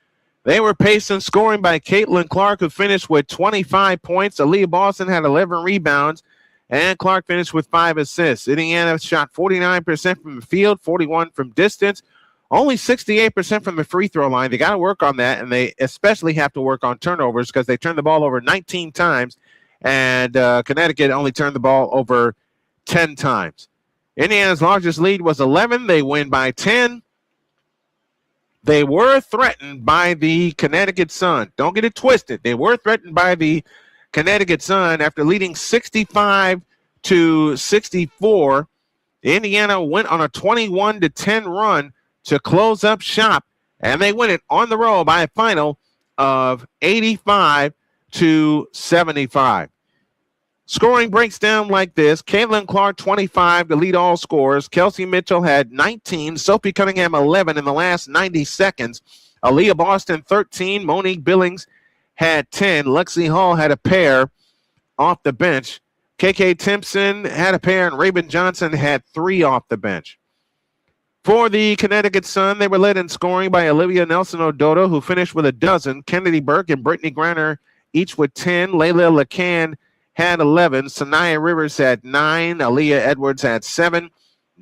They were paced and scoring by Caitlin Clark, who finished with 25 points. Aaliyah Boston had 11 rebounds, and Clark finished with 5 assists. Indiana shot 49% from the field, 41% from distance, only 68% from the free throw line. They got to work on that, and they especially have to work on turnovers because they turned the ball over 19 times, and Connecticut only turned the ball over 10 times. Indiana's largest lead was 11. They win by 10. They were threatened by the Connecticut Sun. Don't get it twisted. They were threatened by the Connecticut Sun after leading 65-64. Indiana went on a 21-10 run to close up shop, and they win it on the road by a final of 85-75. Scoring breaks down like this. Caitlin Clark, 25 to lead all scorers. Kelsey Mitchell had 19. Sophie Cunningham, 11 in the last 90 seconds. Aaliyah Boston, 13. Monique Billings had 10. Lexi Hall had a pair off the bench. KK Timpson had a pair, and Raven Johnson had 3 off the bench. For the Connecticut Sun, they were led in scoring by Olivia Nelson-Ododo, who finished with a dozen. Kennedy Burke and Brittany Griner each with 10. Layla Lacan had 11. Saniya Rivers had 9. Aaliyah Edwards had 7.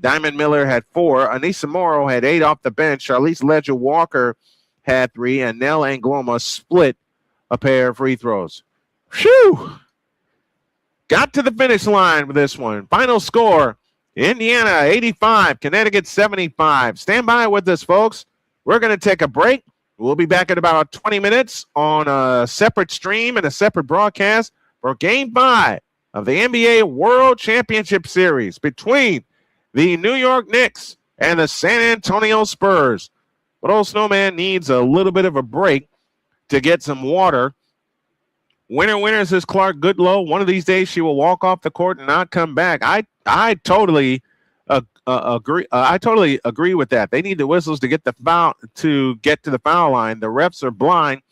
Diamond Miller had 4. Anissa Morrow had 8 off the bench. Charlize Ledger-Walker had 3. And Nell Angloma split a pair of free throws. Phew! Got to the finish line with this one. Final score, Indiana 85, Connecticut 75. Stand by with us, folks. We're going to take a break. We'll be back in about 20 minutes on a separate stream and a separate broadcast for Game 5 of the NBA World Championship Series between the New York Knicks and the San Antonio Spurs. But old Snowman needs a little bit of a break to get some water. Winners is Clark Goodlow. One of these days she will walk off the court and not come back. I totally agree. I totally agree with that. They need the whistles to get the foul to the foul line. The refs are blind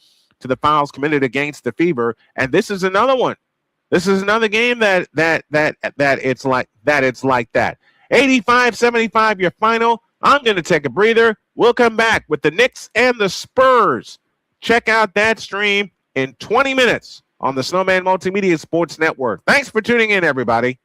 to the fouls committed against the Fever, and this is another one. This is another game that it's like that. 85-75 your final. I'm going to take a breather. We'll come back with the Knicks and the Spurs. Check out that stream in 20 minutes on the Snowman Multimedia Sports Network. Thanks for tuning in, everybody.